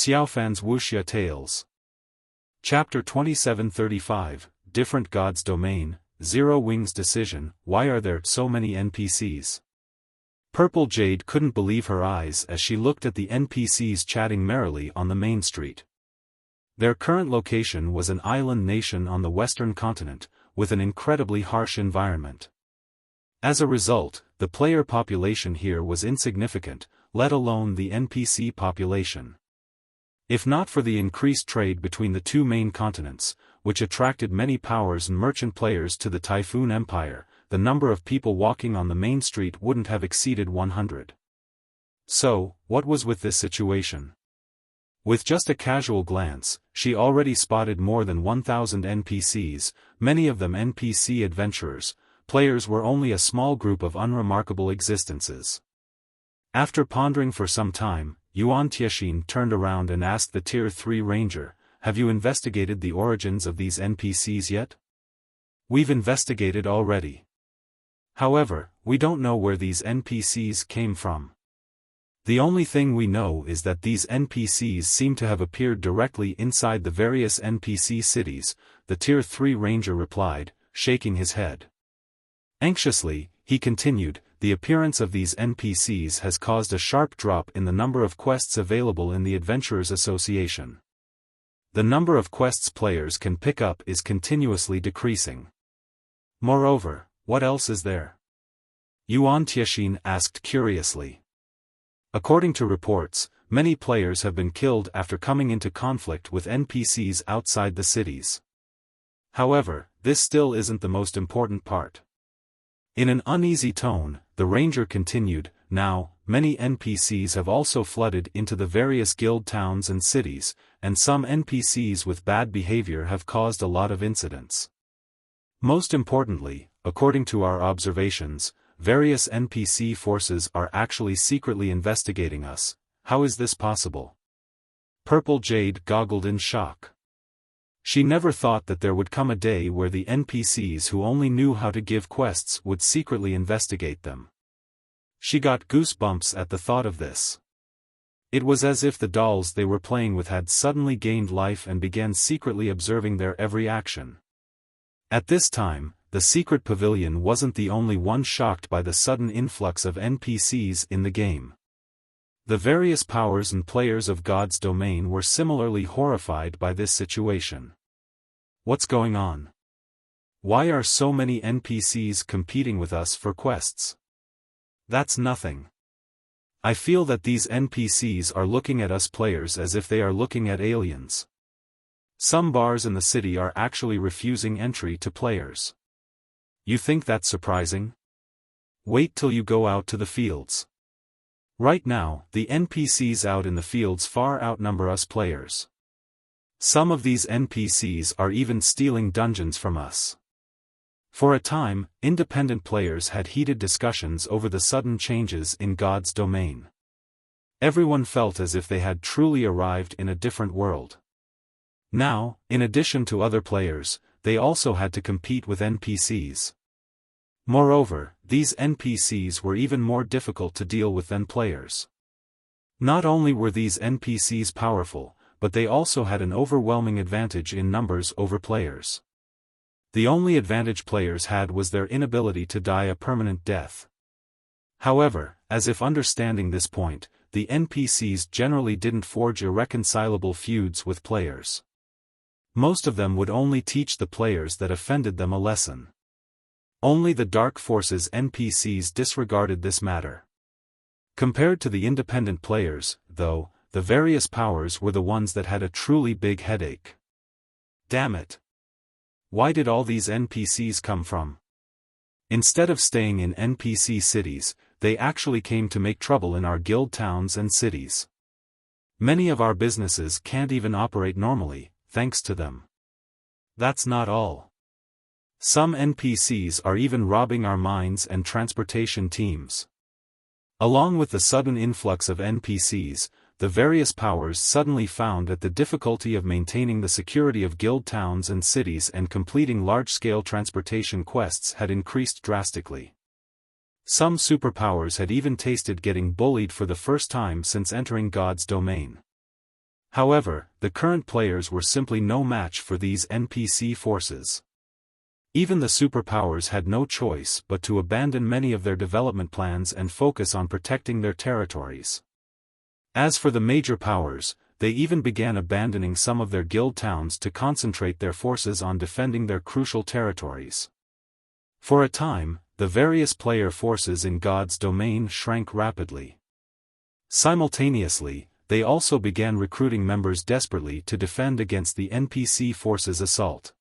Xiaofan's Wuxia Tales. Chapter 2735, Different God's Domain, Zero Wings Decision. Why are there so many NPCs? Purple Jade couldn't believe her eyes as she looked at the NPCs chatting merrily on the main street. Their current location was an island nation on the western continent, with an incredibly harsh environment. As a result, the player population here was insignificant, let alone the NPC population. If not for the increased trade between the two main continents, which attracted many powers and merchant players to the Typhoon Empire, the number of people walking on the main street wouldn't have exceeded 100. So, what was with this situation? With just a casual glance, she already spotted more than 1,000 NPCs, many of them NPC adventurers. Players were only a small group of unremarkable existences. After pondering for some time, Xiaofan turned around and asked the Tier 3 Ranger, "Have you investigated the origins of these NPCs yet?" "We've investigated already. However, we don't know where these NPCs came from. The only thing we know is that these NPCs seem to have appeared directly inside the various NPC cities," the Tier 3 Ranger replied, shaking his head. Anxiously, he continued, "The appearance of these NPCs has caused a sharp drop in the number of quests available in the Adventurers Association. The number of quests players can pick up is continuously decreasing. Moreover, what else is there?" Xiaofan asked curiously. According to reports, many players have been killed after coming into conflict with NPCs outside the cities. However, this still isn't the most important part. In an uneasy tone, the ranger continued, "Now, many NPCs have also flooded into the various guild towns and cities, and some NPCs with bad behavior have caused a lot of incidents. Most importantly, according to our observations, various NPC forces are actually secretly investigating us. How is this possible?" Purple Jade goggled in shock. She never thought that there would come a day where the NPCs who only knew how to give quests would secretly investigate them. She got goosebumps at the thought of this. It was as if the dolls they were playing with had suddenly gained life and began secretly observing their every action. At this time, the secret pavilion wasn't the only one shocked by the sudden influx of NPCs in the game. The various powers and players of God's domain were similarly horrified by this situation. What's going on? Why are so many NPCs competing with us for quests? That's nothing. I feel that these NPCs are looking at us players as if they are looking at aliens. Some bars in the city are actually refusing entry to players. You think that's surprising? Wait till you go out to the fields. Right now, the NPCs out in the fields far outnumber us players. Some of these NPCs are even stealing dungeons from us." For a time, independent players had heated discussions over the sudden changes in God's domain. Everyone felt as if they had truly arrived in a different world. Now, in addition to other players, they also had to compete with NPCs. Moreover, these NPCs were even more difficult to deal with than players. Not only were these NPCs powerful, but they also had an overwhelming advantage in numbers over players. The only advantage players had was their inability to die a permanent death. However, as if understanding this point, the NPCs generally didn't forge irreconcilable feuds with players. Most of them would only teach the players that offended them a lesson. Only the Dark Forces NPCs disregarded this matter. Compared to the independent players, though, the various powers were the ones that had a truly big headache. Damn it! Why did all these NPCs come from? Instead of staying in NPC cities, they actually came to make trouble in our guild towns and cities. Many of our businesses can't even operate normally, thanks to them. That's not all. Some NPCs are even robbing our mines and transportation teams. Along with the sudden influx of NPCs, the various powers suddenly found that the difficulty of maintaining the security of guild towns and cities and completing large-scale transportation quests had increased drastically. Some superpowers had even tasted getting bullied for the first time since entering God's domain. However, the current players were simply no match for these NPC forces. Even the superpowers had no choice but to abandon many of their development plans and focus on protecting their territories. As for the major powers, they even began abandoning some of their guild towns to concentrate their forces on defending their crucial territories. For a time, the various player forces in God's domain shrank rapidly. Simultaneously, they also began recruiting members desperately to defend against the NPC forces' assault.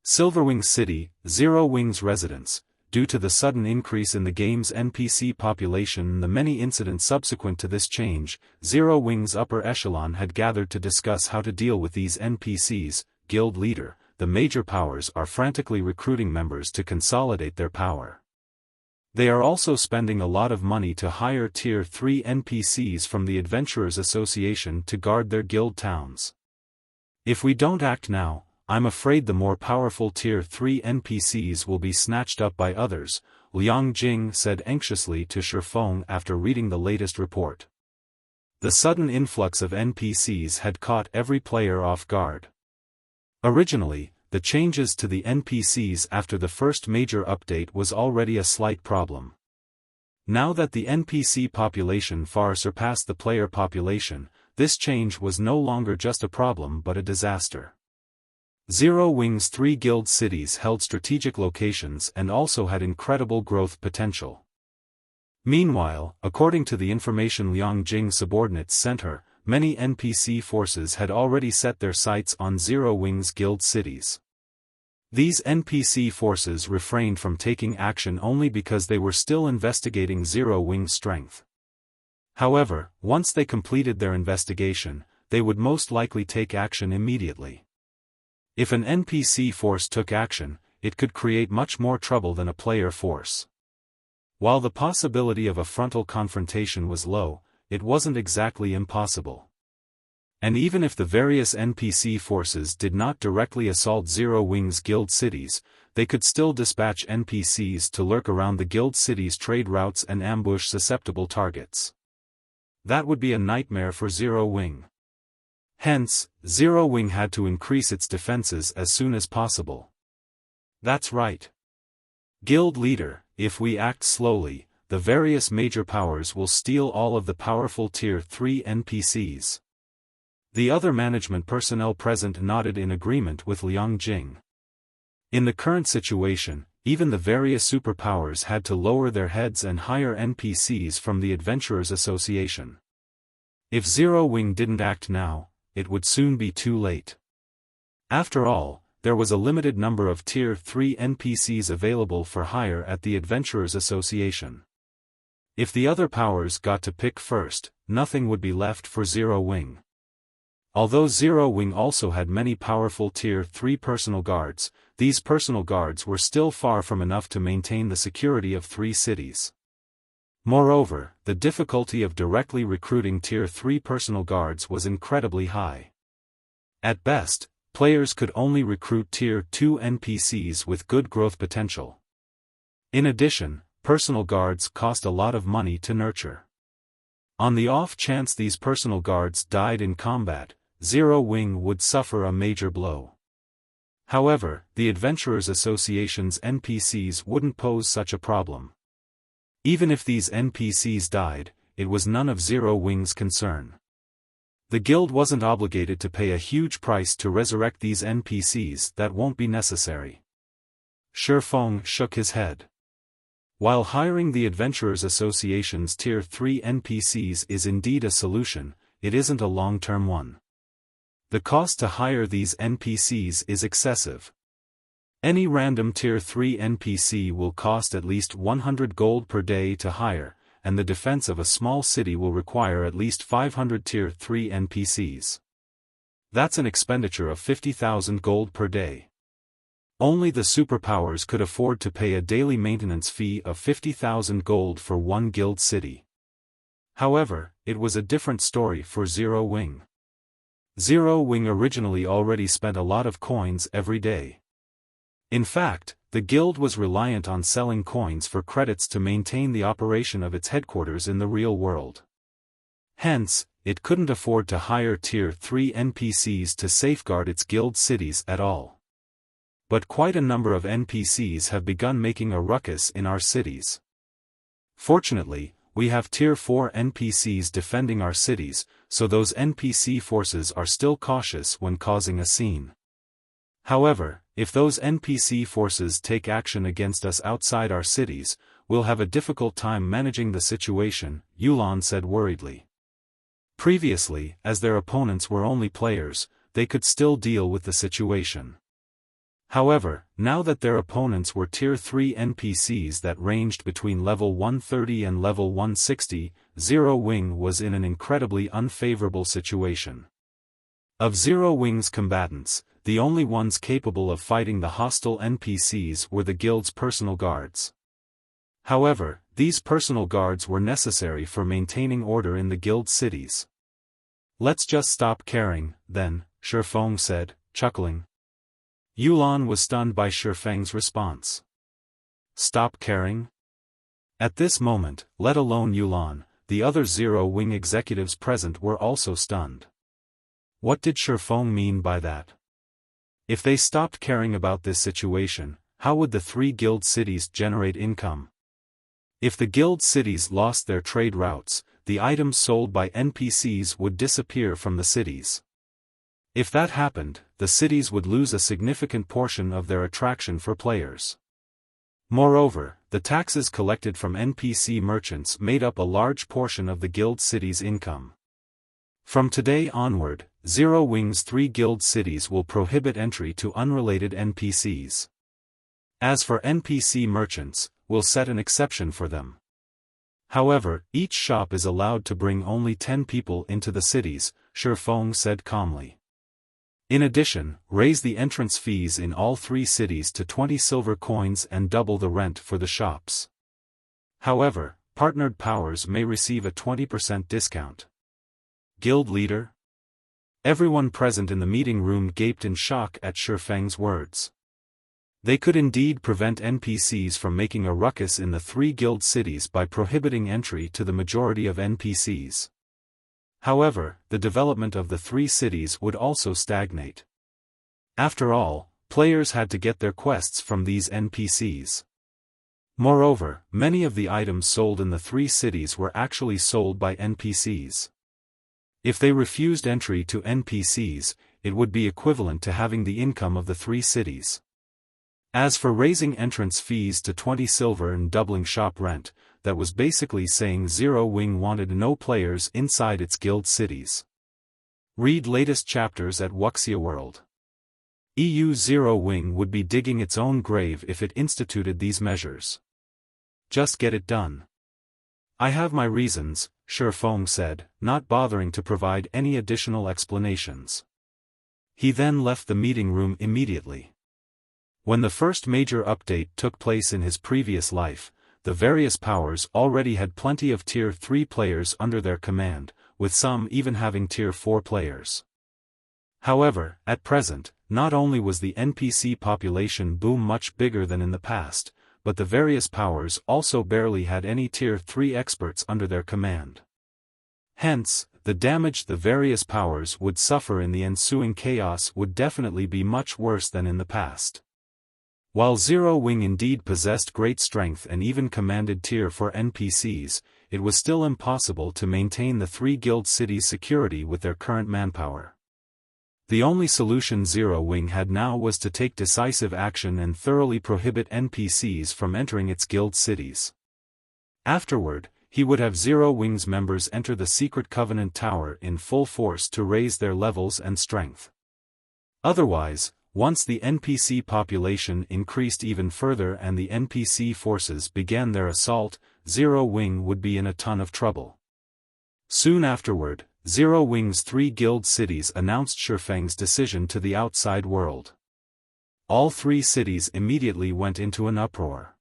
Silverwing City, Zero Wing's residence. Due to the sudden increase in the game's NPC population and the many incidents subsequent to this change, Zero Wing's upper echelon had gathered to discuss how to deal with these NPCs. Guild leader, the major powers are frantically recruiting members to consolidate their power. They are also spending a lot of money to hire Tier 3 NPCs from the Adventurers Association to guard their guild towns. If we don't act now, I'm afraid the more powerful Tier 3 NPCs will be snatched up by others, Liang Jing said anxiously to Feng after reading the latest report. The sudden influx of NPCs had caught every player off guard. Originally, the changes to the NPCs after the first major update was already a slight problem. Now that the NPC population far surpassed the player population, this change was no longer just a problem but a disaster. Zero Wing's 3 guild cities held strategic locations and also had incredible growth potential. Meanwhile, according to the information Liang Jing's subordinates sent her, many NPC forces had already set their sights on Zero Wing's guild cities. These NPC forces refrained from taking action only because they were still investigating Zero Wing's strength. However, once they completed their investigation, they would most likely take action immediately. If an NPC force took action, it could create much more trouble than a player force. While the possibility of a frontal confrontation was low, it wasn't exactly impossible. And even if the various NPC forces did not directly assault Zero Wing's guild cities, they could still dispatch NPCs to lurk around the guild cities' trade routes and ambush susceptible targets. That would be a nightmare for Zero Wing. Hence, Zero Wing had to increase its defenses as soon as possible. That's right. Guild leader, if we act slowly, the various major powers will steal all of the powerful Tier 3 NPCs. The other management personnel present nodded in agreement with Liang Jing. In the current situation, even the various superpowers had to lower their heads and hire NPCs from the Adventurers Association. If Zero Wing didn't act now, it would soon be too late. After all, there was a limited number of Tier 3 NPCs available for hire at the Adventurers Association. If the other powers got to pick first, nothing would be left for Zero Wing. Although Zero Wing also had many powerful Tier 3 personal guards, these personal guards were still far from enough to maintain the security of 3 cities. Moreover, the difficulty of directly recruiting Tier 3 personal guards was incredibly high. At best, players could only recruit Tier 2 NPCs with good growth potential. In addition, personal guards cost a lot of money to nurture. On the off chance these personal guards died in combat, Zero Wing would suffer a major blow. However, the Adventurers Association's NPCs wouldn't pose such a problem. Even if these NPCs died, it was none of Zero Wing's concern. The guild wasn't obligated to pay a huge price to resurrect these NPCs. That won't be necessary. Feng shook his head. While hiring the Adventurers Association's Tier 3 NPCs is indeed a solution, it isn't a long-term one. The cost to hire these NPCs is excessive. Any random Tier 3 NPC will cost at least 100 gold per day to hire, and the defense of a small city will require at least 500 Tier 3 NPCs. That's an expenditure of 50,000 gold per day. Only the superpowers could afford to pay a daily maintenance fee of 50,000 gold for one guild city. However, it was a different story for Zero Wing. Zero Wing originally already spent a lot of coins every day. In fact, the guild was reliant on selling coins for credits to maintain the operation of its headquarters in the real world. Hence, it couldn't afford to hire Tier 3 NPCs to safeguard its guild cities at all. But quite a number of NPCs have begun making a ruckus in our cities. Fortunately, we have Tier 4 NPCs defending our cities, so those NPC forces are still cautious when causing a scene. However, if those NPC forces take action against us outside our cities, we'll have a difficult time managing the situation, Yulan said worriedly. Previously, as their opponents were only players, they could still deal with the situation. However, now that their opponents were Tier 3 NPCs that ranged between level 130 and level 160, Zero Wing was in an incredibly unfavorable situation. Of Zero Wing's combatants, the only ones capable of fighting the hostile NPCs were the guild's personal guards. However, these personal guards were necessary for maintaining order in the guild cities. "Let's just stop caring, then," Feng said, chuckling. Yulan was stunned by Feng's response. Stop caring? At this moment, let alone Yulan, the other Zero Wing executives present were also stunned. What did Feng mean by that? If they stopped caring about this situation, how would the 3 guild cities generate income? If the guild cities lost their trade routes, the items sold by NPCs would disappear from the cities. If that happened, the cities would lose a significant portion of their attraction for players. Moreover, the taxes collected from NPC merchants made up a large portion of the guild cities' income. From today onward, Zero Wing's 3 guild cities will prohibit entry to unrelated NPCs. As for NPC merchants, we'll set an exception for them. However, each shop is allowed to bring only 10 people into the cities, Feng said calmly. In addition, raise the entrance fees in all 3 cities to 20 silver coins and double the rent for the shops. However, partnered powers may receive a 20% discount. Guild leader? Everyone present in the meeting room gaped in shock at Feng's words. They could indeed prevent NPCs from making a ruckus in the 3 guild cities by prohibiting entry to the majority of NPCs. However, the development of the 3 cities would also stagnate. After all, players had to get their quests from these NPCs. Moreover, many of the items sold in the 3 cities were actually sold by NPCs. If they refused entry to NPCs, it would be equivalent to having the income of the 3 cities. As for raising entrance fees to 20 silver and doubling shop rent, that was basically saying Zero Wing wanted no players inside its guild cities. Read latest chapters at Wuxia World. EU Zero Wing would be digging its own grave if it instituted these measures. Just get it done. I have my reasons, Feng said, not bothering to provide any additional explanations. He then left the meeting room immediately. When the first major update took place in his previous life, the various powers already had plenty of Tier 3 players under their command, with some even having Tier 4 players. However, at present, not only was the NPC population boom much bigger than in the past, but the various powers also barely had any Tier 3 experts under their command. Hence, the damage the various powers would suffer in the ensuing chaos would definitely be much worse than in the past. While Zero Wing indeed possessed great strength and even commanded Tier 4 NPCs, it was still impossible to maintain the 3 guild cities' security with their current manpower. The only solution Zero Wing had now was to take decisive action and thoroughly prohibit NPCs from entering its guild cities. Afterward, he would have Zero Wing's members enter the Secret Covenant Tower in full force to raise their levels and strength. Otherwise, once the NPC population increased even further and the NPC forces began their assault, Zero Wing would be in a ton of trouble. Soon afterward, Zero Wing's 3 guild cities announced Feng's decision to the outside world. All 3 cities immediately went into an uproar.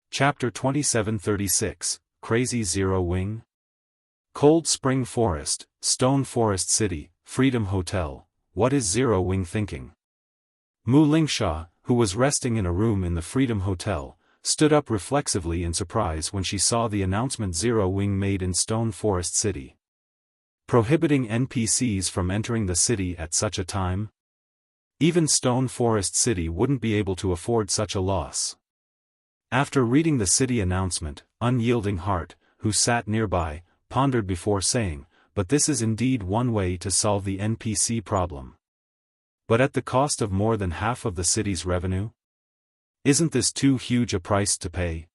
Chapter 2736, Crazy Zero Wing? Cold Spring Forest, Stone Forest City, Freedom Hotel, what is Zero Wing thinking? Mu Lingsha, who was resting in a room in the Freedom Hotel, stood up reflexively in surprise when she saw the announcement Zero Wing made in Stone Forest City. Prohibiting NPCs from entering the city at such a time? Even Stone Forest City wouldn't be able to afford such a loss. After reading the city announcement, Unyielding Heart, who sat nearby, pondered before saying, "But this is indeed one way to solve the NPC problem. But at the cost of more than half of the city's revenue? Isn't this too huge a price to pay?"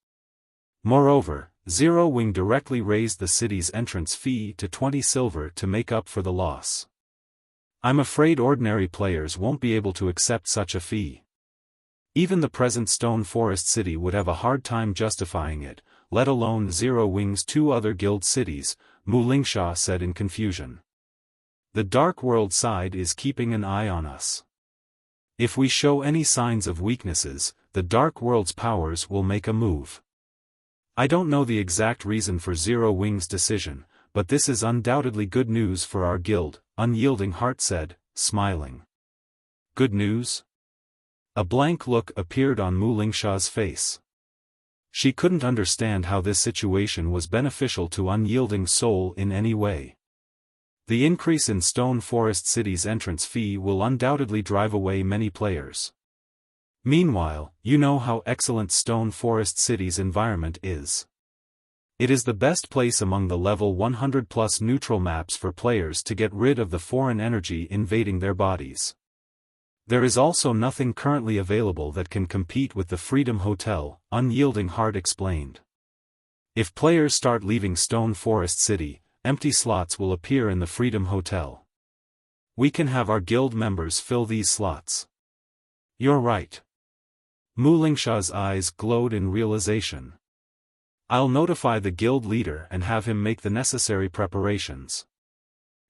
Moreover, Zero Wing directly raised the city's entrance fee to 20 silver to make up for the loss. "I'm afraid ordinary players won't be able to accept such a fee. Even the present Stone Forest City would have a hard time justifying it, let alone Zero Wing's two other guild cities," Wuxia said in confusion. "The Dark World side is keeping an eye on us. If we show any signs of weaknesses, the Dark World's powers will make a move. I don't know the exact reason for Zero Wing's decision, but this is undoubtedly good news for our guild," Unyielding Heart said, smiling. "Good news?" A blank look appeared on Wuxia's face. She couldn't understand how this situation was beneficial to Unyielding Soul in any way. The increase in Stone Forest City's entrance fee will undoubtedly drive away many players. Meanwhile, you know how excellent Stone Forest City's environment is. It is the best place among the level 100+ neutral maps for players to get rid of the foreign energy invading their bodies. There is also nothing currently available that can compete with the Freedom Hotel, Unyielding Heart explained. If players start leaving Stone Forest City, empty slots will appear in the Freedom Hotel. We can have our guild members fill these slots. You're right. Wuxia's eyes glowed in realization. I'll notify the guild leader and have him make the necessary preparations.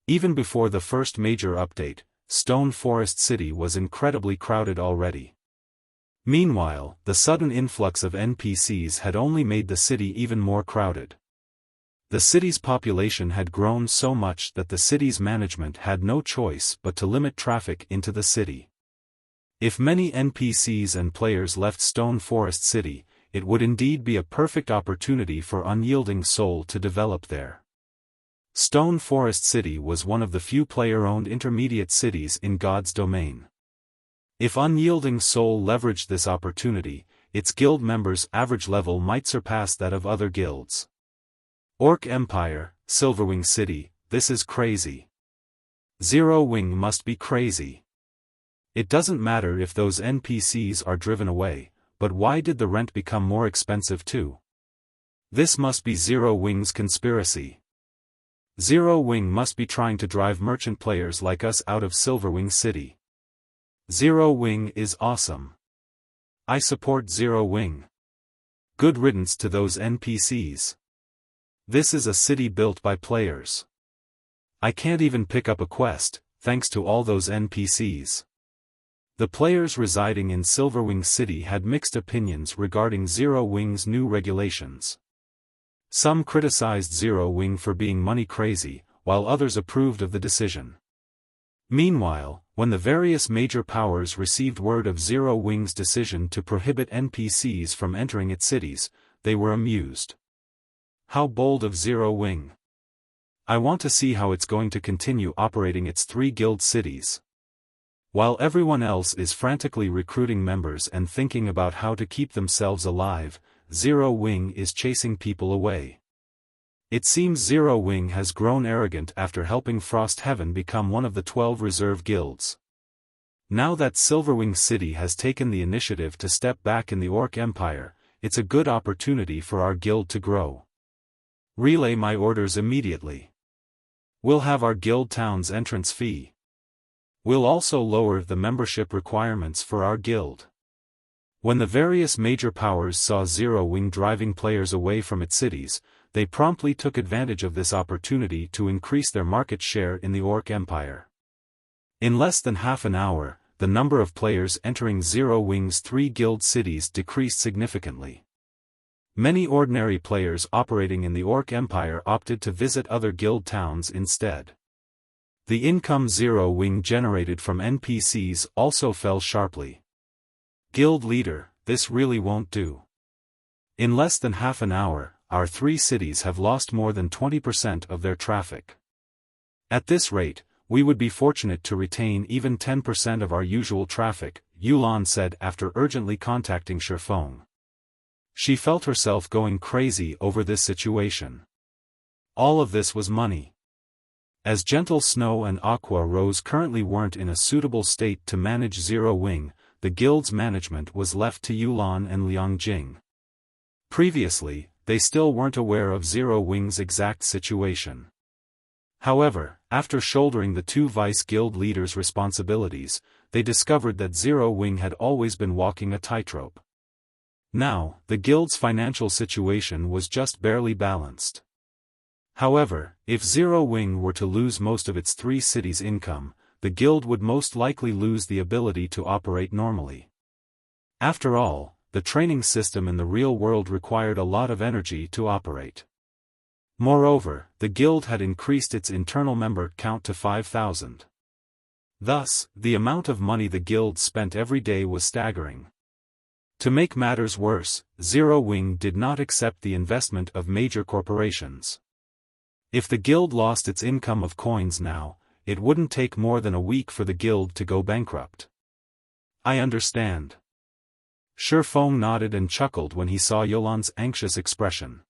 Even before the first major update, Stone Forest City was incredibly crowded already. Meanwhile, the sudden influx of NPCs had only made the city even more crowded. The city's population had grown so much that the city's management had no choice but to limit traffic into the city. If many NPCs and players left Stone Forest City, it would indeed be a perfect opportunity for Unyielding Soul to develop there. Stone Forest City was one of the few player-owned intermediate cities in God's domain. If Unyielding Soul leveraged this opportunity, its guild members' average level might surpass that of other guilds. Orc Empire, Silverwing City, this is crazy. Zero Wing must be crazy. It doesn't matter if those NPCs are driven away, but why did the rent become more expensive too? This must be Zero Wing's conspiracy. Zero Wing must be trying to drive merchant players like us out of Silverwing City. Zero Wing is awesome. I support Zero Wing. Good riddance to those NPCs. This is a city built by players. I can't even pick up a quest, thanks to all those NPCs. The players residing in Silverwing City had mixed opinions regarding Zero Wing's new regulations. Some criticized Zero Wing for being money crazy, while others approved of the decision. Meanwhile, when the various major powers received word of Zero Wing's decision to prohibit NPCs from entering its cities, they were amused. How bold of Zero Wing! I want to see how it's going to continue operating its 3 guild cities. While everyone else is frantically recruiting members and thinking about how to keep themselves alive, Zero Wing is chasing people away. It seems Zero Wing has grown arrogant after helping Frost Heaven become one of the 12 reserve guilds. Now that Silverwing City has taken the initiative to step back in the Orc Empire, it's a good opportunity for our guild to grow. Relay my orders immediately. We'll have our guild town's entrance fee. We'll also lower the membership requirements for our guild. When the various major powers saw Zero Wing driving players away from its cities, they promptly took advantage of this opportunity to increase their market share in the Orc Empire. In less than half an hour, the number of players entering Zero Wing's 3 guild cities decreased significantly. Many ordinary players operating in the Orc Empire opted to visit other guild towns instead. The income Zero Wing generated from NPCs also fell sharply. Guild leader, this really won't do. In less than half an hour, our 3 cities have lost more than 20% of their traffic. At this rate, we would be fortunate to retain even 10% of our usual traffic, Yulan said after urgently contacting Xiaofan. She felt herself going crazy over this situation. All of this was money. As Gentle Snow and Aqua Rose currently weren't in a suitable state to manage Zero Wing, the guild's management was left to Yulan and Liang Jing. Previously, they still weren't aware of Zero Wing's exact situation. However, after shouldering the 2 vice guild leaders' responsibilities, they discovered that Zero Wing had always been walking a tightrope. Now, the guild's financial situation was just barely balanced. However, if Zero Wing were to lose most of its 3 cities' income, the guild would most likely lose the ability to operate normally. After all, the training system in the real world required a lot of energy to operate. Moreover, the guild had increased its internal member count to 5,000. Thus, the amount of money the guild spent every day was staggering. To make matters worse, Zero Wing did not accept the investment of major corporations. If the guild lost its income of coins now, it wouldn't take more than a week for the guild to go bankrupt. I understand. Feng nodded and chuckled when he saw Yulan's anxious expression.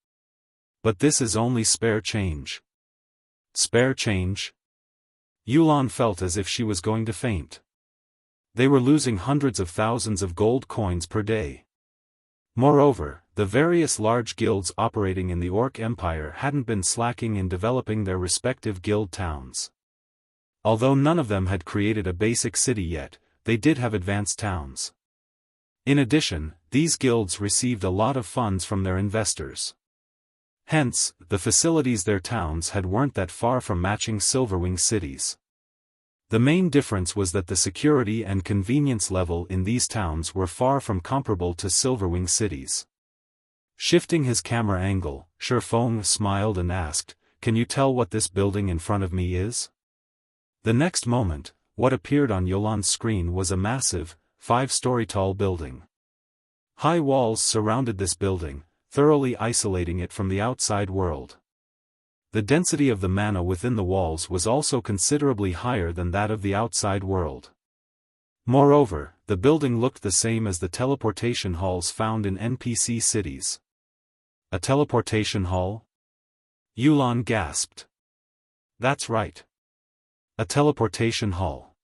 But this is only spare change. Spare change? Yulan felt as if she was going to faint. They were losing hundreds of thousands of gold coins per day. Moreover, the various large guilds operating in the Orc Empire hadn't been slacking in developing their respective guild towns. Although none of them had created a basic city yet, they did have advanced towns. In addition, these guilds received a lot of funds from their investors. Hence, the facilities their towns had weren't that far from matching Silverwing cities. The main difference was that the security and convenience level in these towns were far from comparable to Silverwing cities. Shifting his camera angle, Feng smiled and asked, "Can you tell what this building in front of me is?" The next moment, what appeared on Yulan's screen was a massive, 5-story tall building. High walls surrounded this building, thoroughly isolating it from the outside world. The density of the mana within the walls was also considerably higher than that of the outside world. Moreover, the building looked the same as the teleportation halls found in NPC cities. A teleportation hall? Yulan gasped. That's right. A teleportation hall.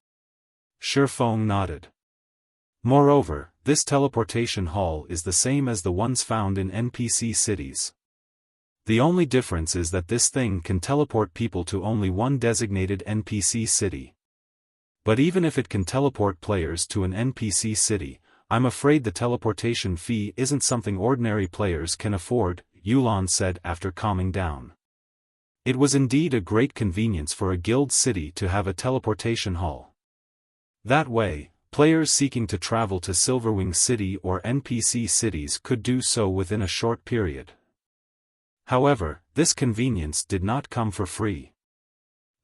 Feng nodded. Moreover, this teleportation hall is the same as the ones found in NPC cities. The only difference is that this thing can teleport people to only one designated NPC city. But even if it can teleport players to an NPC city, I'm afraid the teleportation fee isn't something ordinary players can afford, Yulan said after calming down. It was indeed a great convenience for a guild city to have a teleportation hall. That way, players seeking to travel to Silverwing City or NPC cities could do so within a short period. However, this convenience did not come for free.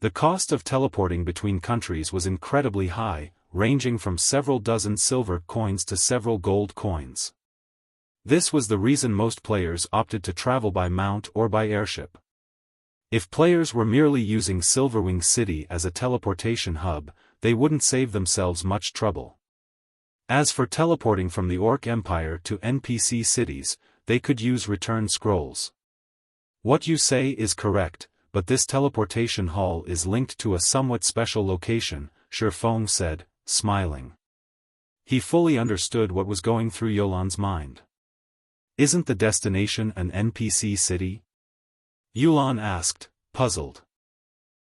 The cost of teleporting between countries was incredibly high, ranging from several dozen silver coins to several gold coins. This was the reason most players opted to travel by mount or by airship. If players were merely using Silverwing City as a teleportation hub, they wouldn't save themselves much trouble. As for teleporting from the Orc Empire to NPC cities, they could use return scrolls. What you say is correct, but this teleportation hall is linked to a somewhat special location, Feng said, smiling. He fully understood what was going through Yulan's mind. Isn't the destination an NPC city? Yulan asked, puzzled.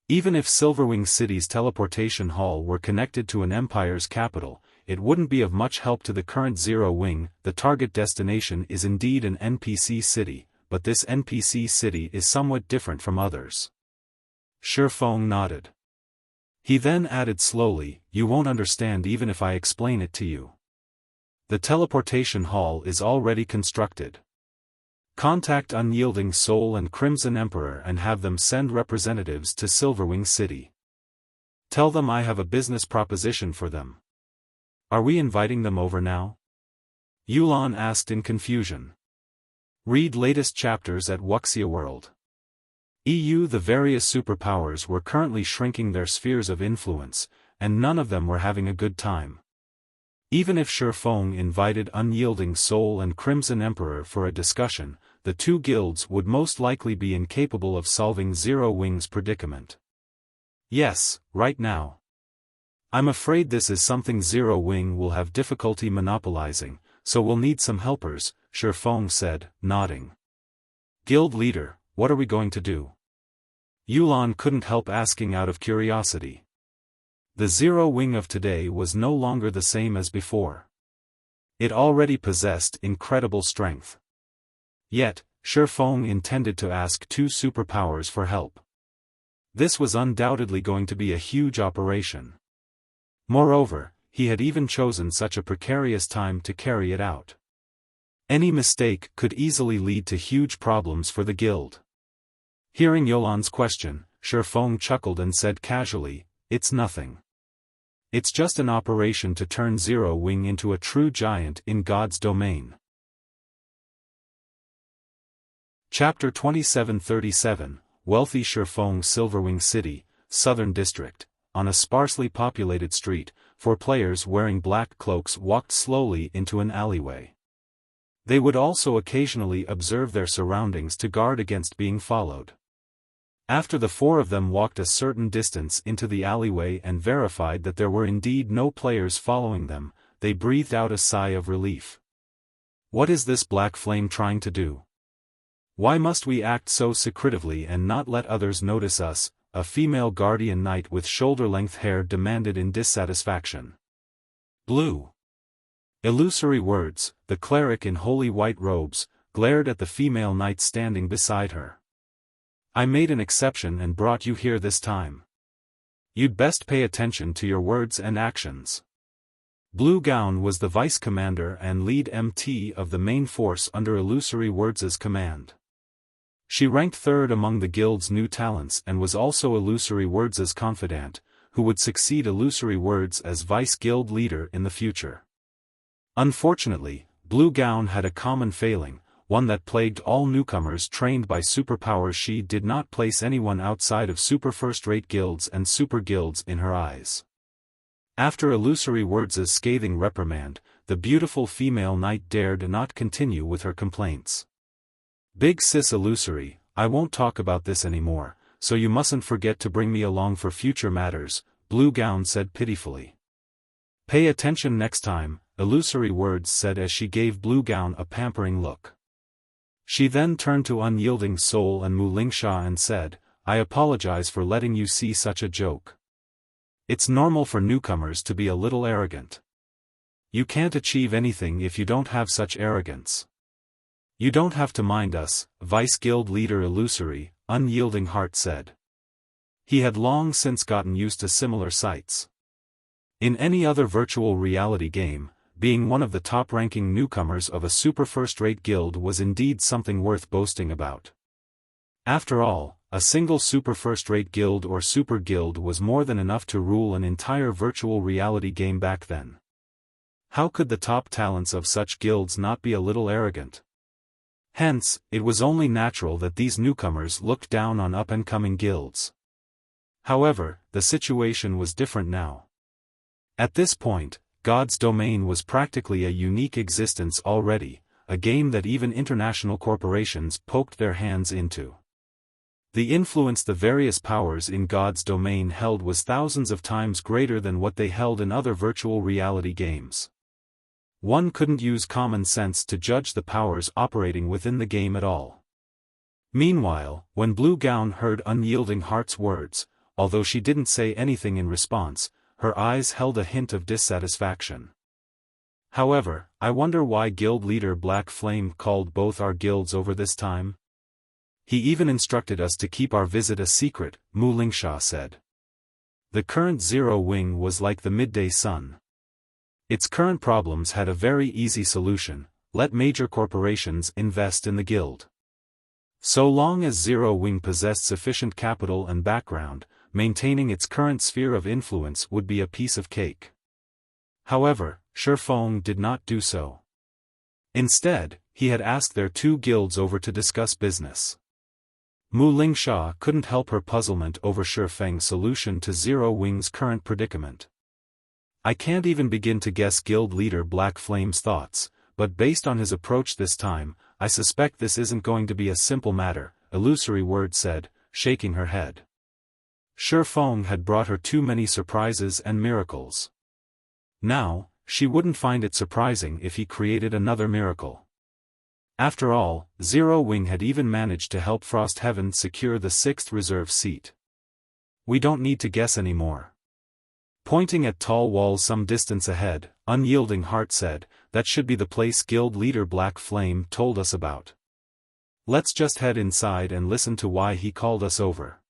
Even if Silverwing City's teleportation hall were connected to an empire's capital, it wouldn't be of much help to the current Zero Wing. The target destination is indeed an NPC city, but this NPC city is somewhat different from others. Feng nodded. He then added slowly, "You won't understand even if I explain it to you. The teleportation hall is already constructed. Contact Unyielding Soul and Crimson Emperor and have them send representatives to Silverwing City. Tell them I have a business proposition for them." Are we inviting them over now? Yulan asked in confusion. Read latest chapters at Wuxia World. EU. The various superpowers were currently shrinking their spheres of influence, and none of them were having a good time. Even if Feng invited Unyielding Soul and Crimson Emperor for a discussion, the two guilds would most likely be incapable of solving Zero Wing's predicament. Yes, right now. I'm afraid this is something Zero Wing will have difficulty monopolizing, so we'll need some helpers, Feng said, nodding. Guild leader, what are we going to do? Yulan couldn't help asking out of curiosity. The Zero Wing of today was no longer the same as before. It already possessed incredible strength. Yet, Feng intended to ask two superpowers for help. This was undoubtedly going to be a huge operation. Moreover, he had even chosen such a precarious time to carry it out. Any mistake could easily lead to huge problems for the guild. Hearing Yulan's question, Feng chuckled and said casually, "It's nothing. It's just an operation to turn Zero Wing into a true giant in God's domain." Chapter 2737, Wealthy Feng Silverwing City, Southern District. On a sparsely populated street, four players wearing black cloaks walked slowly into an alleyway. They would also occasionally observe their surroundings to guard against being followed. After the four of them walked a certain distance into the alleyway and verified that there were indeed no players following them, they breathed out a sigh of relief. What is this black flame trying to do? Why must we act so secretively and not let others notice us? A female guardian knight with shoulder-length hair demanded in dissatisfaction. Blue. Illusory words, the cleric in holy white robes, glared at the female knight standing beside her. I made an exception and brought you here this time. You'd best pay attention to your words and actions. Blue Gown was the vice commander and lead MT of the main force under Illusory Words' command. She ranked third among the guild's new talents and was also Illusory Words' confidant, who would succeed Illusory Words as vice guild leader in the future. Unfortunately, Blue Gown had a common failing, one that plagued all newcomers trained by superpowers. She did not place anyone outside of super first-rate guilds and super guilds in her eyes. After Illusory Words' scathing reprimand, the beautiful female knight dared not continue with her complaints. Big sis Illusory, I won't talk about this anymore, so you mustn't forget to bring me along for future matters, Blue Gown said pitifully. Pay attention next time, Illusory Words said as she gave Blue Gown a pampering look. She then turned to Unyielding Soul and Mu Lingsha and said, I apologize for letting you see such a joke. It's normal for newcomers to be a little arrogant. You can't achieve anything if you don't have such arrogance. You don't have to mind us, Vice Guild Leader Illusory, Unyielding Heart said. He had long since gotten used to similar sights. In any other virtual reality game, being one of the top-ranking newcomers of a super first-rate guild was indeed something worth boasting about. After all, a single super first-rate guild or super guild was more than enough to rule an entire virtual reality game back then. How could the top talents of such guilds not be a little arrogant? Hence, it was only natural that these newcomers looked down on up-and-coming guilds. However, the situation was different now. At this point, God's Domain was practically a unique existence already, a game that even international corporations poked their hands into. The influence the various powers in God's Domain held was thousands of times greater than what they held in other virtual reality games. One couldn't use common sense to judge the powers operating within the game at all. Meanwhile, when Blue Gown heard Unyielding Heart's words, although she didn't say anything in response, her eyes held a hint of dissatisfaction. However, I wonder why Guild Leader Black Flame called both our guilds over this time? He even instructed us to keep our visit a secret, Mu Lingsha said. The current Zero Wing was like the midday sun. Its current problems had a very easy solution: let major corporations invest in the guild. So long as Zero Wing possessed sufficient capital and background, maintaining its current sphere of influence would be a piece of cake. However, Feng did not do so. Instead, he had asked their two guilds over to discuss business. Mu Lingsha couldn't help her puzzlement over Feng's solution to Zero Wing's current predicament. I can't even begin to guess guild leader Black Flame's thoughts, but based on his approach this time, I suspect this isn't going to be a simple matter, Illusory Word said, shaking her head. Feng had brought her too many surprises and miracles. Now, she wouldn't find it surprising if he created another miracle. After all, Zero Wing had even managed to help Frost Heaven secure the 6th reserve seat. We don't need to guess anymore. Pointing at tall walls some distance ahead, Unyielding Heart said, that should be the place guild leader Black Flame told us about. Let's just head inside and listen to why he called us over.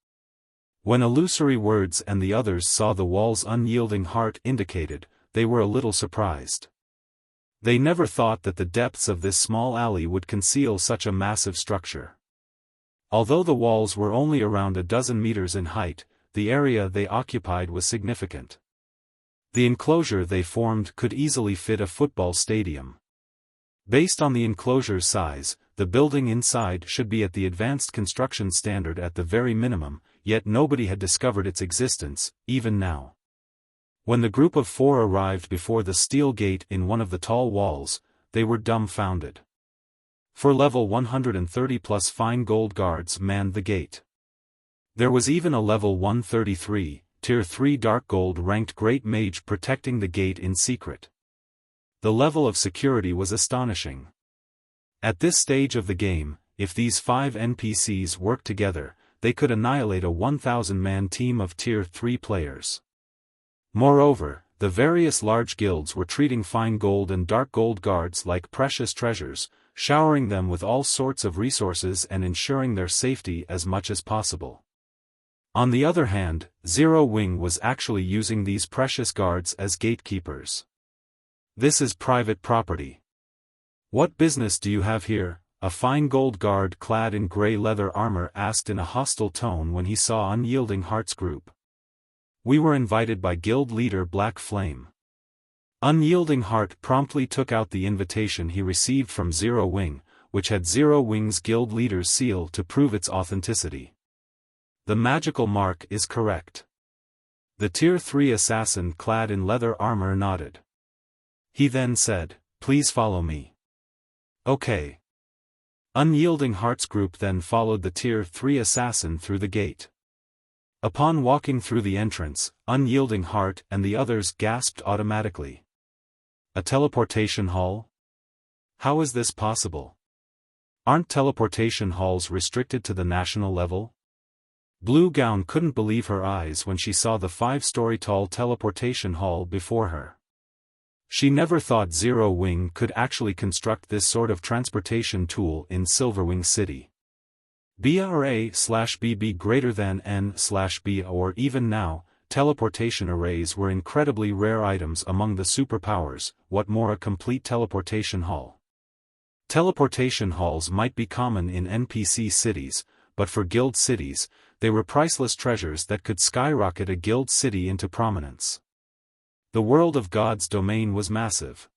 When Illusory Words and the others saw the walls Unyielding Heart indicated, they were a little surprised. They never thought that the depths of this small alley would conceal such a massive structure. Although the walls were only around a dozen meters in height, the area they occupied was significant. The enclosure they formed could easily fit a football stadium. Based on the enclosure's size, the building inside should be at the advanced construction standard at the very minimum, yet nobody had discovered its existence, even now. When the group of 4 arrived before the steel gate in one of the tall walls, they were dumbfounded. For level 130 plus fine gold guards manned the gate. There was even a level 133, tier 3 dark gold ranked great mage protecting the gate in secret. The level of security was astonishing. At this stage of the game, if these 5 NPCs worked together, they could annihilate a 1,000-man team of tier 3 players. Moreover, the various large guilds were treating fine gold and dark gold guards like precious treasures, showering them with all sorts of resources and ensuring their safety as much as possible. On the other hand, Zero Wing was actually using these precious guards as gatekeepers. This is private property. What business do you have here? A fine gold guard clad in grey leather armor asked in a hostile tone when he saw Unyielding Heart's group. We were invited by guild leader Black Flame. Unyielding Heart promptly took out the invitation he received from Zero Wing, which had Zero Wing's guild leader's seal to prove its authenticity. The magical mark is correct. The tier 3 assassin clad in leather armor nodded. He then said, "Please follow me." Okay. Unyielding Heart's group then followed the tier 3 assassin through the gate. Upon walking through the entrance, Unyielding Heart and the others gasped automatically. A teleportation hall? How is this possible? Aren't teleportation halls restricted to the national level? Blue Gown couldn't believe her eyes when she saw the 5-story tall teleportation hall before her. She never thought Zero Wing could actually construct this sort of transportation tool in Silverwing City. BRA/BB greater than N/B or even now, teleportation arrays were incredibly rare items among the superpowers, what more a complete teleportation hall. Teleportation halls might be common in NPC cities, but for guild cities, they were priceless treasures that could skyrocket a guild city into prominence. The world of God's domain was massive.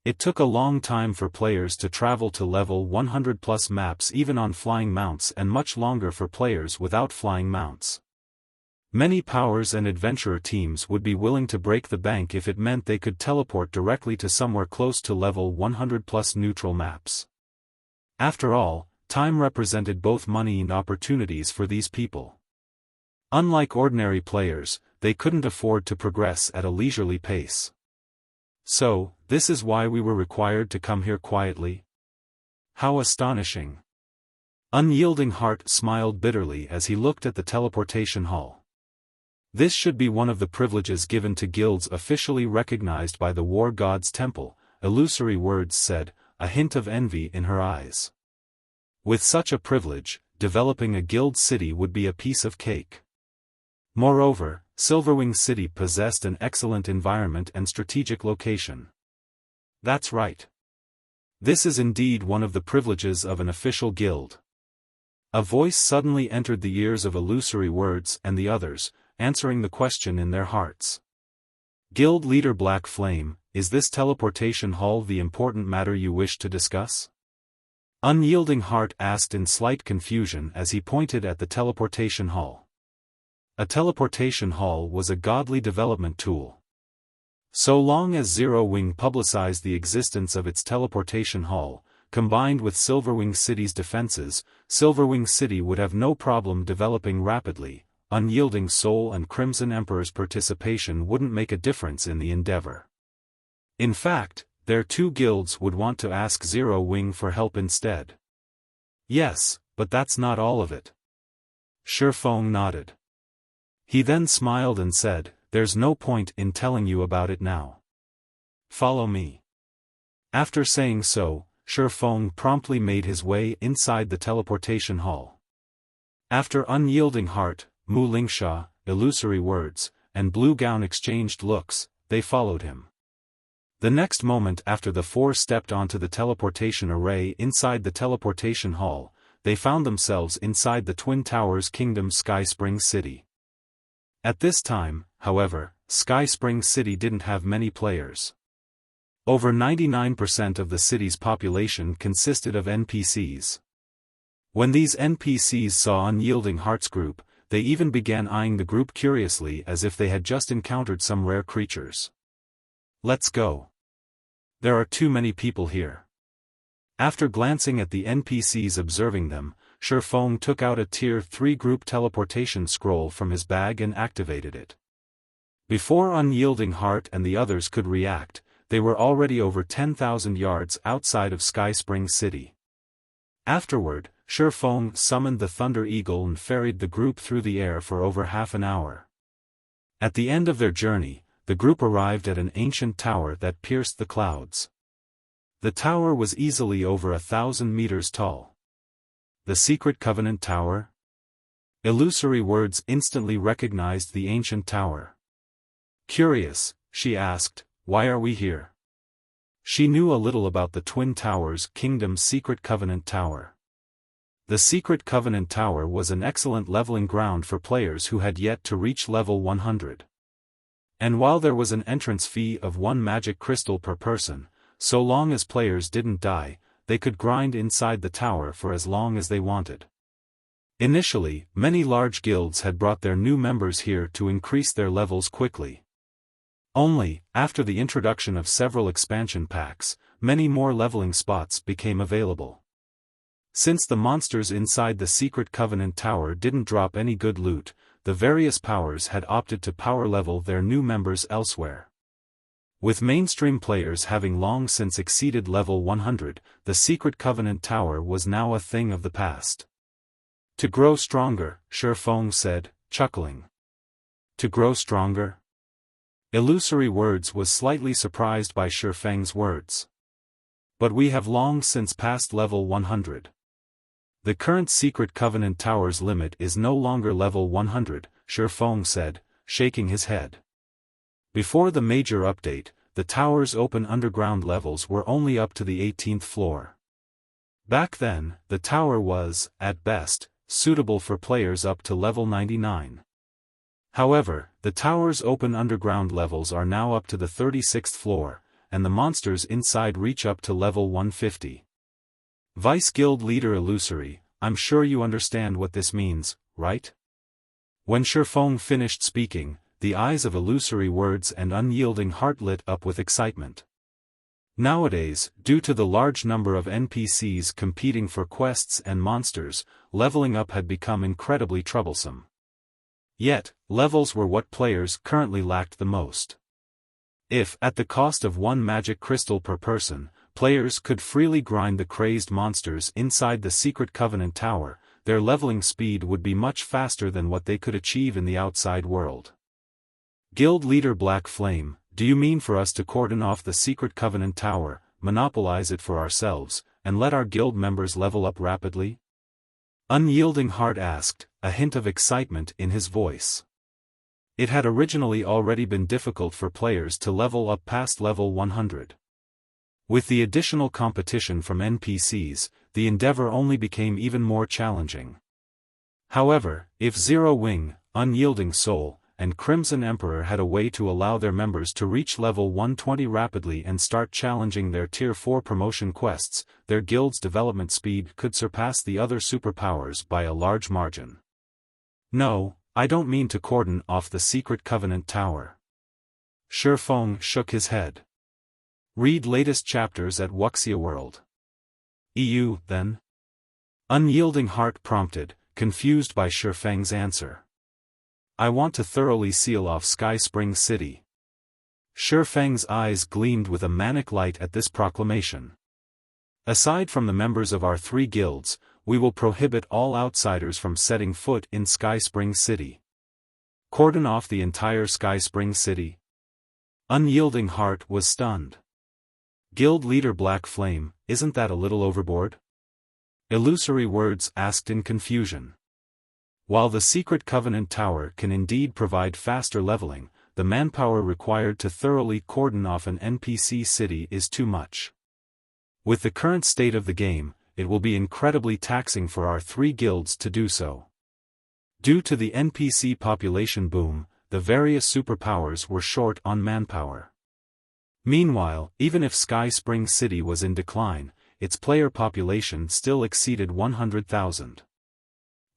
It took a long time for players to travel to level 100 plus maps even on flying mounts and much longer for players without flying mounts. Many powers and adventurer teams would be willing to break the bank if it meant they could teleport directly to somewhere close to level 100 plus neutral maps. After all, time represented both money and opportunities for these people. Unlike ordinary players, they couldn't afford to progress at a leisurely pace. So, this is why we were required to come here quietly? How astonishing! Unyielding Heart smiled bitterly as he looked at the teleportation hall. This should be one of the privileges given to guilds officially recognized by the War God's Temple, Illusory Words said, a hint of envy in her eyes. With such a privilege, developing a guild city would be a piece of cake. Moreover, Silverwing City possessed an excellent environment and strategic location. That's right. This is indeed one of the privileges of an official guild. A voice suddenly entered the ears of Illusory Words and the others, answering the question in their hearts. Guild leader Black Flame, is this teleportation hall the important matter you wish to discuss? Unyielding Heart asked in slight confusion as he pointed at the teleportation hall. A teleportation hall was a godly development tool. So long as Zero Wing publicized the existence of its teleportation hall, combined with Silverwing City's defenses, Silverwing City would have no problem developing rapidly. Unyielding Soul and Crimson Emperor's participation wouldn't make a difference in the endeavor. In fact, their two guilds would want to ask Zero Wing for help instead. Yes, but that's not all of it. Feng nodded. He then smiled and said, "There's no point in telling you about it now. Follow me." After saying so, Feng promptly made his way inside the teleportation hall. After Unyielding Heart, Mu Lingsha, Illusory Words, and Blue Gown exchanged looks, they followed him. The next moment after the four stepped onto the teleportation array inside the teleportation hall, they found themselves inside the Twin Towers Kingdom Sky Spring City. At this time, however, Sky Spring City didn't have many players. Over 99% of the city's population consisted of NPCs. When these NPCs saw Unyielding Heart's group, they even began eyeing the group curiously as if they had just encountered some rare creatures. "Let's go. There are too many people here." After glancing at the NPCs observing them, Feng took out a Tier 3 group teleportation scroll from his bag and activated it. Before Unyielding Heart and the others could react, they were already over 10,000 yards outside of Sky Spring City. Afterward, Feng summoned the Thunder Eagle and ferried the group through the air for over half an hour. At the end of their journey, the group arrived at an ancient tower that pierced the clouds. The tower was easily over 1,000 meters tall. The Secret Covenant Tower? Illusory Words instantly recognized the ancient tower. Curious, she asked, "Why are we here?" She knew a little about the Twin Towers Kingdom's Secret Covenant Tower. The Secret Covenant Tower was an excellent leveling ground for players who had yet to reach level 100. And while there was an entrance fee of 1 magic crystal per person, so long as players didn't die, they could grind inside the tower for as long as they wanted. Initially, many large guilds had brought their new members here to increase their levels quickly. Only, after the introduction of several expansion packs, many more leveling spots became available. Since the monsters inside the Secret Covenant Tower didn't drop any good loot, the various powers had opted to power level their new members elsewhere. With mainstream players having long since exceeded level 100, the Secret Covenant Tower was now a thing of the past. "To grow stronger," Feng said, chuckling. "To grow stronger?" Illusory Words was slightly surprised by Feng's words. "But we have long since passed level 100. The current Secret Covenant Tower's limit is no longer level 100, Feng said, shaking his head. Before the major update, the tower's open underground levels were only up to the 18th floor. Back then, the tower was, at best, suitable for players up to level 99. However, the tower's open underground levels are now up to the 36th floor, and the monsters inside reach up to level 150. Vice Guild Leader Illusory, I'm sure you understand what this means, right? When Feng finished speaking, the eyes of Illusory Words and Unyielding Heart lit up with excitement. Nowadays, due to the large number of NPCs competing for quests and monsters, leveling up had become incredibly troublesome. Yet, levels were what players currently lacked the most. If, at the cost of 1 magic crystal per person, players could freely grind the crazed monsters inside the Secret Covenant Tower, their leveling speed would be much faster than what they could achieve in the outside world. Guild Leader Black Flame, do you mean for us to cordon off the Secret Covenant Tower, monopolize it for ourselves, and let our guild members level up rapidly? Unyielding Heart asked, a hint of excitement in his voice. It had originally already been difficult for players to level up past level 100. With the additional competition from NPCs, the endeavor only became even more challenging. However, if Zero Wing, Unyielding Soul, and Crimson Emperor had a way to allow their members to reach level 120 rapidly and start challenging their Tier 4 promotion quests, their guild's development speed could surpass the other superpowers by a large margin. No, I don't mean to cordon off the Secret Covenant Tower. Xiaofan shook his head. Read latest chapters at Wuxia World. EU, then? Unyielding Heart prompted, confused by Xiaofan's answer. I want to thoroughly seal off Sky Spring City. Xiaofang's eyes gleamed with a manic light at this proclamation. Aside from the members of our 3 guilds, we will prohibit all outsiders from setting foot in Sky Spring City. Cordon off the entire Sky Spring City? Unyielding Heart was stunned. Guild leader Black Flame, isn't that a little overboard? Illusory Words asked in confusion. While the Secret Covenant Tower can indeed provide faster leveling, the manpower required to thoroughly cordon off an NPC city is too much. With the current state of the game, it will be incredibly taxing for our 3 guilds to do so. Due to the NPC population boom, the various superpowers were short on manpower. Meanwhile, even if Sky Spring City was in decline, its player population still exceeded 100,000.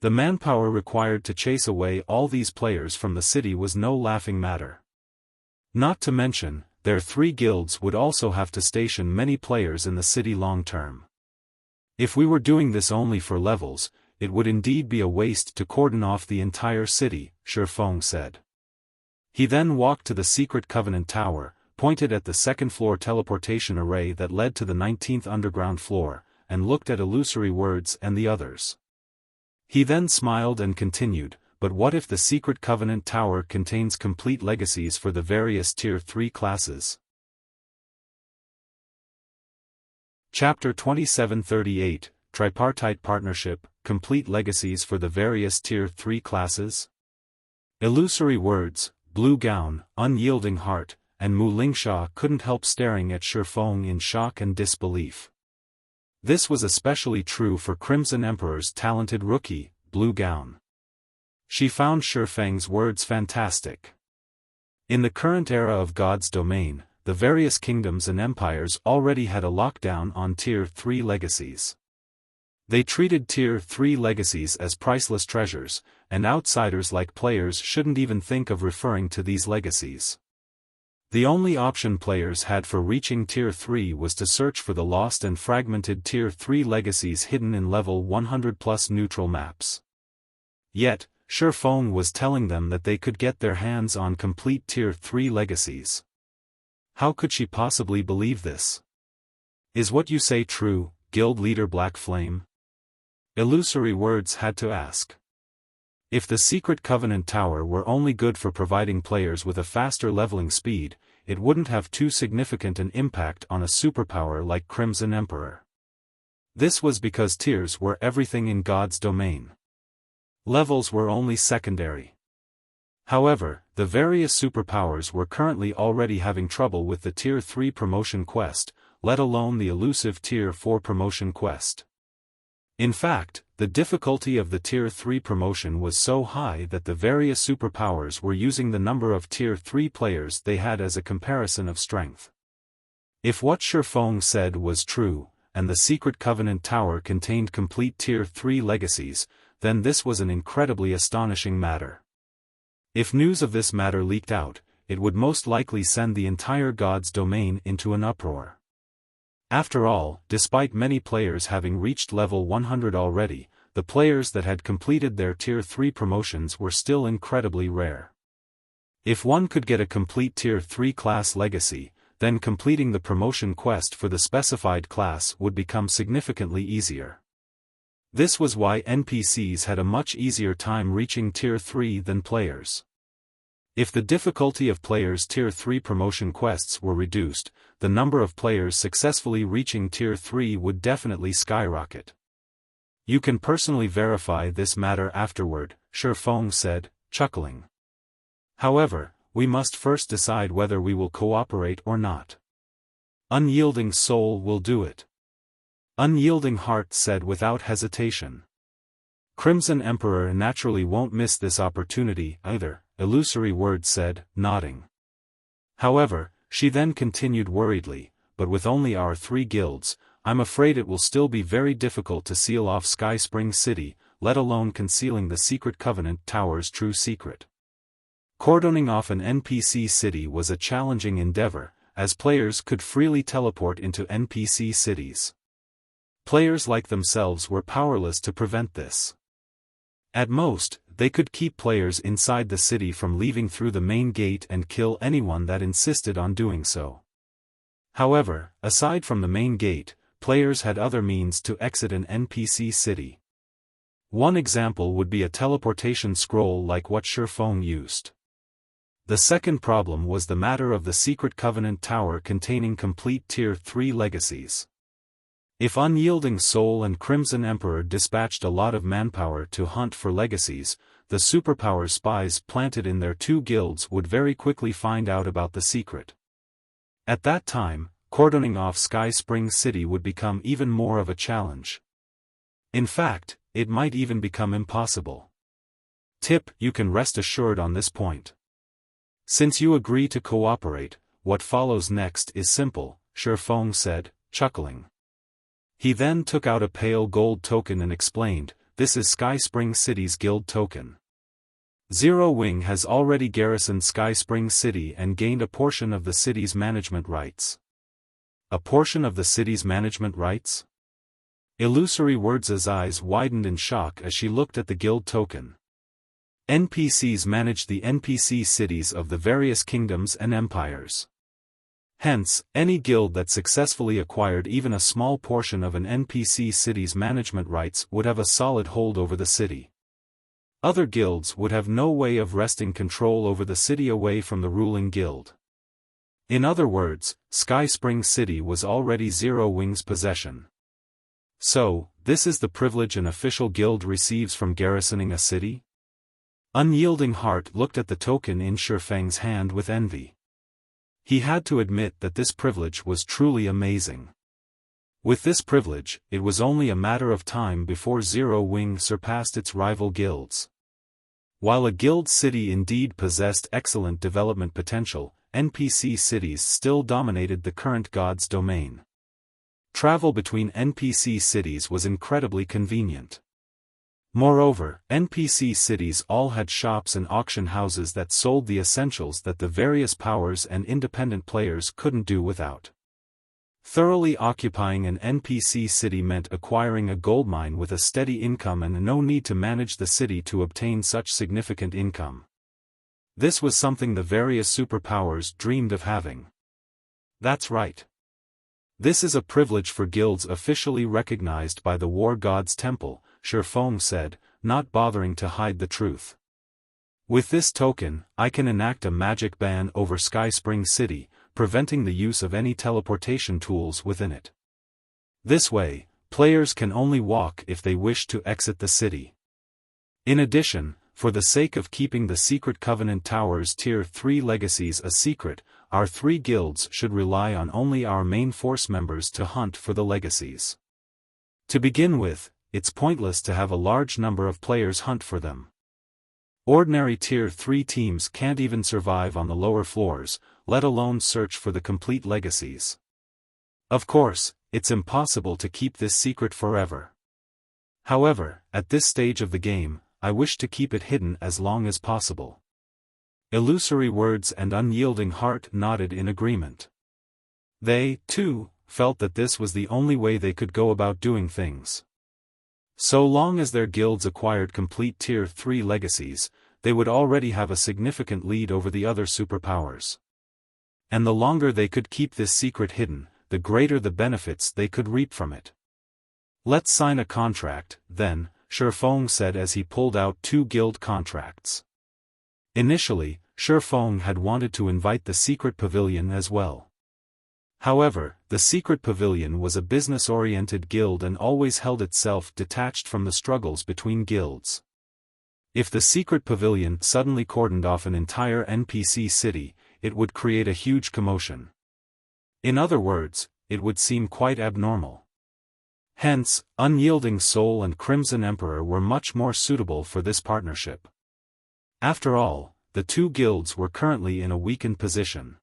The manpower required to chase away all these players from the city was no laughing matter. Not to mention, their 3 guilds would also have to station many players in the city long term. If we were doing this only for levels, it would indeed be a waste to cordon off the entire city, Xiaofan said. He then walked to the Secret Covenant Tower, pointed at the second-floor teleportation array that led to the 19th underground floor, and looked at Illusory Words and the others. He then smiled and continued, but what if the Secret Covenant Tower contains complete legacies for the various Tier 3 classes? Chapter 2738, Tripartite Partnership, Complete Legacies for the various Tier 3 classes? Illusory Words, Blue Gown, Unyielding Heart, and Mu Lingsha couldn't help staring at Xiaofan in shock and disbelief. This was especially true for Crimson Emperor's talented rookie, Blue Gown. She found Xiaofang's words fantastic. In the current era of God's domain, the various kingdoms and empires already had a lockdown on Tier 3 legacies. They treated Tier 3 legacies as priceless treasures, and outsiders like players shouldn't even think of referring to these legacies. The only option players had for reaching Tier 3 was to search for the lost and fragmented Tier 3 legacies hidden in level 100+ neutral maps. Yet, Xiaofan was telling them that they could get their hands on complete Tier 3 legacies. How could she possibly believe this? Is what you say true, Guild Leader Black Flame? Illusory Words had to ask. If the Secret Covenant Tower were only good for providing players with a faster leveling speed, it wouldn't have too significant an impact on a superpower like Crimson Emperor. This was because tiers were everything in God's domain. Levels were only secondary. However, the various superpowers were currently already having trouble with the Tier 3 promotion quest, let alone the elusive Tier 4 promotion quest. In fact, the difficulty of the Tier 3 promotion was so high that the various superpowers were using the number of Tier 3 players they had as a comparison of strength. If what Xiaofan said was true, and the Secret Covenant Tower contained complete Tier 3 legacies, then this was an incredibly astonishing matter. If news of this matter leaked out, it would most likely send the entire God's domain into an uproar. After all, despite many players having reached level 100 already, the players that had completed their Tier 3 promotions were still incredibly rare. If one could get a complete Tier 3 class legacy, then completing the promotion quest for the specified class would become significantly easier. This was why NPCs had a much easier time reaching Tier 3 than players. If the difficulty of players' Tier 3 promotion quests were reduced, the number of players successfully reaching Tier 3 would definitely skyrocket. You can personally verify this matter afterward, Xiaofan said, chuckling. However, we must first decide whether we will cooperate or not. Unyielding Soul will do it. Unyielding Heart said without hesitation. Crimson Emperor naturally won't miss this opportunity either, Illusory Word said, nodding. However, she then continued worriedly, but with only our 3 guilds, I'm afraid it will still be very difficult to seal off Sky Spring City, let alone concealing the Secret Covenant Tower's true secret. Cordoning off an NPC city was a challenging endeavor, as players could freely teleport into NPC cities. Players like themselves were powerless to prevent this. At most, they could keep players inside the city from leaving through the main gate and kill anyone that insisted on doing so. However, aside from the main gate, players had other means to exit an NPC city. One example would be a teleportation scroll like what Xiaofan used. The second problem was the matter of the Secret Covenant Tower containing complete Tier 3 legacies. If Unyielding Soul and Crimson Emperor dispatched a lot of manpower to hunt for legacies, the superpower spies planted in their 2 guilds would very quickly find out about the secret. At that time, cordoning off Sky Spring City would become even more of a challenge. In fact, it might even become impossible. Tip: you can rest assured on this point. Since you agree to cooperate, what follows next is simple, Xiaofan said, chuckling. He then took out a pale gold token and explained, this is Sky Spring City's guild token. Zero Wing has already garrisoned Sky Spring City and gained a portion of the city's management rights. A portion of the city's management rights? Illusory Word's eyes widened in shock as she looked at the guild token. NPCs manage the NPC cities of the various kingdoms and empires. Hence, any guild that successfully acquired even a small portion of an NPC city's management rights would have a solid hold over the city. Other guilds would have no way of wresting control over the city away from the ruling guild. In other words, Sky Spring City was already Zero Wing's possession. So, this is the privilege an official guild receives from garrisoning a city? Unyielding Heart looked at the token in Xiaofan's hand with envy. He had to admit that this privilege was truly amazing. With this privilege, it was only a matter of time before Zero Wing surpassed its rival guilds. While a guild city indeed possessed excellent development potential, NPC cities still dominated the current god's domain. Travel between NPC cities was incredibly convenient. Moreover, NPC cities all had shops and auction houses that sold the essentials that the various powers and independent players couldn't do without. Thoroughly occupying an NPC city meant acquiring a gold mine with a steady income and no need to manage the city to obtain such significant income. This was something the various superpowers dreamed of having. That's right. This is a privilege for guilds officially recognized by the War God's Temple, Xiaofan said, not bothering to hide the truth. With this token, I can enact a magic ban over Sky Spring City, preventing the use of any teleportation tools within it. This way, players can only walk if they wish to exit the city. In addition, for the sake of keeping the Secret Covenant Tower's Tier 3 legacies a secret, our 3 guilds should rely on only our main force members to hunt for the legacies. To begin with, it's pointless to have a large number of players hunt for them. Ordinary Tier 3 teams can't even survive on the lower floors, let alone search for the complete legacies. Of course, it's impossible to keep this secret forever. However, at this stage of the game, I wish to keep it hidden as long as possible. Illusory Words and Unyielding Heart nodded in agreement. They, too, felt that this was the only way they could go about doing things. So long as their guilds acquired complete Tier 3 legacies, they would already have a significant lead over the other superpowers. And the longer they could keep this secret hidden, the greater the benefits they could reap from it. Let's sign a contract, then, Xiaofan said as he pulled out 2 guild contracts. Initially, Xiaofan had wanted to invite the Secret Pavilion as well. However, the Secret Pavilion was a business-oriented guild and always held itself detached from the struggles between guilds. If the Secret Pavilion suddenly cordoned off an entire NPC city, it would create a huge commotion. In other words, it would seem quite abnormal. Hence, Unyielding Soul and Crimson Emperor were much more suitable for this partnership. After all, the two guilds were currently in a weakened position.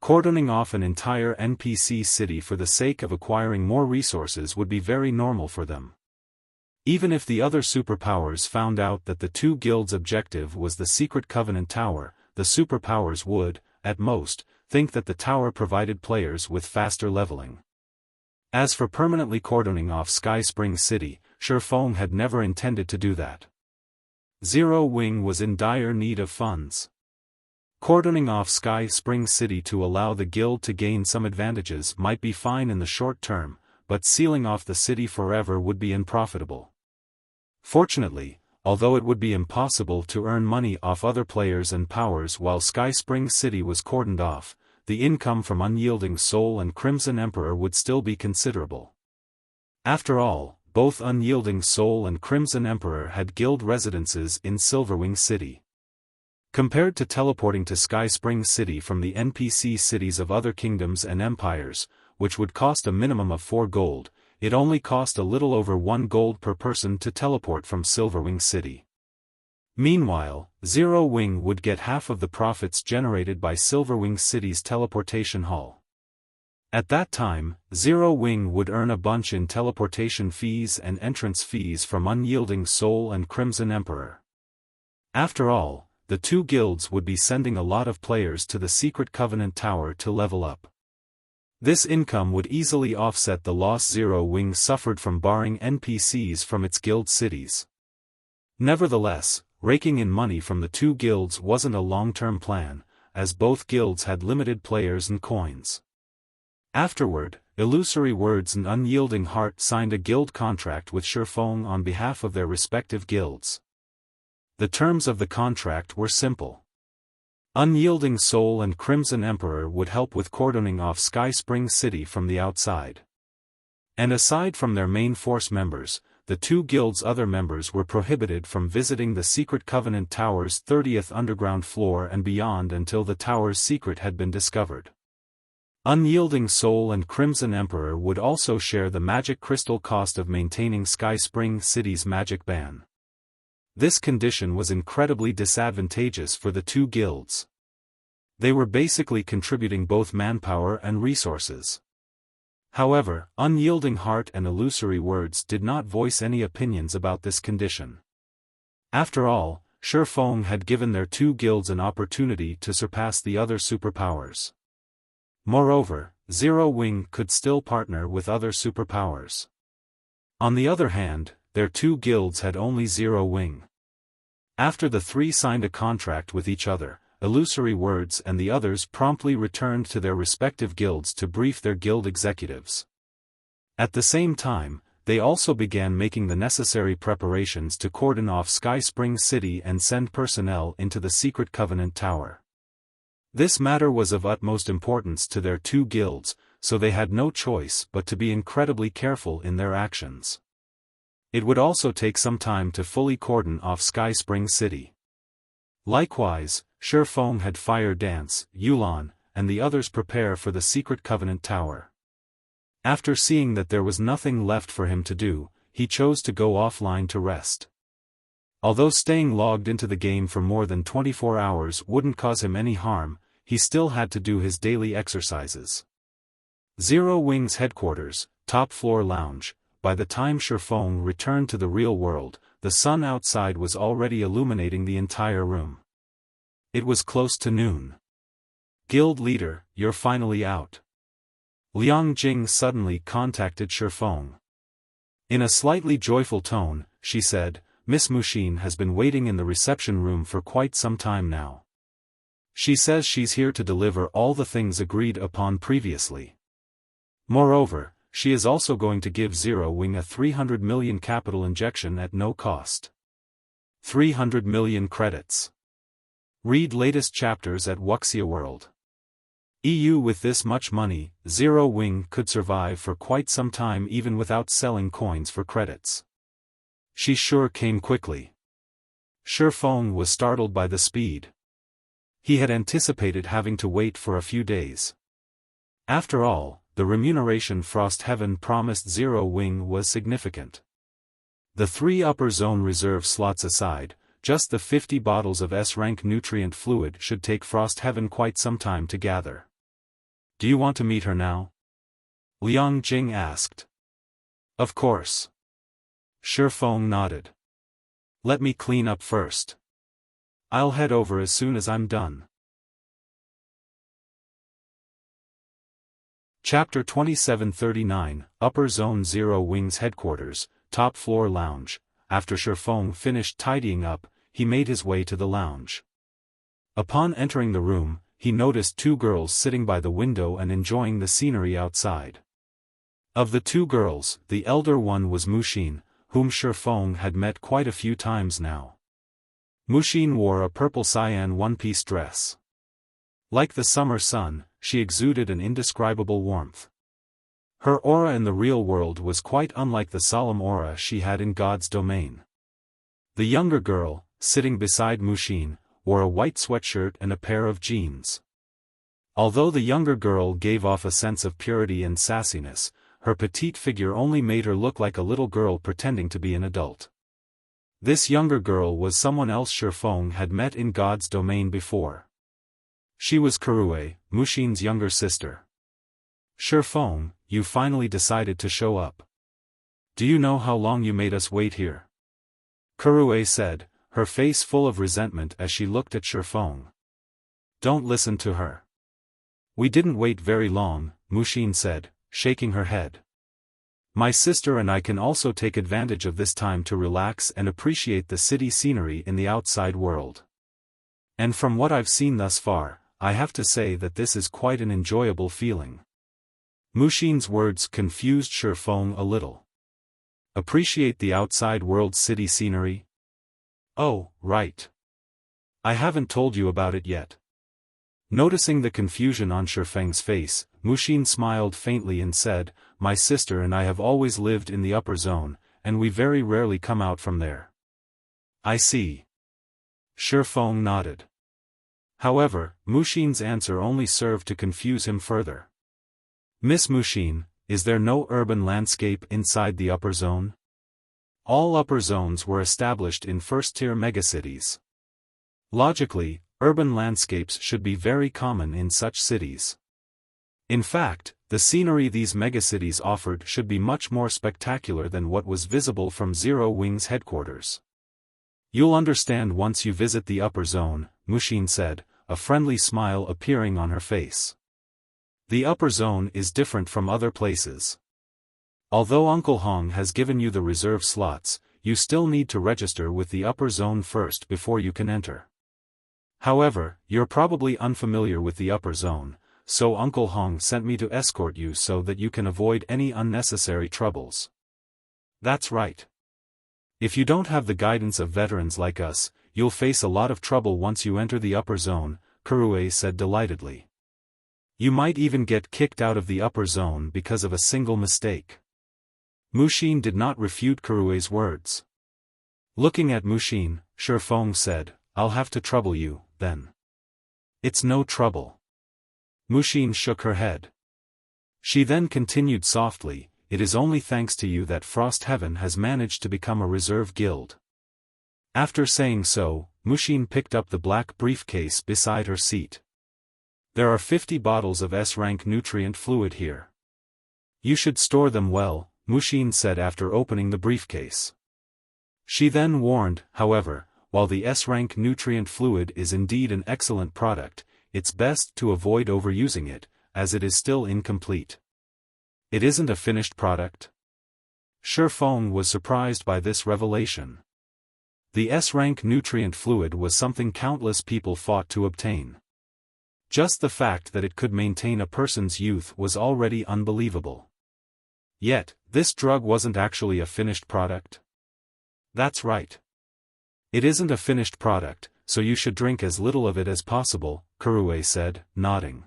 Cordoning off an entire NPC city for the sake of acquiring more resources would be very normal for them. Even if the other superpowers found out that the two guilds' objective was the Secret Covenant Tower, the superpowers would, at most, think that the tower provided players with faster leveling. As for permanently cordoning off Sky Spring City, Xiaofan had never intended to do that. Zero Wing was in dire need of funds. Cordoning off Sky Spring City to allow the guild to gain some advantages might be fine in the short term, but sealing off the city forever would be unprofitable. Fortunately, although it would be impossible to earn money off other players and powers while Sky Spring City was cordoned off, the income from Unyielding Soul and Crimson Emperor would still be considerable. After all, both Unyielding Soul and Crimson Emperor had guild residences in Silverwing City. Compared to teleporting to Sky Spring City from the NPC cities of other kingdoms and empires, which would cost a minimum of 4 gold, it only cost a little over 1 gold per person to teleport from Silverwing City. Meanwhile, Zero Wing would get half of the profits generated by Silverwing City's teleportation hall. At that time, Zero Wing would earn a bunch in teleportation fees and entrance fees from Unyielding Soul and Crimson Emperor. After all, the two guilds would be sending a lot of players to the Secret Covenant Tower to level up. This income would easily offset the loss Zero Wing suffered from barring NPCs from its guild cities. Nevertheless, raking in money from the two guilds wasn't a long-term plan, as both guilds had limited players and coins. Afterward, Illusory Words and Unyielding Heart signed a guild contract with Xiaofan on behalf of their respective guilds. The terms of the contract were simple. Unyielding Soul and Crimson Emperor would help with cordoning off Sky Spring City from the outside. And aside from their main force members, the two guilds' other members were prohibited from visiting the Secret Covenant Tower's 30th underground floor and beyond until the tower's secret had been discovered. Unyielding Soul and Crimson Emperor would also share the magic crystal cost of maintaining Sky Spring City's magic ban. This condition was incredibly disadvantageous for the two guilds. They were basically contributing both manpower and resources. However, Unyielding Heart and Illusory Words did not voice any opinions about this condition. After all, Xiaofan had given their two guilds an opportunity to surpass the other superpowers. Moreover, Zero Wing could still partner with other superpowers. On the other hand, their two guilds had only Zero Wing. After the three signed a contract with each other, Illusory Words and the others promptly returned to their respective guilds to brief their guild executives. At the same time, they also began making the necessary preparations to cordon off Sky Spring City and send personnel into the Secret Covenant Tower. This matter was of utmost importance to their two guilds, so they had no choice but to be incredibly careful in their actions. It would also take some time to fully cordon off Sky Spring City. Likewise, Xiaofan had Fire Dance, Yulan, and the others prepare for the Secret Covenant Tower. After seeing that there was nothing left for him to do, he chose to go offline to rest. Although staying logged into the game for more than 24 hours wouldn't cause him any harm, he still had to do his daily exercises. Zero Wing's headquarters, top floor lounge. By the time Xiaofan returned to the real world, the sun outside was already illuminating the entire room. It was close to noon. Guild leader, you're finally out. Liang Jing suddenly contacted Xiaofan. In a slightly joyful tone, she said, Miss Mushin has been waiting in the reception room for quite some time now. She says she's here to deliver all the things agreed upon previously. Moreover, she is also going to give Zero Wing a 300 million capital injection at no cost. 300 million credits. Read latest chapters at Wuxia World. EU. With this much money, Zero Wing could survive for quite some time even without selling coins for credits. She sure came quickly. Xiaofan was startled by the speed. He had anticipated having to wait for a few days. After all, the remuneration Frost Heaven promised Zero Wing was significant. The 3 upper zone reserve slots aside, just the 50 bottles of S-rank nutrient fluid should take Frost Heaven quite some time to gather. Do you want to meet her now? Liang Jing asked. Of course. Feng nodded. Let me clean up first. I'll head over as soon as I'm done. Chapter 2739, Upper Zone Zero Wings Headquarters, Top Floor Lounge. After Feng finished tidying up, he made his way to the lounge. Upon entering the room, he noticed two girls sitting by the window and enjoying the scenery outside. Of the two girls, the elder one was Muxin, whom Feng had met quite a few times now. Muxin wore a purple cyan one-piece dress. Like the summer sun, she exuded an indescribable warmth. Her aura in the real world was quite unlike the solemn aura she had in God's domain. The younger girl, sitting beside Muxin, wore a white sweatshirt and a pair of jeans. Although the younger girl gave off a sense of purity and sassiness, her petite figure only made her look like a little girl pretending to be an adult. This younger girl was someone else Feng had met in God's domain before. She was Kurue, Muxin's younger sister. Feng, you finally decided to show up. Do you know how long you made us wait here? Kurue said, her face full of resentment as she looked at Feng. Don't listen to her. We didn't wait very long, Muxin said, shaking her head. My sister and I can also take advantage of this time to relax and appreciate the city scenery in the outside world. And from what I've seen thus far, I have to say that this is quite an enjoyable feeling. Muxin's words confused Feng a little. Appreciate the outside world's city scenery? Oh, right. I haven't told you about it yet. Noticing the confusion on Feng's face, Muxin smiled faintly and said, My sister and I have always lived in the upper zone, and we very rarely come out from there. I see. Feng nodded. However, Muxin's answer only served to confuse him further. Miss Muxin, is there no urban landscape inside the upper zone? All upper zones were established in first-tier megacities. Logically, urban landscapes should be very common in such cities. In fact, the scenery these megacities offered should be much more spectacular than what was visible from Zero Wings headquarters. You'll understand once you visit the upper zone, Muxin said, a friendly smile appearing on her face. The upper zone is different from other places. Although Uncle Hong has given you the reserve slots, you still need to register with the upper zone first before you can enter. However, you're probably unfamiliar with the upper zone, so Uncle Hong sent me to escort you so that you can avoid any unnecessary troubles. That's right. If you don't have the guidance of veterans like us, you'll face a lot of trouble once you enter the upper zone, Kurue said delightedly. You might even get kicked out of the upper zone because of a single mistake. Muxin did not refute Kurue's words. Looking at Muxin, Feng said, I'll have to trouble you, then. It's no trouble. Muxin shook her head. She then continued softly, it is only thanks to you that Frost Heaven has managed to become a reserve guild. After saying so, Muxin picked up the black briefcase beside her seat. There are 50 bottles of S-rank nutrient fluid here. You should store them well, Muxin said after opening the briefcase. She then warned, however, while the S-rank nutrient fluid is indeed an excellent product, it's best to avoid overusing it, as it is still incomplete. It isn't a finished product? Feng was surprised by this revelation. The S-rank nutrient fluid was something countless people fought to obtain. Just the fact that it could maintain a person's youth was already unbelievable. Yet, this drug wasn't actually a finished product? That's right. It isn't a finished product, so you should drink as little of it as possible, Kurue said, nodding.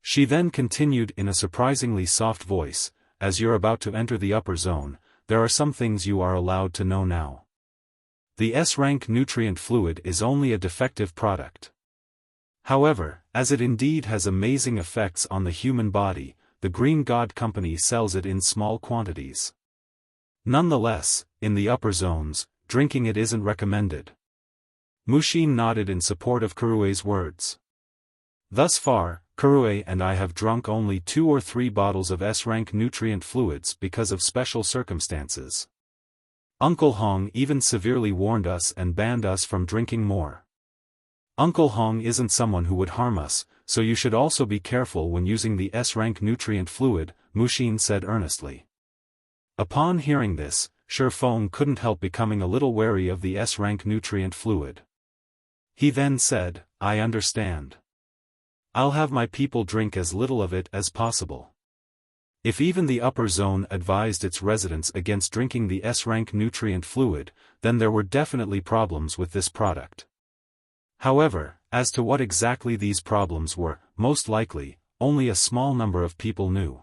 She then continued in a surprisingly soft voice, as you're about to enter the upper zone, there are some things you are allowed to know now. The S-rank nutrient fluid is only a defective product. However, as it indeed has amazing effects on the human body, the Green God Company sells it in small quantities. Nonetheless, in the upper zones, drinking it isn't recommended. Mushin nodded in support of Kurue's words. Thus far, Kurue and I have drunk only 2 or 3 bottles of S-rank nutrient fluids because of special circumstances. Uncle Hong even severely warned us and banned us from drinking more. Uncle Hong isn't someone who would harm us, so you should also be careful when using the S-rank nutrient fluid, Mushin said earnestly. Upon hearing this, Feng couldn't help becoming a little wary of the S-rank nutrient fluid. He then said, I understand. I'll have my people drink as little of it as possible. If even the upper zone advised its residents against drinking the S-rank nutrient fluid, then there were definitely problems with this product. However, as to what exactly these problems were, most likely, only a small number of people knew.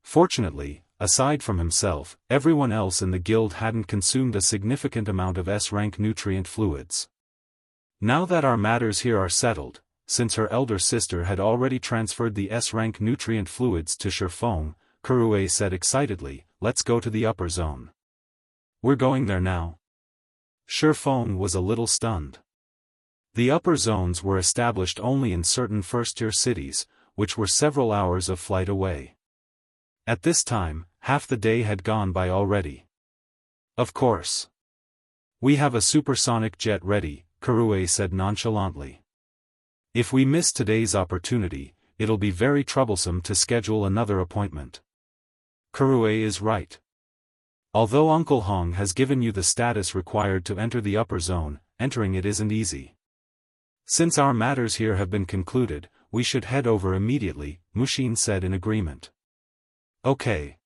Fortunately, aside from himself, everyone else in the guild hadn't consumed a significant amount of S-rank nutrient fluids. Now that our matters here are settled, since her elder sister had already transferred the S-rank nutrient fluids to Feng, Kurue said excitedly, let's go to the upper zone. We're going there now. Feng was a little stunned. The upper zones were established only in certain first-tier cities, which were several hours of flight away. At this time, half the day had gone by already. Of course. We have a supersonic jet ready, Kurue said nonchalantly. If we miss today's opportunity, it'll be very troublesome to schedule another appointment. Kurue is right. Although Uncle Hong has given you the status required to enter the upper zone, entering it isn't easy. Since our matters here have been concluded, we should head over immediately, Mushin said in agreement. Okay.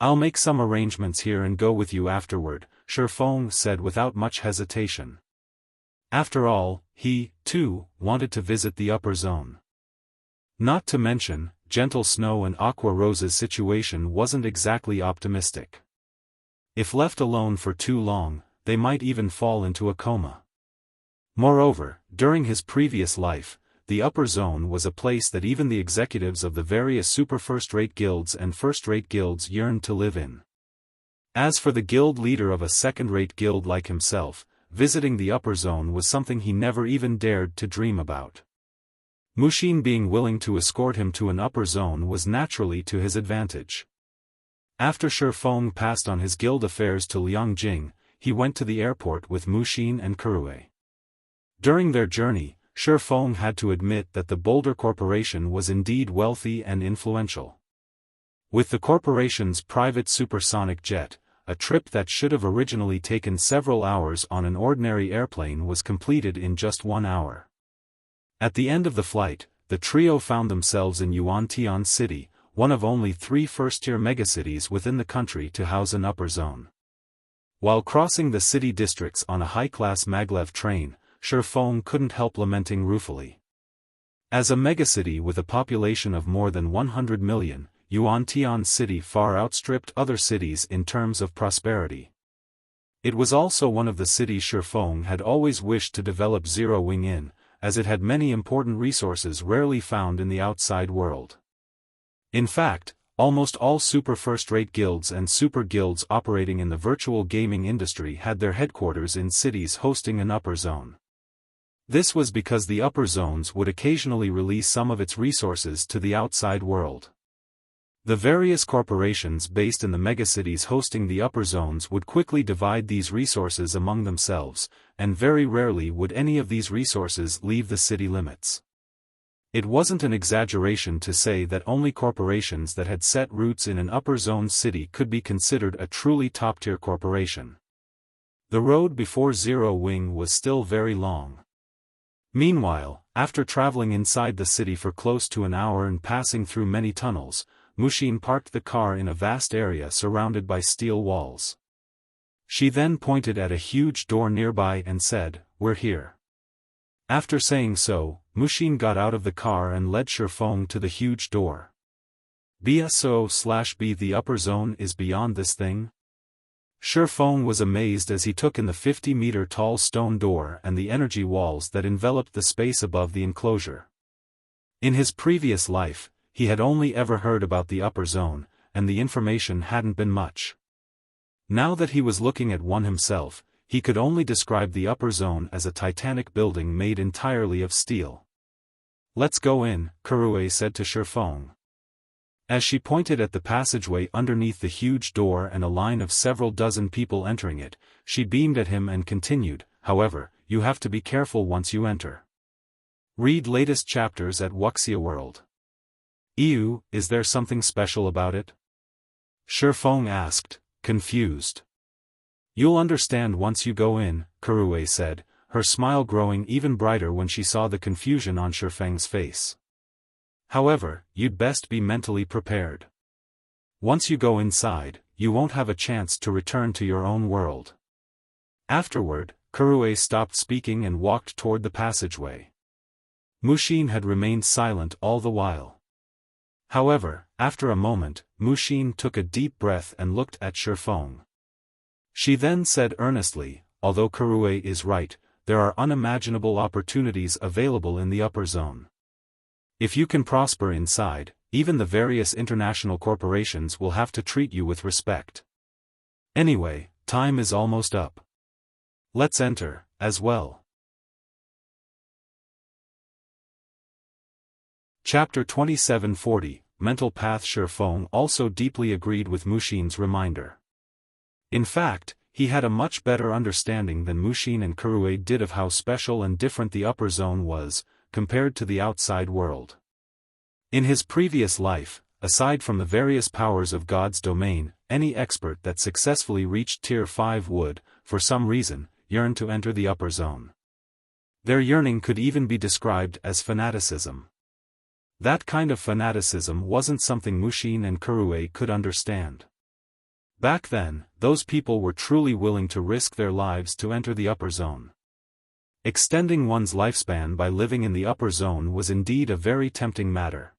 I'll make some arrangements here and go with you afterward, Feng said without much hesitation. After all, he, too, wanted to visit the upper zone. Not to mention, Gentle Snow and Aqua Rose's situation wasn't exactly optimistic. If left alone for too long, they might even fall into a coma. Moreover, during his previous life, the upper zone was a place that even the executives of the various super first-rate guilds and first-rate guilds yearned to live in. As for the guild leader of a second-rate guild like himself, visiting the upper zone was something he never even dared to dream about. Mushin being willing to escort him to an upper zone was naturally to his advantage. After Feng passed on his guild affairs to Liangjing, he went to the airport with Mushin and Kurue. During their journey, Feng had to admit that the Boulder Corporation was indeed wealthy and influential. With the corporation's private supersonic jet, a trip that should have originally taken several hours on an ordinary airplane was completed in just 1 hour. At the end of the flight, the trio found themselves in Yuantian City, one of only 3 first-tier megacities within the country to house an upper zone. While crossing the city districts on a high-class maglev train, Feng couldn't help lamenting ruefully. As a megacity with a population of more than 100 million, Yuantian City far outstripped other cities in terms of prosperity. It was also one of the cities Feng had always wished to develop Zero Wing in, as it had many important resources rarely found in the outside world. In fact, almost all super first-rate guilds and super guilds operating in the virtual gaming industry had their headquarters in cities hosting an upper zone. This was because the upper zones would occasionally release some of its resources to the outside world. The various corporations based in the megacities hosting the upper zones would quickly divide these resources among themselves, and very rarely would any of these resources leave the city limits. It wasn't an exaggeration to say that only corporations that had set roots in an upper zone city could be considered a truly top-tier corporation. The road before Zero Wing was still very long. Meanwhile, after traveling inside the city for close to an hour and passing through many tunnels, Mushin parked the car in a vast area surrounded by steel walls. She then pointed at a huge door nearby and said, "We're here." After saying so, Mushin got out of the car and led Feng to the huge door. BSO/B the upper zone is beyond this thing? Feng was amazed as he took in the 50-meter tall stone door and the energy walls that enveloped the space above the enclosure. In his previous life, he had only ever heard about the upper zone, and the information hadn't been much. Now that he was looking at one himself, he could only describe the upper zone as a titanic building made entirely of steel. "Let's go in," Kurue said to Xiaofan. As she pointed at the passageway underneath the huge door and a line of several dozen people entering it, she beamed at him and continued, "However, you have to be careful once you enter. Read latest chapters at Wuxia World." "Ew, is there something special about it?" Xiaofan asked, confused. "You'll understand once you go in," Kurue said, her smile growing even brighter when she saw the confusion on Xiaofang's face. "However, you'd best be mentally prepared. Once you go inside, you won't have a chance to return to your own world." Afterward, Kurue stopped speaking and walked toward the passageway. Mushin had remained silent all the while. However, after a moment, Mushin took a deep breath and looked at Xiaofan. She then said earnestly, "Although Kurue is right, there are unimaginable opportunities available in the upper zone. If you can prosper inside, even the various international corporations will have to treat you with respect. Anyway, time is almost up. Let's enter, as well." Chapter 2740, Mental Path. Xiaofan also deeply agreed with Mushin's reminder. In fact, he had a much better understanding than Mushin and Kurue did of how special and different the upper zone was, compared to the outside world. In his previous life, aside from the various powers of God's domain, any expert that successfully reached Tier 5 would, for some reason, yearn to enter the upper zone. Their yearning could even be described as fanaticism. That kind of fanaticism wasn't something Mushin and Kurue could understand. Back then, those people were truly willing to risk their lives to enter the upper zone. Extending one's lifespan by living in the upper zone was indeed a very tempting matter.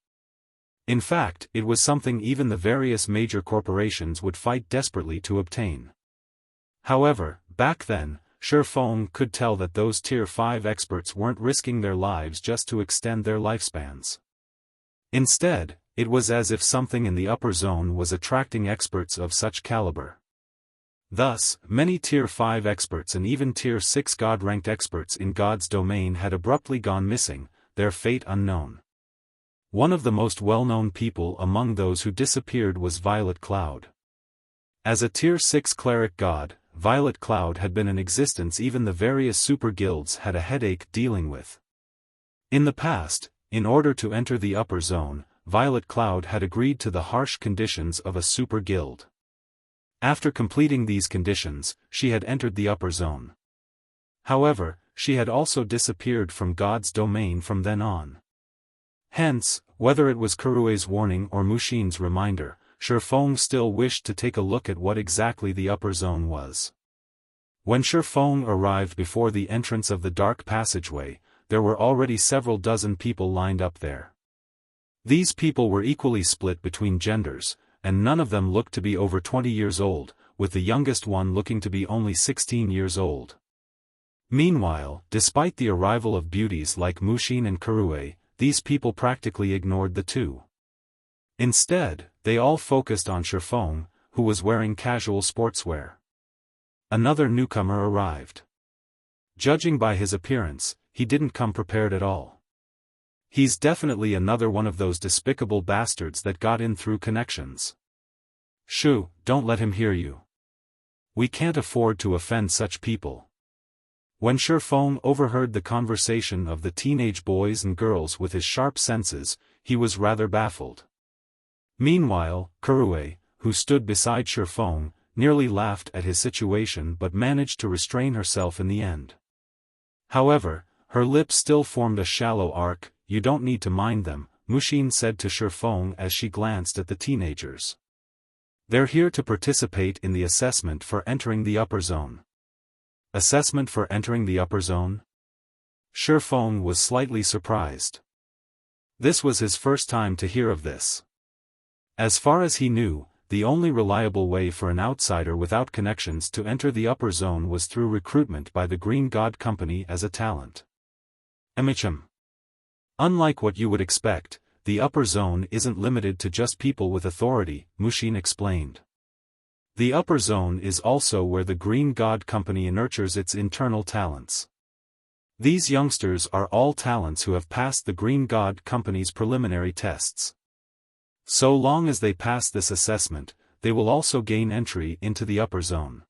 In fact, it was something even the various major corporations would fight desperately to obtain. However, back then, Xiaofan could tell that those Tier 5 experts weren't risking their lives just to extend their lifespans. Instead, it was as if something in the upper zone was attracting experts of such caliber. Thus, many Tier 5 experts and even Tier 6 God-ranked experts in God's domain had abruptly gone missing, their fate unknown. One of the most well-known people among those who disappeared was Violet Cloud. As a Tier 6 cleric god, Violet Cloud had been in existence even the various super guilds had a headache dealing with. In the past, in order to enter the upper zone, Violet Cloud had agreed to the harsh conditions of a super guild. After completing these conditions, she had entered the upper zone. However, she had also disappeared from God's domain from then on. Hence, whether it was Kurue's warning or Mushin's reminder, Xiaofan still wished to take a look at what exactly the upper zone was. When Xiaofan arrived before the entrance of the dark passageway, there were already several dozen people lined up there. These people were equally split between genders, and none of them looked to be over 20 years old, with the youngest one looking to be only 16 years old. Meanwhile, despite the arrival of beauties like Mushin and Kurue, these people practically ignored the two. Instead, they all focused on Xiaofan, who was wearing casual sportswear. Another newcomer arrived. Judging by his appearance, he didn't come prepared at all. He's definitely another one of those despicable bastards that got in through connections. Shoo, don't let him hear you. We can't afford to offend such people. When Xiaofan overheard the conversation of the teenage boys and girls with his sharp senses, he was rather baffled. Meanwhile, Kurue, who stood beside Xiaofan, nearly laughed at his situation but managed to restrain herself in the end. However, her lips still formed a shallow arc. "You don't need to mind them," Mushin said to Xiaofan as she glanced at the teenagers. "They're here to participate in the assessment for entering the upper zone." Assessment for entering the upper zone? Xiaofan was slightly surprised. This was his first time to hear of this. As far as he knew, the only reliable way for an outsider without connections to enter the upper zone was through recruitment by the Green God Company as a talent. Unlike what you would expect, the upper zone isn't limited to just people with authority, Mushin explained. The upper zone is also where the Green God Company nurtures its internal talents. These youngsters are all talents who have passed the Green God Company's preliminary tests. So long as they pass this assessment, they will also gain entry into the upper zone.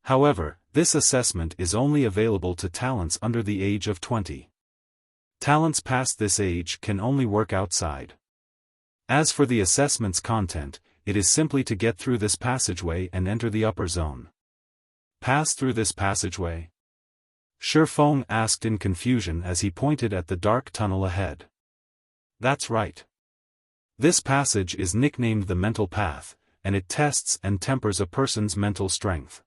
However, this assessment is only available to talents under the age of 20. Talents past this age can only work outside. As for the assessment's content, it is simply to get through this passageway and enter the upper zone. Pass through this passageway? Feng asked in confusion as he pointed at the dark tunnel ahead. That's right. This passage is nicknamed the mental path, and it tests and tempers a person's mental strength.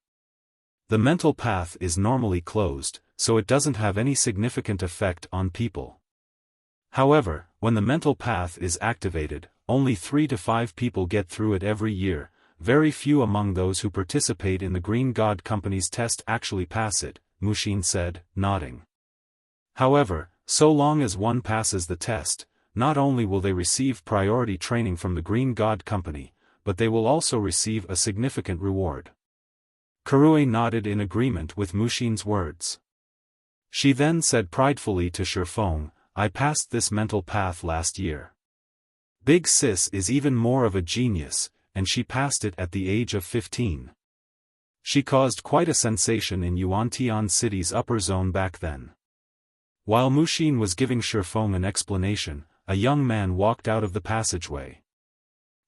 The mental path is normally closed, so it doesn't have any significant effect on people. However, when the mental path is activated, only 3 to 5 people get through it every year. Very few among those who participate in the Green God Company's test actually pass it, Mushin said, nodding. However, so long as one passes the test, not only will they receive priority training from the Green God Company, but they will also receive a significant reward. Kurue nodded in agreement with Mushin's words. She then said pridefully to Feng, I passed this mental path last year. Big Sis is even more of a genius, and she passed it at the age of 15. She caused quite a sensation in Yuantian City's upper zone back then. While Mushin was giving Feng an explanation, a young man walked out of the passageway.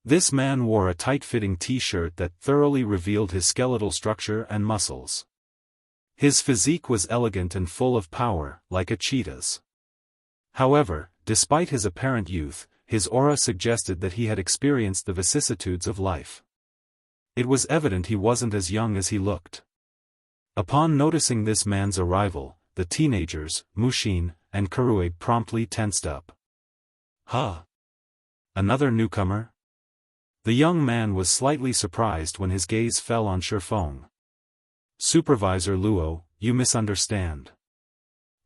This man wore a tight-fitting t-shirt that thoroughly revealed his skeletal structure and muscles. His physique was elegant and full of power, like a cheetah's. However, despite his apparent youth, his aura suggested that he had experienced the vicissitudes of life. It was evident he wasn't as young as he looked. Upon noticing this man's arrival, the teenagers, Mushin, and Kurue promptly tensed up. Huh? Another newcomer? The young man was slightly surprised when his gaze fell on Feng. Supervisor Luo, you misunderstand.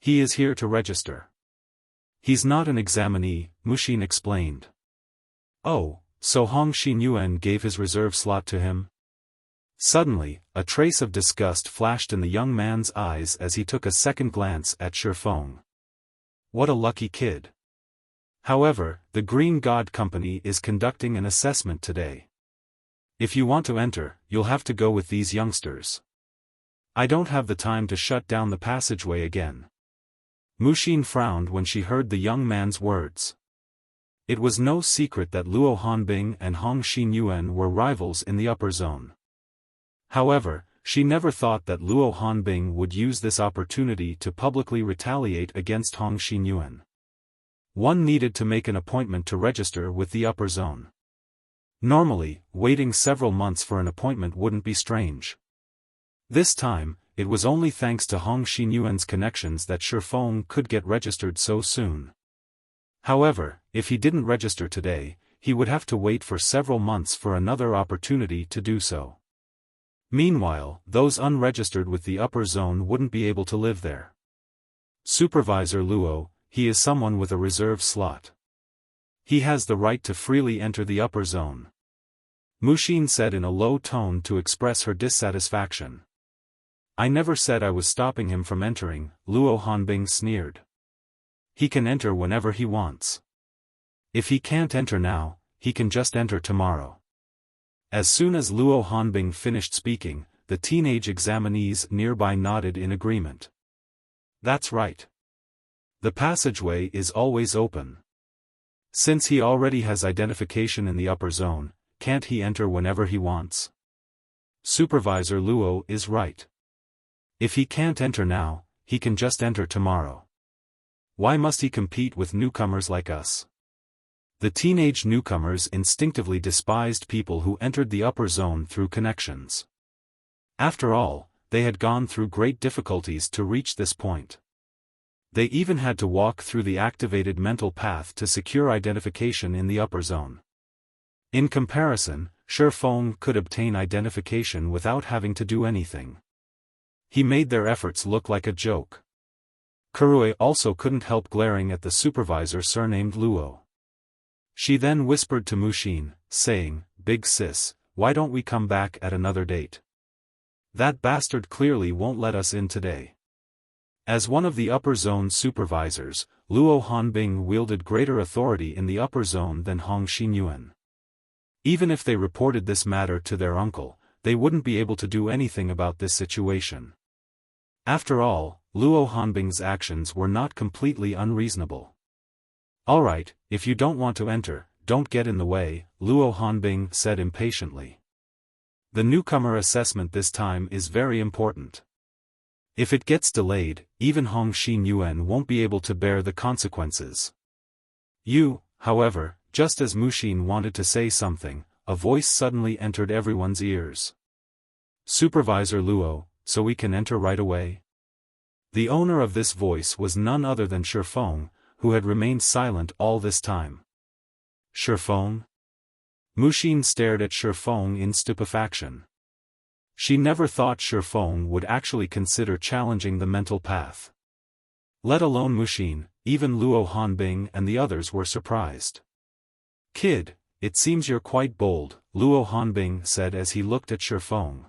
He is here to register. He's not an examinee, Mushin explained. Oh, so Hong Xinyuan gave his reserve slot to him? Suddenly, a trace of disgust flashed in the young man's eyes as he took a second glance at Feng. What a lucky kid. However, the Green God Company is conducting an assessment today. If you want to enter, you'll have to go with these youngsters. I don't have the time to shut down the passageway again. Mushin frowned when she heard the young man's words. It was no secret that Luo Hanbing and Hong Xinyuan were rivals in the upper zone. However, she never thought that Luo Hanbing would use this opportunity to publicly retaliate against Hong Xinyuan. One needed to make an appointment to register with the upper zone. Normally, waiting several months for an appointment wouldn't be strange. This time, it was only thanks to Hong Xinyuan's connections that Feng could get registered so soon. However, if he didn't register today, he would have to wait for several months for another opportunity to do so. Meanwhile, those unregistered with the upper zone wouldn't be able to live there. Supervisor Luo, he is someone with a reserve slot. He has the right to freely enter the upper zone. Mushin said in a low tone to express her dissatisfaction. I never said I was stopping him from entering, Luo Hanbing sneered. He can enter whenever he wants. If he can't enter now, he can just enter tomorrow. As soon as Luo Hanbing finished speaking, the teenage examinees nearby nodded in agreement. That's right. The passageway is always open. Since he already has identification in the upper zone, can't he enter whenever he wants? Supervisor Luo is right. If he can't enter now, he can just enter tomorrow. Why must he compete with newcomers like us? The teenage newcomers instinctively despised people who entered the upper zone through connections. After all, they had gone through great difficulties to reach this point. They even had to walk through the activated mental path to secure identification in the upper zone. In comparison, Feng could obtain identification without having to do anything. He made their efforts look like a joke. Kurue also couldn't help glaring at the supervisor surnamed Luo. She then whispered to Mushin, saying, Big Sis, why don't we come back at another date? That bastard clearly won't let us in today. As one of the upper zone supervisors, Luo Hanbing wielded greater authority in the upper zone than Hong Xinyuan. Even if they reported this matter to their uncle, they wouldn't be able to do anything about this situation. After all, Luo Hanbing's actions were not completely unreasonable. Alright, if you don't want to enter, don't get in the way, Luo Hanbing said impatiently. The newcomer assessment this time is very important. If it gets delayed, even Hong Xinyuan won't be able to bear the consequences. However, just as Mushin wanted to say something, a voice suddenly entered everyone's ears. Supervisor Luo, so we can enter right away? The owner of this voice was none other than Xiaofan, who had remained silent all this time. Xiaofan? Mushin stared at Xiaofan in stupefaction. She never thought Xiaofan would actually consider challenging the mental path. Let alone Mushin, even Luo Hanbing and the others were surprised. Kid, it seems you're quite bold, Luo Hanbing said as he looked at Xiaofan.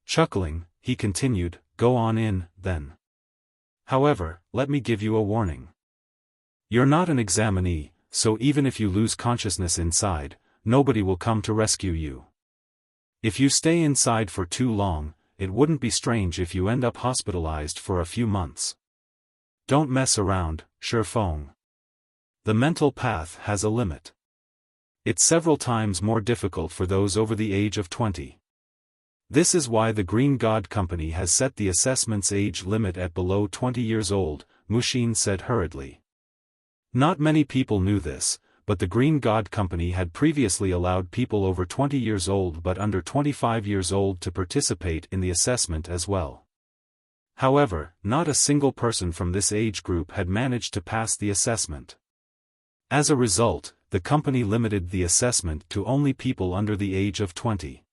Chuckling, he continued, go on in, then. However, let me give you a warning. You're not an examinee, so even if you lose consciousness inside, nobody will come to rescue you. If you stay inside for too long, it wouldn't be strange if you end up hospitalized for a few months. Don't mess around, Xiaofan. The mental path has a limit. It's several times more difficult for those over the age of 20. This is why the Green God Company has set the assessment's age limit at below 20 years old, Mushin said hurriedly. Not many people knew this, but the Green God Company had previously allowed people over 20 years old but under 25 years old to participate in the assessment as well. However, not a single person from this age group had managed to pass the assessment. As a result, the company limited the assessment to only people under the age of 20.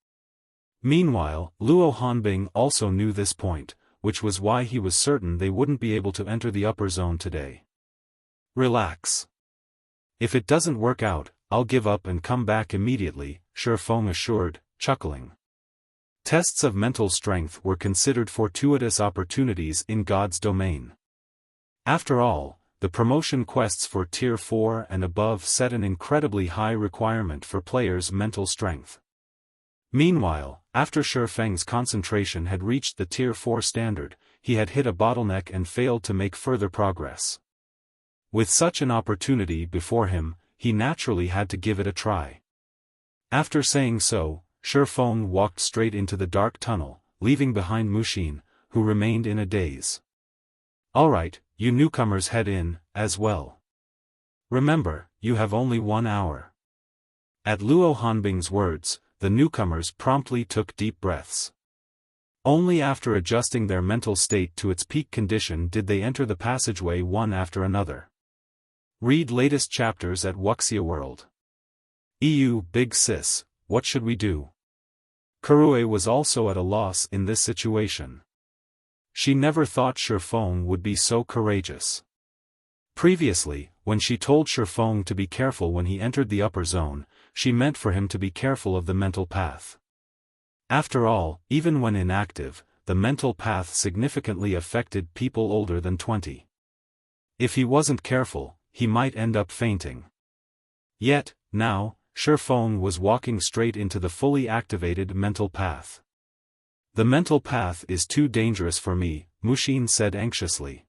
Meanwhile, Luo Hanbing also knew this point, which was why he was certain they wouldn't be able to enter the upper zone today. Relax. If it doesn't work out, I'll give up and come back immediately, Xiaofan assured, chuckling. Tests of mental strength were considered fortuitous opportunities in God's domain. After all, the promotion quests for Tier 4 and above set an incredibly high requirement for players' mental strength. Meanwhile, after Feng's concentration had reached the Tier 4 standard, he had hit a bottleneck and failed to make further progress. With such an opportunity before him, he naturally had to give it a try. After saying so, Feng walked straight into the dark tunnel, leaving behind Mushin, who remained in a daze. Alright, you newcomers head in, as well. Remember, you have only 1 hour. At Luo Hanbing's words, the newcomers promptly took deep breaths. Only after adjusting their mental state to its peak condition did they enter the passageway one after another. Read latest chapters at Wuxia World. Big sis, what should we do? Kurue was also at a loss in this situation. She never thought Xiaofan would be so courageous. Previously, when she told Xiaofan to be careful when he entered the upper zone, she meant for him to be careful of the mental path. After all, even when inactive, the mental path significantly affected people older than 20. If he wasn't careful, he might end up fainting. Yet, now, Xiaofan was walking straight into the fully activated mental path. The mental path is too dangerous for me, Mushin said anxiously.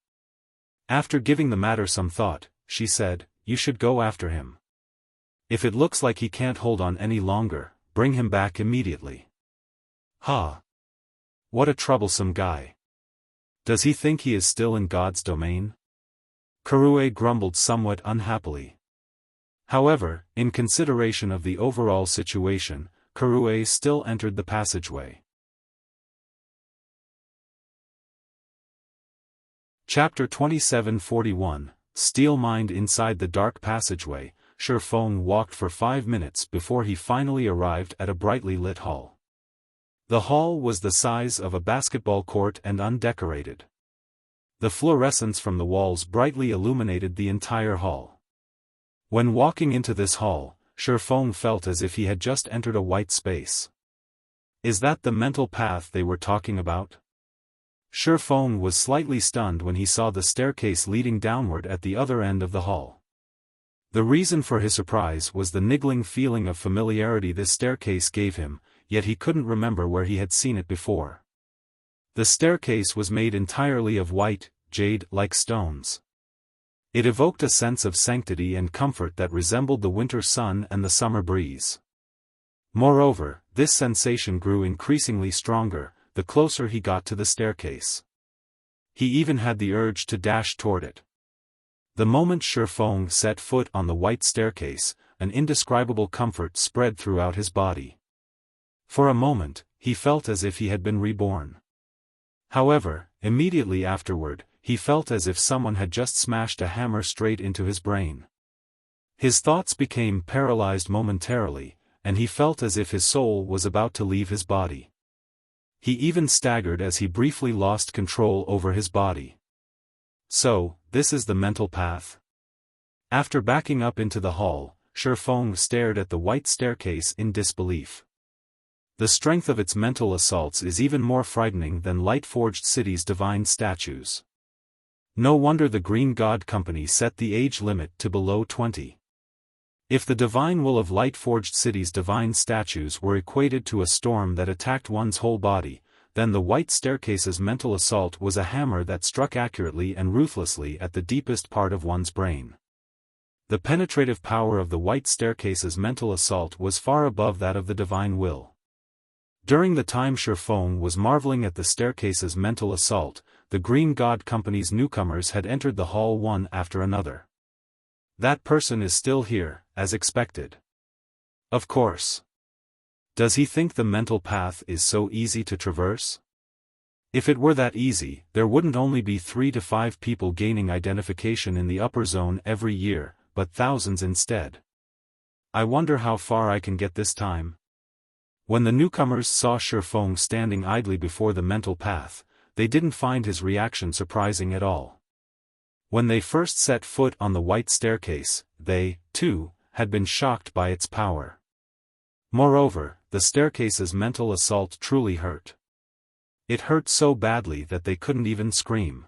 After giving the matter some thought, she said, you should go after him. If it looks like he can't hold on any longer, bring him back immediately. Ha! What a troublesome guy. Does he think he is still in God's domain? Kurue grumbled somewhat unhappily. However, in consideration of the overall situation, Kurue still entered the passageway. Chapter 2741, Steel Mind. Inside the dark passageway, Xiaofan walked for 5 minutes before he finally arrived at a brightly lit hall. The hall was the size of a basketball court and undecorated. The fluorescence from the walls brightly illuminated the entire hall. When walking into this hall, Feng felt as if he had just entered a white space. Is that the mental path they were talking about? Feng was slightly stunned when he saw the staircase leading downward at the other end of the hall. The reason for his surprise was the niggling feeling of familiarity this staircase gave him, yet he couldn't remember where he had seen it before. The staircase was made entirely of white, jade-like stones. It evoked a sense of sanctity and comfort that resembled the winter sun and the summer breeze. Moreover, this sensation grew increasingly stronger, the closer he got to the staircase. He even had the urge to dash toward it. The moment Feng set foot on the white staircase, an indescribable comfort spread throughout his body. For a moment, he felt as if he had been reborn. However, immediately afterward, he felt as if someone had just smashed a hammer straight into his brain. His thoughts became paralyzed momentarily, and he felt as if his soul was about to leave his body. He even staggered as he briefly lost control over his body. So, this is the mental path? After backing up into the hall, Feng stared at the white staircase in disbelief. The strength of its mental assaults is even more frightening than Light-Forged City's divine statues. No wonder the Green God Company set the age limit to below 20. If the divine will of Light-Forged City's divine statues were equated to a storm that attacked one's whole body, then the white staircase's mental assault was a hammer that struck accurately and ruthlessly at the deepest part of one's brain. The penetrative power of the white staircase's mental assault was far above that of the divine will. During the time Feng was marveling at the staircase's mental assault, the Green God Company's newcomers had entered the hall one after another. That person is still here, as expected. Of course. Does he think the mental path is so easy to traverse? If it were that easy, there wouldn't only be 3 to 5 people gaining identification in the upper zone every year, but thousands instead. I wonder how far I can get this time. When the newcomers saw Feng standing idly before the mental path, they didn't find his reaction surprising at all. When they first set foot on the white staircase, they, too, had been shocked by its power. Moreover, the staircase's mental assault truly hurt. It hurt so badly that they couldn't even scream.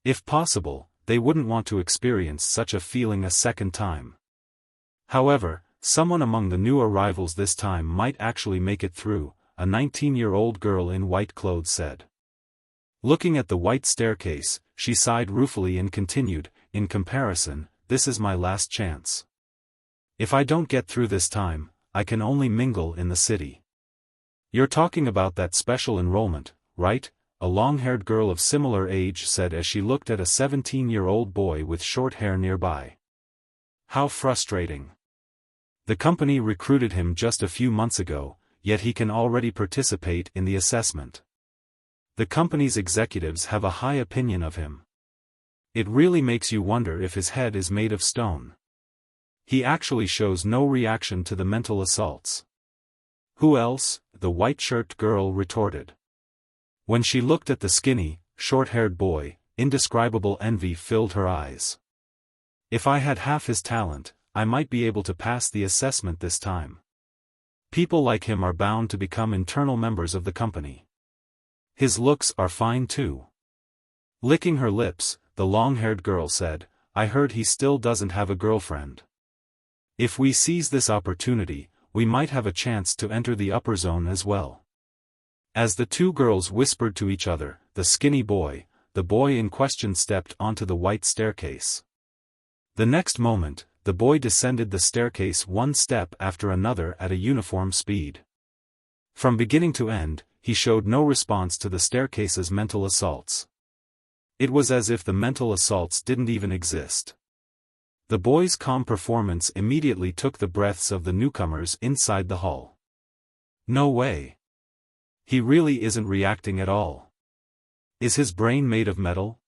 If possible, they wouldn't want to experience such a feeling a second time. However, someone among the new arrivals this time might actually make it through, a 19-year-old girl in white clothes said. Looking at the white staircase, she sighed ruefully and continued, in comparison, this is my last chance. If I don't get through this time, I can only mingle in the city. You're talking about that special enrollment, right? A long-haired girl of similar age said as she looked at a 17-year-old boy with short hair nearby. How frustrating. The company recruited him just a few months ago, yet he can already participate in the assessment. The company's executives have a high opinion of him. It really makes you wonder if his head is made of stone. He actually shows no reaction to the mental assaults. Who else? The white-shirted girl retorted. When she looked at the skinny, short-haired boy, indescribable envy filled her eyes. If I had half his talent, I might be able to pass the assessment this time. People like him are bound to become internal members of the company. His looks are fine too. Licking her lips, the long-haired girl said, I heard he still doesn't have a girlfriend. If we seize this opportunity, we might have a chance to enter the upper zone as well. As the two girls whispered to each other, the skinny boy, the boy in question stepped onto the white staircase. The next moment, the boy descended the staircase one step after another at a uniform speed. From beginning to end, he showed no response to the staircase's mental assaults. It was as if the mental assaults didn't even exist. The boy's calm performance immediately took the breaths of the newcomers inside the hall. No way. He really isn't reacting at all. Is his brain made of metal?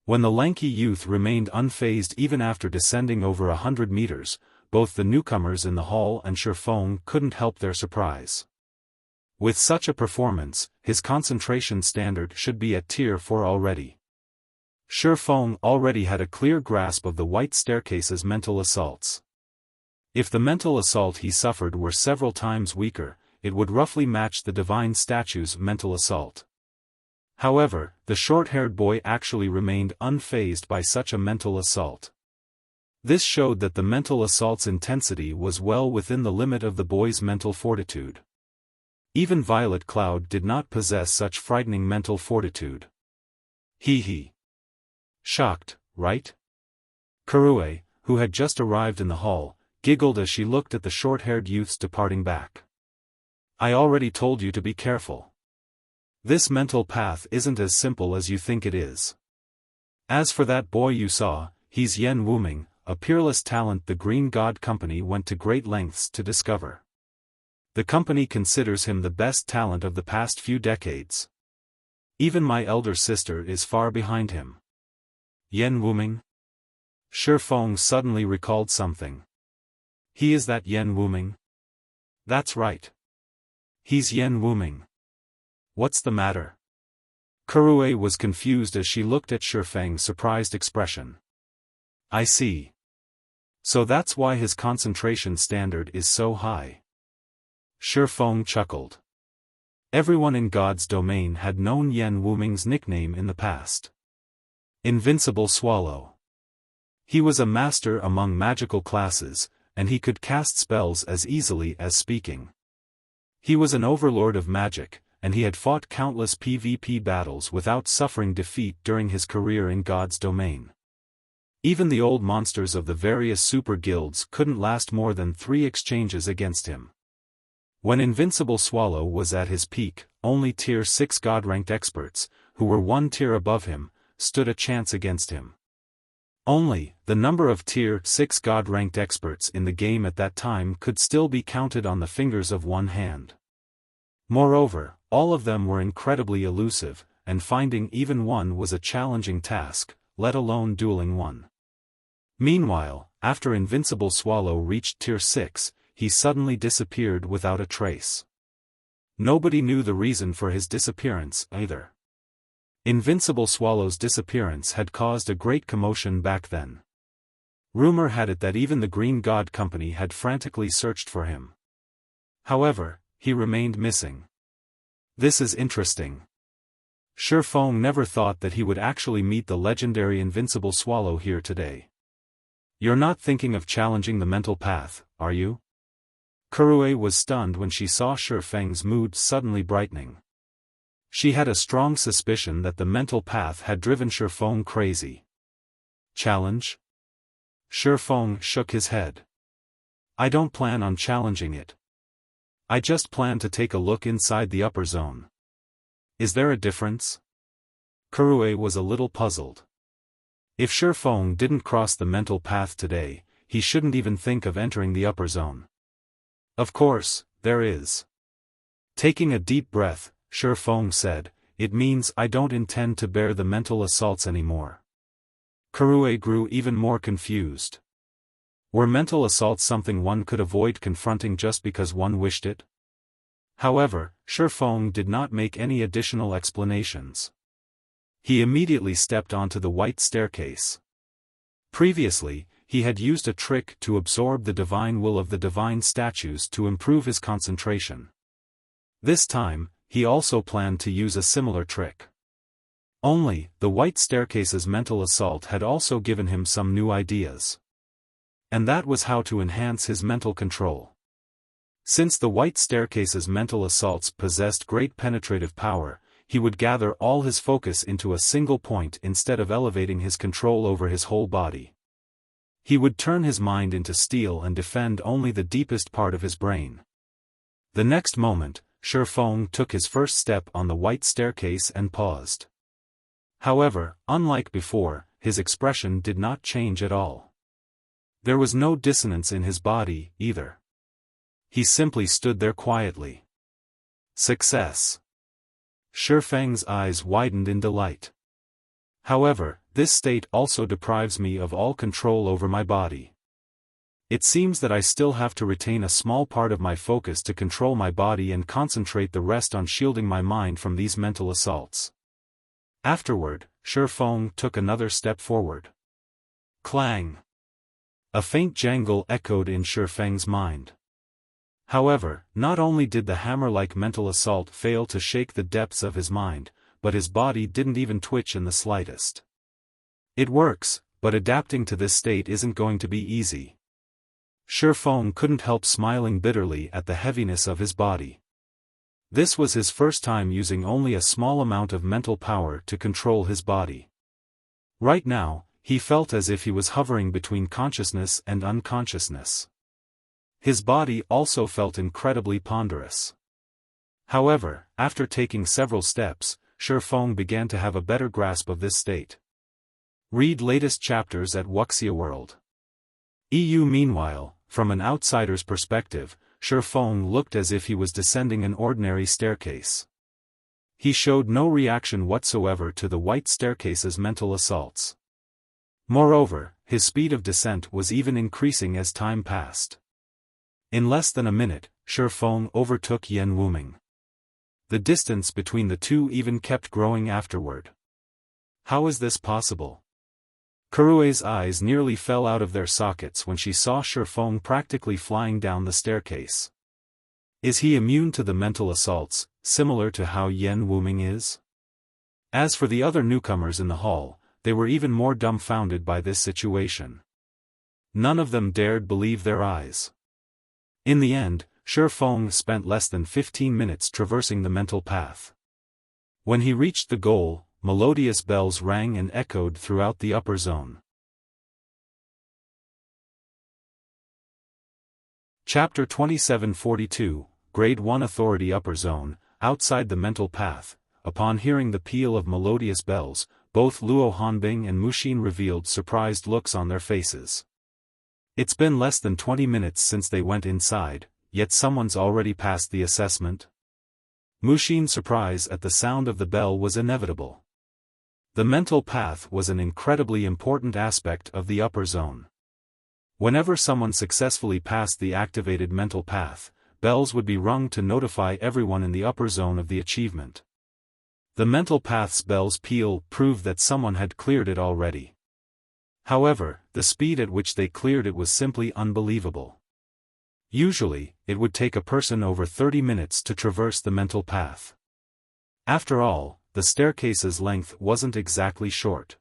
When the lanky youth remained unfazed even after descending over 100 meters, both the newcomers in the hall and Feng couldn't help their surprise. With such a performance, his concentration standard should be at tier 4 already. Feng already had a clear grasp of the white staircase's mental assaults. If the mental assault he suffered were several times weaker, it would roughly match the divine statue's mental assault. However, the short-haired boy actually remained unfazed by such a mental assault. This showed that the mental assault's intensity was well within the limit of the boy's mental fortitude. Even Violet Cloud did not possess such frightening mental fortitude. He. Shocked, right? Kurue, who had just arrived in the hall, giggled as she looked at the short-haired youths departing back. I already told you to be careful. This mental path isn't as simple as you think it is. As for that boy you saw, he's Yen Wuming, a peerless talent the Green God Company went to great lengths to discover. The company considers him the best talent of the past few decades. Even my elder sister is far behind him. Yen Wuming? Feng suddenly recalled something. He is that Yen Wuming? That's right. He's Yen Wuming. What's the matter? Kurue was confused as she looked at Feng's surprised expression. I see. So that's why his concentration standard is so high. Feng chuckled. Everyone in God's domain had known Yen Wuming's nickname in the past. Invincible Swallow. He was a master among magical classes, and he could cast spells as easily as speaking. He was an overlord of magic, and he had fought countless PvP battles without suffering defeat during his career in God's domain. Even the old monsters of the various super guilds couldn't last more than 3 exchanges against him. When Invincible Swallow was at his peak, only Tier 6 God-ranked experts, who were 1 tier above him, stood a chance against him. Only, the number of Tier 6 God-ranked experts in the game at that time could still be counted on the fingers of one hand. Moreover, all of them were incredibly elusive, and finding even one was a challenging task, let alone dueling one. Meanwhile, after Invincible Swallow reached Tier 6, he suddenly disappeared without a trace. Nobody knew the reason for his disappearance, either. Invincible Swallow's disappearance had caused a great commotion back then. Rumor had it that even the Green God Company had frantically searched for him. However, he remained missing. This is interesting. Feng never thought that he would actually meet the legendary Invincible Swallow here today. You're not thinking of challenging the mental path, are you? Kurue was stunned when she saw Feng's mood suddenly brightening. She had a strong suspicion that the mental path had driven Feng crazy. Challenge? Feng shook his head. I don't plan on challenging it. I just plan to take a look inside the upper zone. Is there a difference? Kurue was a little puzzled. If Feng didn't cross the mental path today, he shouldn't even think of entering the upper zone. Of course, there is. Taking a deep breath, Feng said, it means I don't intend to bear the mental assaults anymore. Kurue grew even more confused. Were mental assaults something one could avoid confronting just because one wished it? However, Feng did not make any additional explanations. He immediately stepped onto the white staircase. Previously, he had used a trick to absorb the divine will of the divine statues to improve his concentration. This time, he also planned to use a similar trick. Only, the white staircase's mental assault had also given him some new ideas. And that was how to enhance his mental control. Since the white staircase's mental assaults possessed great penetrative power, he would gather all his focus into a single point instead of elevating his control over his whole body. He would turn his mind into steel and defend only the deepest part of his brain. The next moment, Feng took his first step on the white staircase and paused. However, unlike before, his expression did not change at all. There was no dissonance in his body, either. He simply stood there quietly. Success! Feng's eyes widened in delight. However, this state also deprives me of all control over my body. It seems that I still have to retain a small part of my focus to control my body and concentrate the rest on shielding my mind from these mental assaults. Afterward, Feng took another step forward. Clang! A faint jangle echoed in Feng's mind. However, not only did the hammer-like mental assault fail to shake the depths of his mind, but his body didn't even twitch in the slightest. It works, but adapting to this state isn't going to be easy. Feng couldn't help smiling bitterly at the heaviness of his body. This was his first time using only a small amount of mental power to control his body. Right now, he felt as if he was hovering between consciousness and unconsciousness. His body also felt incredibly ponderous. However, after taking several steps, Feng began to have a better grasp of this state. Read latest chapters at Wuxia World. EU. Meanwhile, from an outsider's perspective, Feng looked as if he was descending an ordinary staircase. He showed no reaction whatsoever to the white staircase's mental assaults. Moreover, his speed of descent was even increasing as time passed. In less than a minute, Feng overtook Yan Wuming. The distance between the two even kept growing afterward. How is this possible? Kurue's eyes nearly fell out of their sockets when she saw Feng practically flying down the staircase. Is he immune to the mental assaults, similar to how Yan Wuming is? As for the other newcomers in the hall, they were even more dumbfounded by this situation. None of them dared believe their eyes. In the end, Feng spent less than 15 minutes traversing the mental path. When he reached the goal, melodious bells rang and echoed throughout the upper zone. Chapter 2742, Grade 1 Authority Upper Zone. Outside the mental path, upon hearing the peal of melodious bells, both Luo Hanbing and Muxin revealed surprised looks on their faces. It's been less than 20 minutes since they went inside, yet someone's already passed the assessment. Muxin's surprise at the sound of the bell was inevitable. The mental path was an incredibly important aspect of the upper zone. Whenever someone successfully passed the activated mental path, bells would be rung to notify everyone in the upper zone of the achievement. The mental path's bell's peal proved that someone had cleared it already. However, the speed at which they cleared it was simply unbelievable. Usually, it would take a person over 30 minutes to traverse the mental path. After all, the staircase's length wasn't exactly short.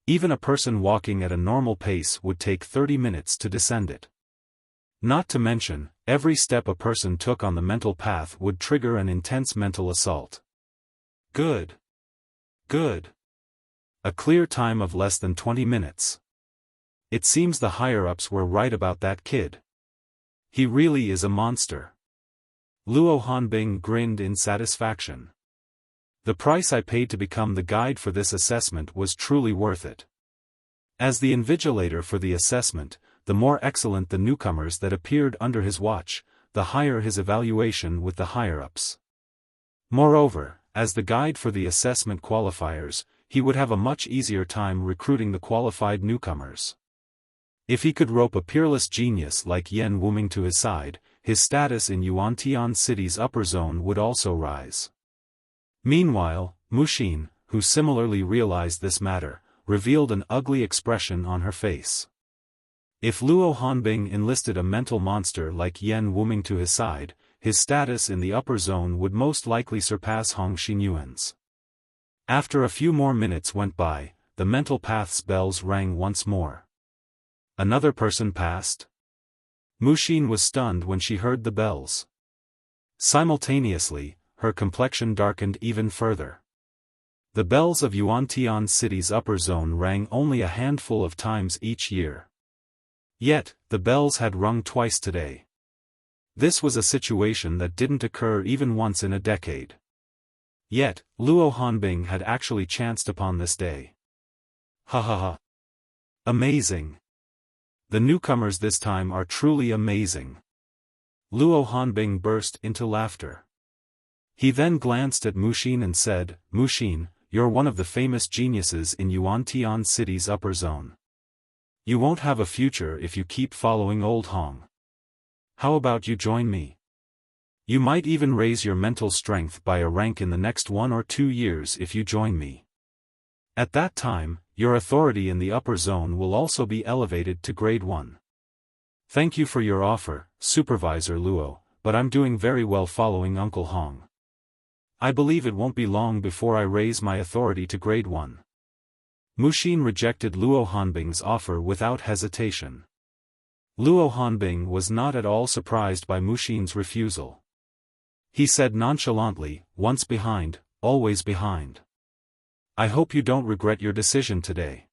Even a person walking at a normal pace would take 30 minutes to descend it. Not to mention, every step a person took on the mental path would trigger an intense mental assault. Good. Good. A clear time of less than 20 minutes. It seems the higher-ups were right about that kid. He really is a monster. Luo Hanbing grinned in satisfaction. The price I paid to become the guide for this assessment was truly worth it. As the invigilator for the assessment, the more excellent the newcomers that appeared under his watch, the higher his evaluation with the higher-ups. Moreover, as the guide for the assessment qualifiers, he would have a much easier time recruiting the qualified newcomers. If he could rope a peerless genius like Yan Wuming to his side, his status in Yuantian City's upper zone would also rise. Meanwhile, Muxin, who similarly realized this matter, revealed an ugly expression on her face. If Luo Hanbing enlisted a mental monster like Yan Wuming to his side, his status in the upper zone would most likely surpass Hong Xinyuan's. After a few more minutes went by, the mental path's bells rang once more. Another person passed? Muxin was stunned when she heard the bells. Simultaneously, her complexion darkened even further. The bells of Yuantian City's upper zone rang only a handful of times each year. Yet, the bells had rung twice today. This was a situation that didn't occur even once in a decade. Yet, Luo Hanbing had actually chanced upon this day. Ha ha ha. Amazing. The newcomers this time are truly amazing. Luo Hanbing burst into laughter. He then glanced at Muxin and said, Muxin, you're one of the famous geniuses in Yuantian City's upper zone. You won't have a future if you keep following old Hong. How about you join me? You might even raise your mental strength by a rank in the next 1 or 2 years if you join me. At that time, your authority in the upper zone will also be elevated to grade 1. Thank you for your offer, Supervisor Luo, but I'm doing very well following Uncle Hong. I believe it won't be long before I raise my authority to grade 1. Muxin rejected Luo Hanbing's offer without hesitation. Luo Hanbing was not at all surprised by Muxin's refusal. He said nonchalantly, once behind, always behind. I hope you don't regret your decision today.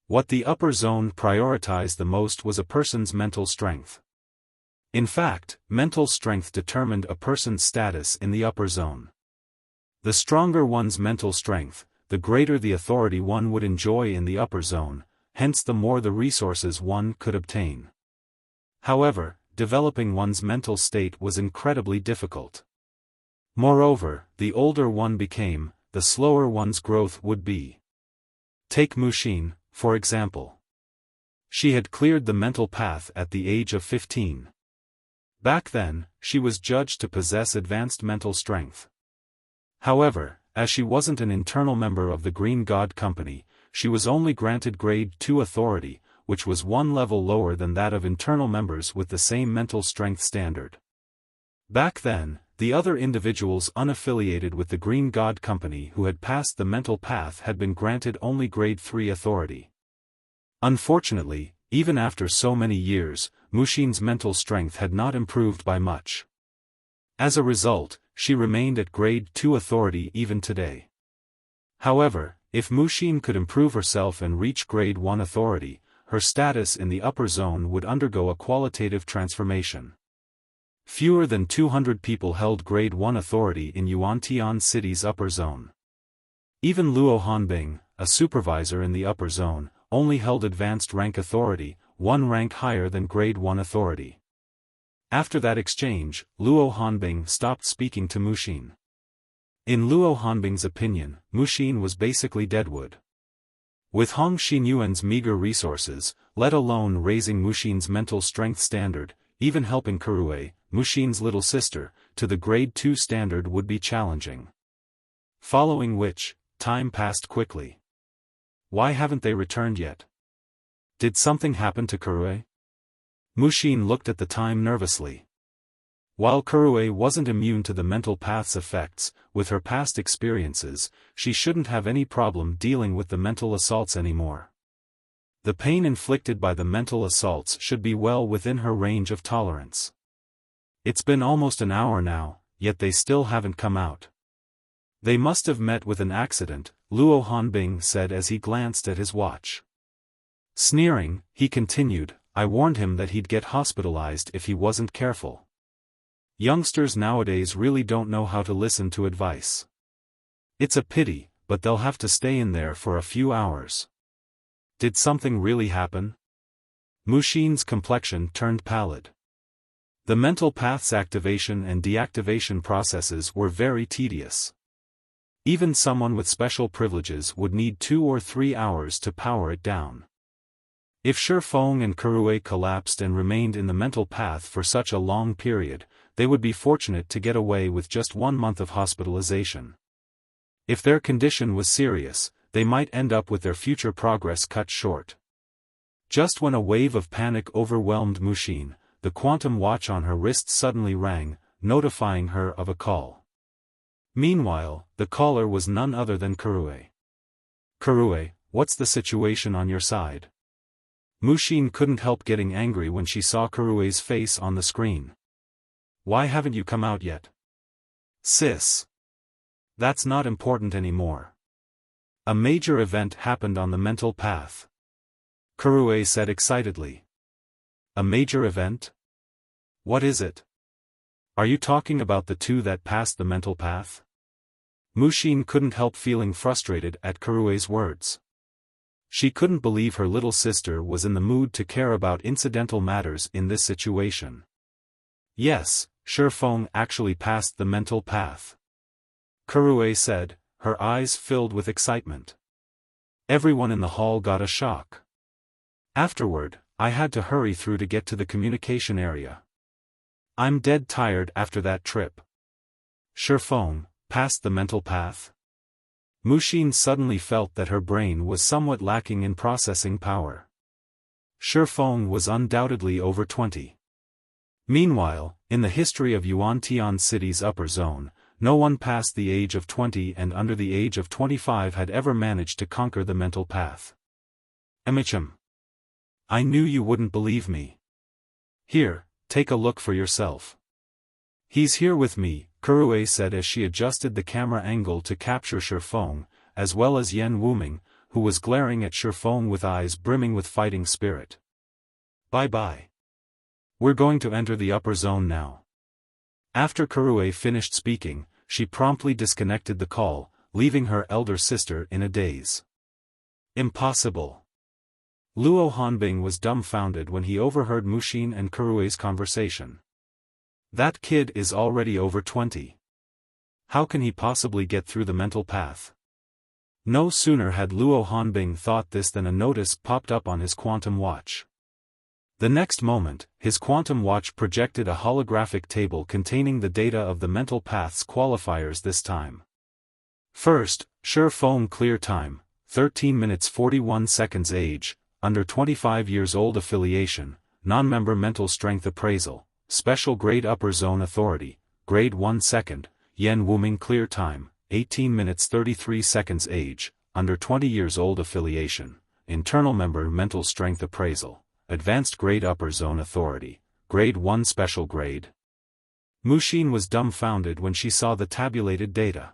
What the upper zone prioritized the most was a person's mental strength. In fact, mental strength determined a person's status in the upper zone. The stronger one's mental strength, the greater the authority one would enjoy in the upper zone, hence the more the resources one could obtain. However, developing one's mental state was incredibly difficult. Moreover, the older one became, the slower one's growth would be. Take Muxin, for example. She had cleared the mental path at the age of 15. Back then, she was judged to possess advanced mental strength. However, as she wasn't an internal member of the Green God Company, she was only granted grade 2 authority, which was one level lower than that of internal members with the same mental strength standard. Back then, the other individuals unaffiliated with the Green God Company who had passed the mental path had been granted only grade 3 authority. Unfortunately, even after so many years, Muxin's mental strength had not improved by much. As a result, she remained at grade 2 authority even today. However, if Muxin could improve herself and reach grade 1 authority, her status in the upper zone would undergo a qualitative transformation. Fewer than 200 people held grade 1 authority in Yuantian City's upper zone. Even Luo Hanbing, a supervisor in the upper zone, only held advanced rank authority, one rank higher than grade 1 authority. After that exchange, Luo Hanbing stopped speaking to Muxin. In Luo Hanbing's opinion, Muxin was basically deadwood. With Hong Xinyuan's meager resources, let alone raising Muxin's mental strength standard, even helping Kurue, Muxin's little sister, to the grade 2 standard would be challenging. Following which, time passed quickly. Why haven't they returned yet? Did something happen to Kurue? Muxin looked at the time nervously. While Kurue wasn't immune to the mental path's effects, with her past experiences, she shouldn't have any problem dealing with the mental assaults anymore. The pain inflicted by the mental assaults should be well within her range of tolerance. It's been almost an hour now, yet they still haven't come out. They must have met with an accident, Luo Hanbing said as he glanced at his watch. Sneering, he continued, I warned him that he'd get hospitalized if he wasn't careful. Youngsters nowadays really don't know how to listen to advice. It's a pity, but they'll have to stay in there for a few hours. Did something really happen? Muxin's complexion turned pallid. The mental path's activation and deactivation processes were very tedious. Even someone with special privileges would need 2 or 3 hours to power it down. If Feng and Kurue collapsed and remained in the mental path for such a long period, they would be fortunate to get away with just 1 month of hospitalization. If their condition was serious, they might end up with their future progress cut short. Just when a wave of panic overwhelmed Muxin, the quantum watch on her wrist suddenly rang, notifying her of a call. Meanwhile, the caller was none other than Kurue. Kurue, what's the situation on your side? Muxin couldn't help getting angry when she saw Kurue's face on the screen. Why haven't you come out yet? Sis. That's not important anymore. A major event happened on the mental path. Kurue said excitedly. A major event? What is it? Are you talking about the 2 that passed the mental path? Muxin couldn't help feeling frustrated at Kurue's words. She couldn't believe her little sister was in the mood to care about incidental matters in this situation. Yes, Feng actually passed the mental path. Kurue said, her eyes filled with excitement. Everyone in the hall got a shock. Afterward, I had to hurry through to get to the communication area. I'm dead tired after that trip. Feng, passed the mental path? Muxin suddenly felt that her brain was somewhat lacking in processing power. Feng was undoubtedly over 20. Meanwhile, in the history of Yuan-Tian City's upper zone, no one past the age of 20 and under the age of 25 had ever managed to conquer the mental path. Emichim. I knew you wouldn't believe me. Here, take a look for yourself. He's here with me, Kurue said as she adjusted the camera angle to capture Feng, as well as Yen Wuming, who was glaring at Feng with eyes brimming with fighting spirit. Bye-bye. We're going to enter the upper zone now. After Kurue finished speaking, she promptly disconnected the call, leaving her elder sister in a daze. Impossible. Luo Hanbing was dumbfounded when he overheard Muxin and Kurue's conversation. That kid is already over 20. How can he possibly get through the mental path? No sooner had Luo Hanbing thought this than a notice popped up on his quantum watch. The next moment, his quantum watch projected a holographic table containing the data of the mental path's qualifiers this time. First, Feng clear time, 13 minutes 41 seconds age, under 25 years old affiliation, non-member mental strength appraisal, special grade upper zone authority, grade 1 second, Yen Wuming clear time, 18 minutes 33 seconds age, under 20 years old affiliation, internal member mental strength appraisal, advanced grade upper zone authority, grade 1 special grade. Muxin was dumbfounded when she saw the tabulated data.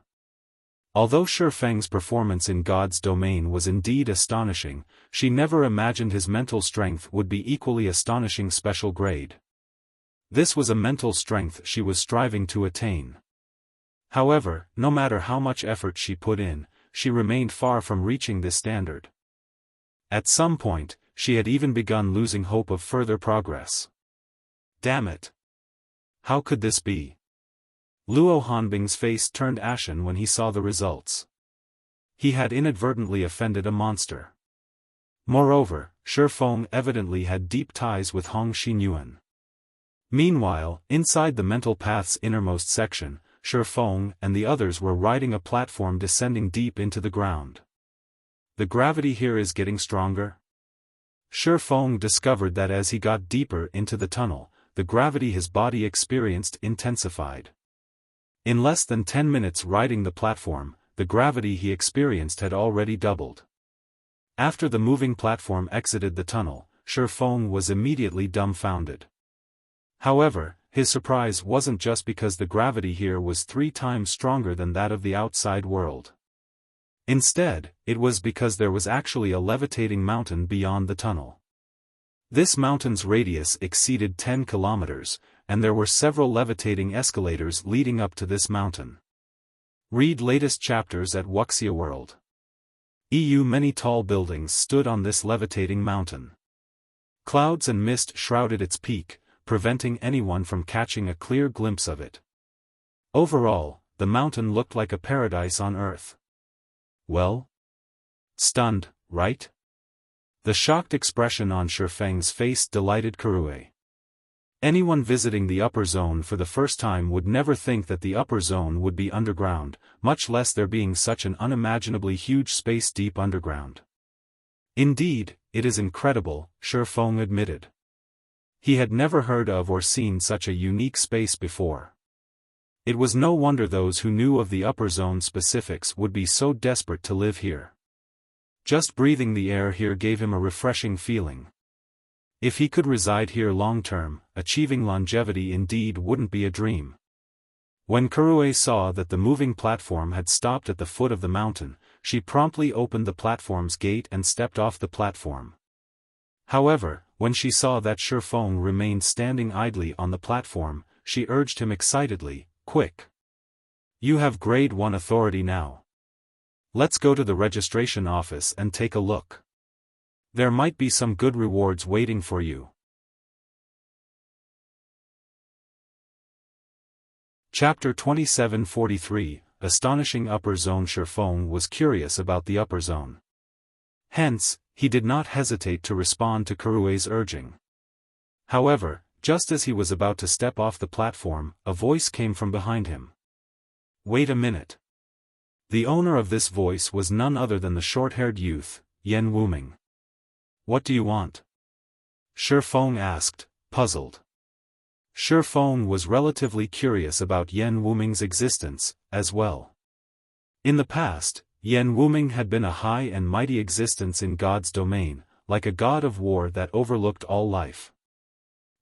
Although Feng's performance in God's domain was indeed astonishing, she never imagined his mental strength would be equally astonishing special grade. This was a mental strength she was striving to attain. However, no matter how much effort she put in, she remained far from reaching this standard. At some point, she had even begun losing hope of further progress. Damn it! How could this be? Luo Hanbing's face turned ashen when he saw the results. He had inadvertently offended a monster. Moreover, Feng evidently had deep ties with Hong Xinyuan. Meanwhile, inside the mental path's innermost section, Feng and the others were riding a platform descending deep into the ground. The gravity here is getting stronger? Feng discovered that as he got deeper into the tunnel, the gravity his body experienced intensified. In less than 10 minutes riding the platform, the gravity he experienced had already doubled. After the moving platform exited the tunnel, Feng was immediately dumbfounded. However, his surprise wasn't just because the gravity here was 3 times stronger than that of the outside world. Instead, it was because there was actually a levitating mountain beyond the tunnel. This mountain's radius exceeded 10 kilometers, and there were several levitating escalators leading up to this mountain. Read latest chapters at Wuxia World. Many tall buildings stood on this levitating mountain. Clouds and mist shrouded its peak, preventing anyone from catching a clear glimpse of it. Overall, the mountain looked like a paradise on Earth. Well? Stunned, right? The shocked expression on Feng's face delighted Kurue. Anyone visiting the upper zone for the first time would never think that the upper zone would be underground, much less there being such an unimaginably huge space deep underground. Indeed, it is incredible, Feng admitted. He had never heard of or seen such a unique space before. It was no wonder those who knew of the upper zone specifics would be so desperate to live here. Just breathing the air here gave him a refreshing feeling. If he could reside here long-term, achieving longevity indeed wouldn't be a dream. When Kurue saw that the moving platform had stopped at the foot of the mountain, she promptly opened the platform's gate and stepped off the platform. However, when she saw that Feng remained standing idly on the platform, she urged him excitedly, "Quick! You have grade 1 authority now. Let's go to the registration office and take a look. There might be some good rewards waiting for you." Chapter 2743, Astonishing Upper Zone. Feng was curious about the upper zone. Hence, he did not hesitate to respond to Kurue's urging. However, just as he was about to step off the platform, a voice came from behind him. "Wait a minute. The owner of this voice was none other than the short-haired youth, Yen Wuming. "What do you want?" Feng asked, puzzled. Feng was relatively curious about Yen Wuming's existence, as well. In the past, Yen Wuming had been a high and mighty existence in God's domain, like a god of war that overlooked all life.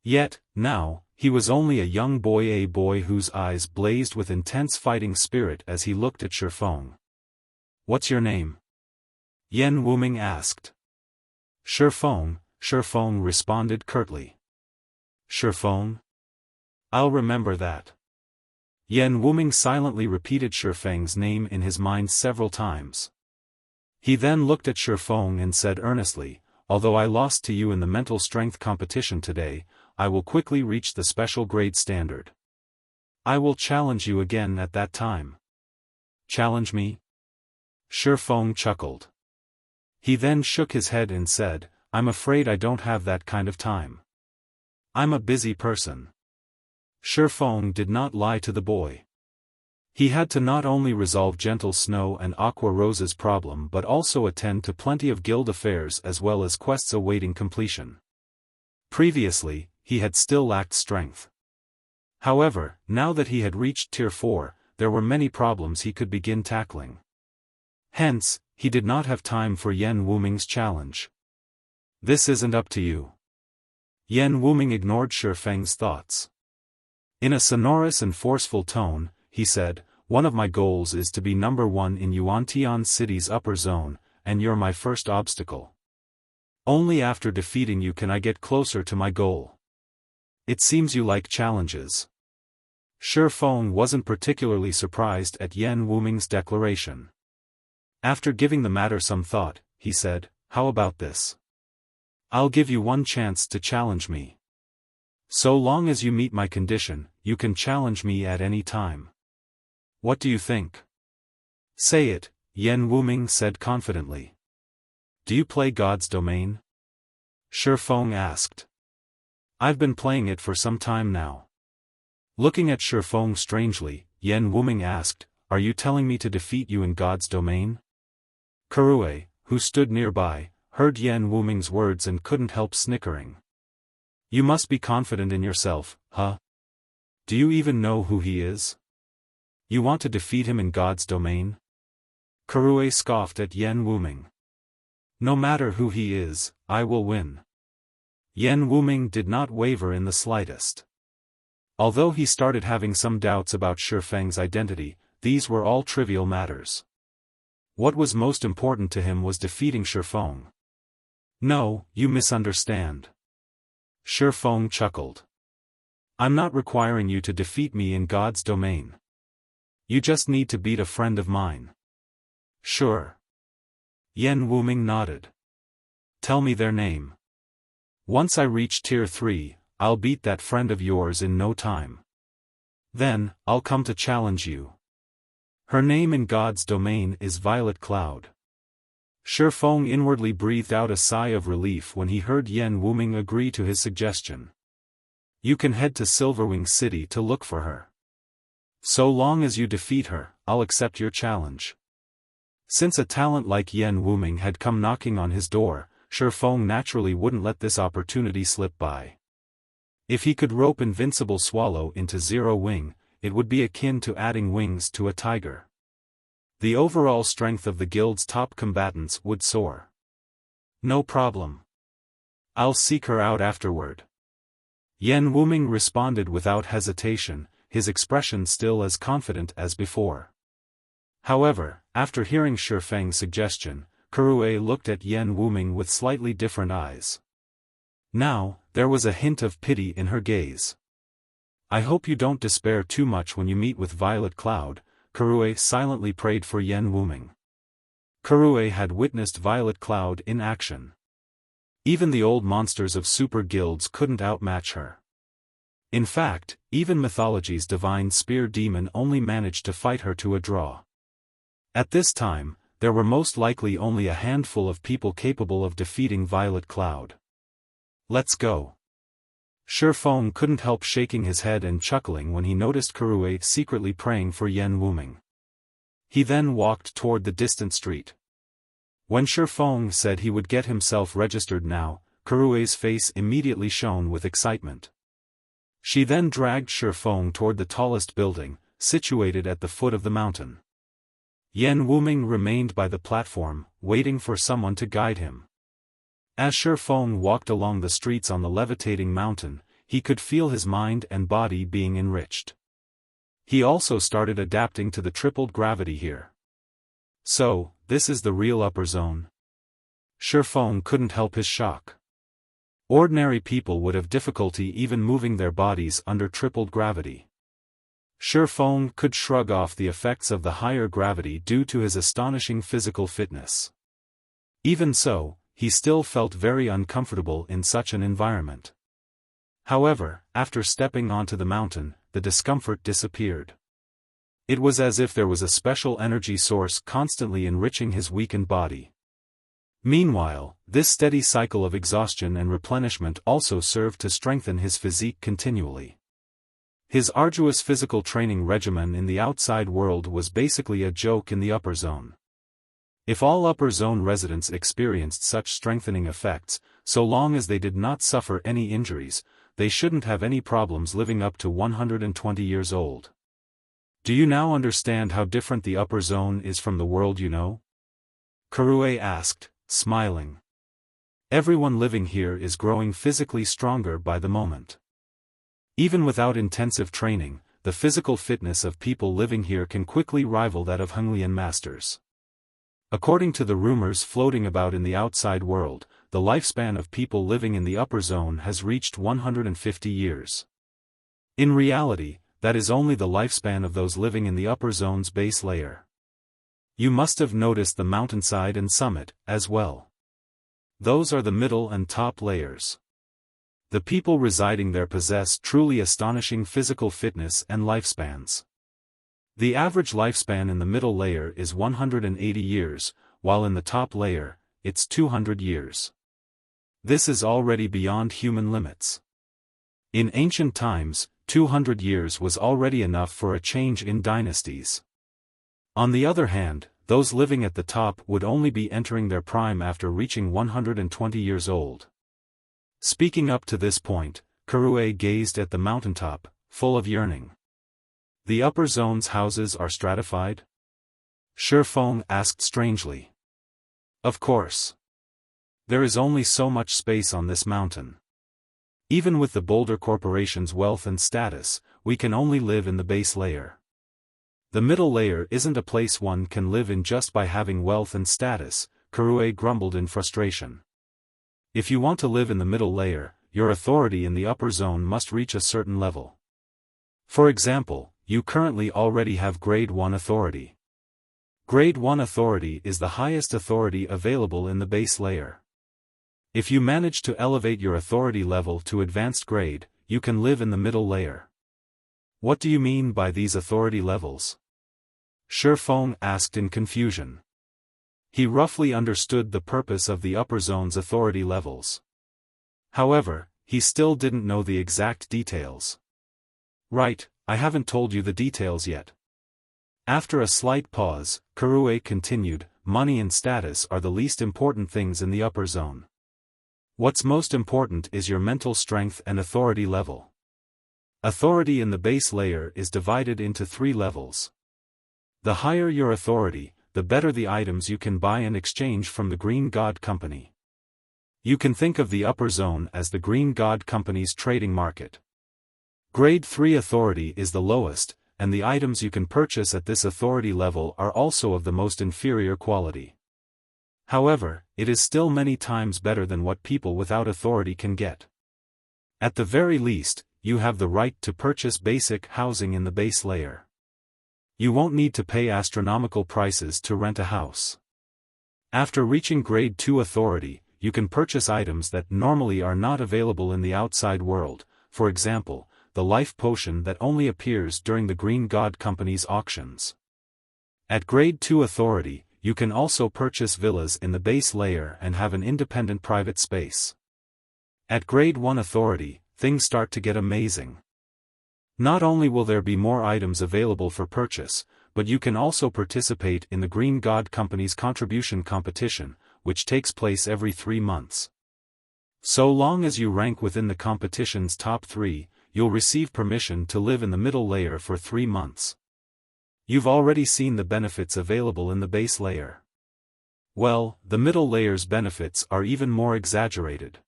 Yet, now, he was only a young boy, a boy whose eyes blazed with intense fighting spirit as he looked at Feng. "What's your name?" Yen Wuming asked. Feng responded curtly. Feng? I'll remember that. Yen Wuming silently repeated Feng's name in his mind several times. He then looked at Feng and said earnestly, "Although I lost to you in the mental strength competition today, I will quickly reach the special grade standard. I will challenge you again at that time." "Challenge me?" Feng chuckled. He then shook his head and said, "I'm afraid I don't have that kind of time. I'm a busy person." Feng did not lie to the boy. He had to not only resolve Gentle Snow and Aqua Rose's problem but also attend to plenty of guild affairs as well as quests awaiting completion. Previously, he had still lacked strength. However, now that he had reached Tier 4, there were many problems he could begin tackling. Hence, he did not have time for Yen Wuming's challenge. "This isn't up to you." Yen Wuming ignored Feng's thoughts. In a sonorous and forceful tone, he said, "One of my goals is to be number 1 in Yuantian City's upper zone, and you're my first obstacle. Only after defeating you can I get closer to my goal. It seems you like challenges." Feng wasn't particularly surprised at Yen Wuming's declaration. After giving the matter some thought, he said, "How about this? I'll give you one chance to challenge me. So long as you meet my condition, you can challenge me at any time. What do you think?" "Say it," Yen Wuming said confidently. "Do you play God's domain?" Feng asked. "I've been playing it for some time now." Looking at Feng strangely, Yen Wuming asked, "Are you telling me to defeat you in God's domain?" Kurue, who stood nearby, heard Yen Wuming's words and couldn't help snickering. "You must be confident in yourself, huh? Do you even know who he is? You want to defeat him in God's domain?" Kurue scoffed at Yen Wuming. "No matter who he is, I will win." Yen Wuming did not waver in the slightest. Although he started having some doubts about Feng's identity, these were all trivial matters. What was most important to him was defeating Feng. "No, you misunderstand." Feng chuckled. "I'm not requiring you to defeat me in God's domain. You just need to beat a friend of mine." "Sure." Yen Wuming nodded. "Tell me their name. Once I reach Tier 3, I'll beat that friend of yours in no time. Then, I'll come to challenge you. Her name in God's domain is Violet Cloud." Feng inwardly breathed out a sigh of relief when he heard Yen Wuming agree to his suggestion. "You can head to Silverwing City to look for her. So long as you defeat her, I'll accept your challenge." Since a talent like Yen Wuming had come knocking on his door, Feng naturally wouldn't let this opportunity slip by. If he could rope Invincible Swallow into Zero Wing, it would be akin to adding wings to a tiger. The overall strength of the guild's top combatants would soar. "No problem. I'll seek her out afterward." Yen Wuming responded without hesitation, his expression still as confident as before. However, after hearing Feng's suggestion, Kurue looked at Yen Wuming with slightly different eyes. Now, there was a hint of pity in her gaze. "I hope you don't despair too much when you meet with Violet Cloud," Kurue silently prayed for Yen Wuming. Kurue had witnessed Violet Cloud in action. Even the old monsters of super guilds couldn't outmatch her. In fact, even Mythology's divine spear demon only managed to fight her to a draw. At this time, there were most likely only a handful of people capable of defeating Violet Cloud. "Let's go." Feng couldn't help shaking his head and chuckling when he noticed Kurue secretly praying for Yen Wuming. He then walked toward the distant street. When Xiaofan said he would get himself registered now, Kurui's face immediately shone with excitement. She then dragged Xiaofan toward the tallest building, situated at the foot of the mountain. Yan Wuming remained by the platform, waiting for someone to guide him. As Xiaofan walked along the streets on the levitating mountain, he could feel his mind and body being enriched. He also started adapting to the tripled gravity here. So, this is the real upper zone? Xiaofan couldn't help his shock. Ordinary people would have difficulty even moving their bodies under tripled gravity. Xiaofan could shrug off the effects of the higher gravity due to his astonishing physical fitness. Even so, he still felt very uncomfortable in such an environment. However, after stepping onto the mountain, the discomfort disappeared. It was as if there was a special energy source constantly enriching his weakened body. Meanwhile, this steady cycle of exhaustion and replenishment also served to strengthen his physique continually. His arduous physical training regimen in the outside world was basically a joke in the upper zone. If all upper zone residents experienced such strengthening effects, so long as they did not suffer any injuries, they shouldn't have any problems living up to 120 years old. Do you now understand how different the upper zone is from the world you know? Kurue asked, smiling. Everyone living here is growing physically stronger by the moment. Even without intensive training, the physical fitness of people living here can quickly rival that of Honglian masters. According to the rumors floating about in the outside world, the lifespan of people living in the upper zone has reached 150 years. In reality, that is only the lifespan of those living in the upper zone's base layer. You must have noticed the mountainside and summit, as well. Those are the middle and top layers. The people residing there possess truly astonishing physical fitness and lifespans. The average lifespan in the middle layer is 180 years, while in the top layer, it's 200 years. This is already beyond human limits. In ancient times, 200 years was already enough for a change in dynasties. On the other hand, those living at the top would only be entering their prime after reaching 120 years old. Speaking up to this point, Kurue gazed at the mountaintop, full of yearning. The upper zone's houses are stratified? Xiaofan asked strangely. Of course. There is only so much space on this mountain. Even with the Boulder Corporation's wealth and status, we can only live in the base layer. The middle layer isn't a place one can live in just by having wealth and status, Kurue grumbled in frustration. If you want to live in the middle layer, your authority in the upper zone must reach a certain level. For example, you currently already have Grade 1 authority. Grade 1 authority is the highest authority available in the base layer. If you manage to elevate your authority level to advanced grade, you can live in the middle layer. What do you mean by these authority levels? Xiaofan asked in confusion. He roughly understood the purpose of the upper zone's authority levels. However, he still didn't know the exact details. Right, I haven't told you the details yet. After a slight pause, Kurue continued, money and status are the least important things in the upper zone. What's most important is your mental strength and authority level. Authority in the base layer is divided into 3 levels. The higher your authority, the better the items you can buy and exchange from the Green God Company. You can think of the upper zone as the Green God Company's trading market. Grade 3 authority is the lowest, and the items you can purchase at this authority level are also of the most inferior quality. However, it is still many times better than what people without authority can get. At the very least, you have the right to purchase basic housing in the base layer. You won't need to pay astronomical prices to rent a house. After reaching Grade 2 authority, you can purchase items that normally are not available in the outside world, for example, the life potion that only appears during the Green God Company's auctions. At Grade 2 authority, you can also purchase villas in the base layer and have an independent private space. At Grade 1 authority, things start to get amazing. Not only will there be more items available for purchase, but you can also participate in the Green God Company's contribution competition, which takes place every 3 months. So long as you rank within the competition's top 3, you'll receive permission to live in the middle layer for 3 months. You've already seen the benefits available in the base layer. Well, the middle layer's benefits are even more exaggerated.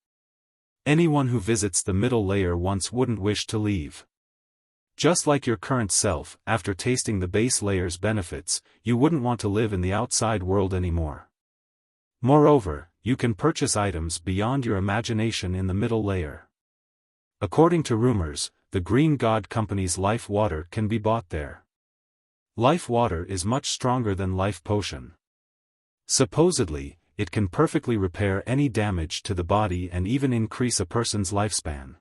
Anyone who visits the middle layer once wouldn't wish to leave. Just like your current self, after tasting the base layer's benefits, you wouldn't want to live in the outside world anymore. Moreover, you can purchase items beyond your imagination in the middle layer. According to rumors, the Green God Company's life water can be bought there. Life water is much stronger than life potion. Supposedly, it can perfectly repair any damage to the body and even increase a person's lifespan.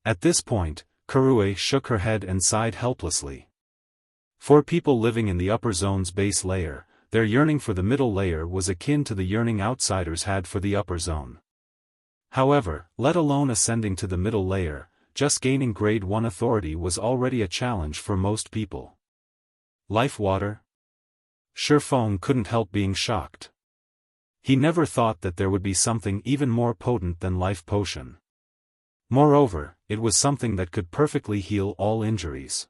At this point, Kurue shook her head and sighed helplessly. For people living in the upper zone's base layer, their yearning for the middle layer was akin to the yearning outsiders had for the upper zone. However, let alone ascending to the middle layer, just gaining grade 1 authority was already a challenge for most people. Life water? Feng couldn't help being shocked. He never thought that there would be something even more potent than life potion. Moreover, it was something that could perfectly heal all injuries.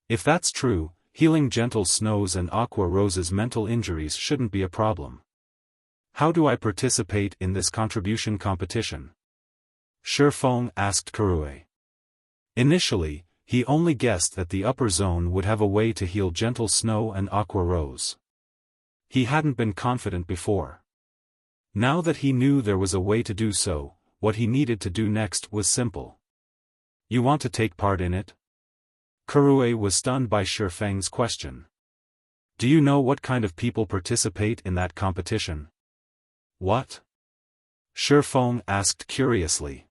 If that's true, healing Gentle Snow's and Aqua Rose's mental injuries shouldn't be a problem. How do I participate in this contribution competition? Feng asked Kurue. Initially, he only guessed that the upper zone would have a way to heal Gentle Snow and Aqua Rose. He hadn't been confident before. Now that he knew there was a way to do so, what he needed to do next was simple. You want to take part in it? Kurue was stunned by Feng's question. Do you know what kind of people participate in that competition? What? Feng asked curiously.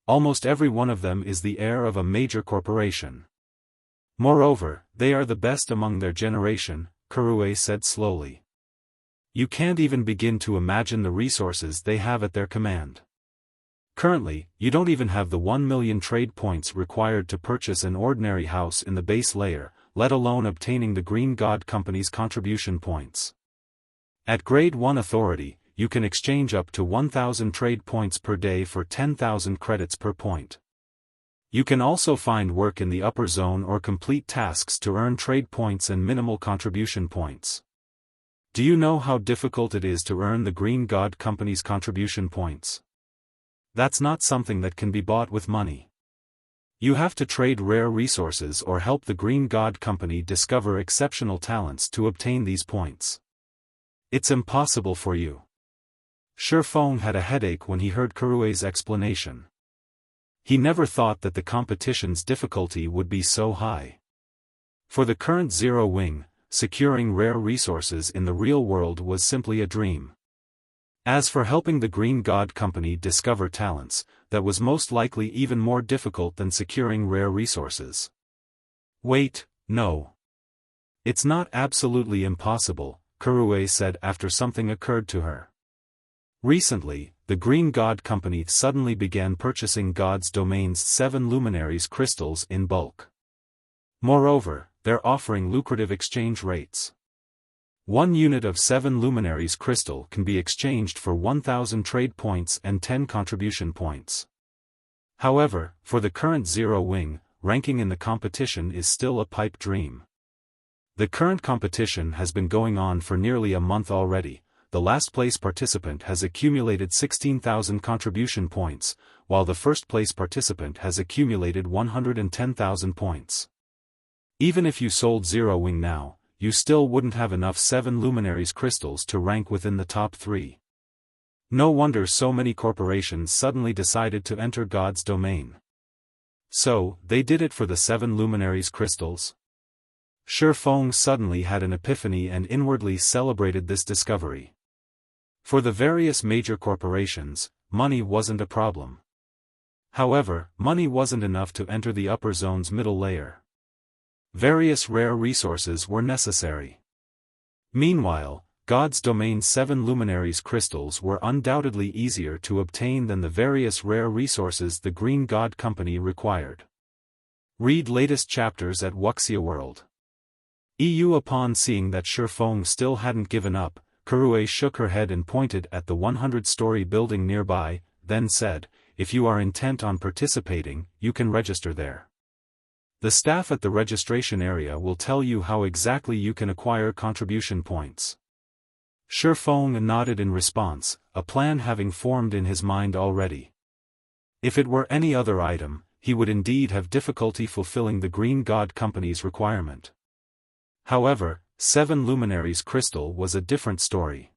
Almost every one of them is the heir of a major corporation. Moreover, they are the best among their generation, Kurue said slowly. You can't even begin to imagine the resources they have at their command. Currently, you don't even have the 1 million trade points required to purchase an ordinary house in the base layer, let alone obtaining the Green God Company's contribution points. At grade 1 authority, you can exchange up to 1,000 trade points per day for 10,000 credits per point. You can also find work in the upper zone or complete tasks to earn trade points and minimal contribution points. Do you know how difficult it is to earn the Green God Company's contribution points? That's not something that can be bought with money. You have to trade rare resources or help the Green God Company discover exceptional talents to obtain these points. It's impossible for you. Feng had a headache when he heard Kurue's explanation. He never thought that the competition's difficulty would be so high. For the current Zero Wing, securing rare resources in the real world was simply a dream. As for helping the Green God Company discover talents, that was most likely even more difficult than securing rare resources. Wait, no. It's not absolutely impossible, Kurue said after something occurred to her. Recently, the Green God Company suddenly began purchasing God's Domain's 7 luminaries crystals in bulk. Moreover, they're offering lucrative exchange rates. 1 unit of 7 luminaries crystal can be exchanged for 1,000 trade points and 10 contribution points. However, for the current Zero Wing, ranking in the competition is still a pipe dream. The current competition has been going on for nearly a month already. The last place participant has accumulated 16,000 contribution points, while the first place participant has accumulated 110,000 points. Even if you sold Zero Wing now, you still wouldn't have enough 7 luminaries crystals to rank within the top 3. No wonder so many corporations suddenly decided to enter God's domain. So, they did it for the 7 luminaries crystals? Feng suddenly had an epiphany and inwardly celebrated this discovery. For the various major corporations, money wasn't a problem. However, money wasn't enough to enter the upper zone's middle layer. Various rare resources were necessary. Meanwhile, God's Domain's 7 luminaries crystals were undoubtedly easier to obtain than the various rare resources the Green God Company required. Read latest chapters at Wuxia World. Upon seeing that Feng still hadn't given up, Kurue shook her head and pointed at the 100-story building nearby, then said, "If you are intent on participating, you can register there. The staff at the registration area will tell you how exactly you can acquire contribution points." Feng nodded in response, a plan having formed in his mind already. If it were any other item, he would indeed have difficulty fulfilling the Green God Company's requirement. However, 7 Luminaries crystal was a different story.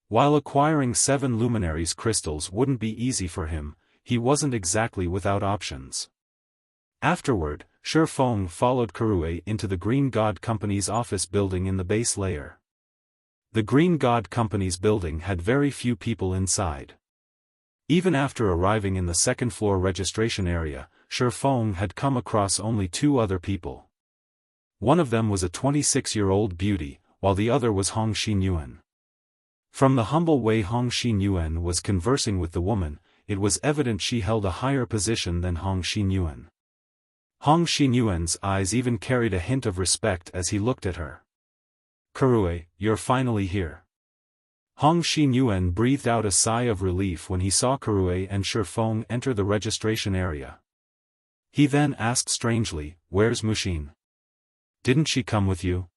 While acquiring 7 Luminaries crystals wouldn't be easy for him, he wasn't exactly without options. Afterward, Feng followed Kurue into the Green God Company's office building in the base layer. The Green God Company's building had very few people inside. Even after arriving in the second-floor registration area, Feng had come across only 2 other people. One of them was a 26-year-old beauty, while the other was Hong Xinyuan. From the humble way Hong Xinyuan was conversing with the woman, it was evident she held a higher position than Hong Xinyuan. Hong Xinyuan's eyes even carried a hint of respect as he looked at her. "Kurue, you're finally here." Hong Xinyuan breathed out a sigh of relief when he saw Kurue and Feng enter the registration area. He then asked strangely, "Where's Mushin? Didn't she come with you?"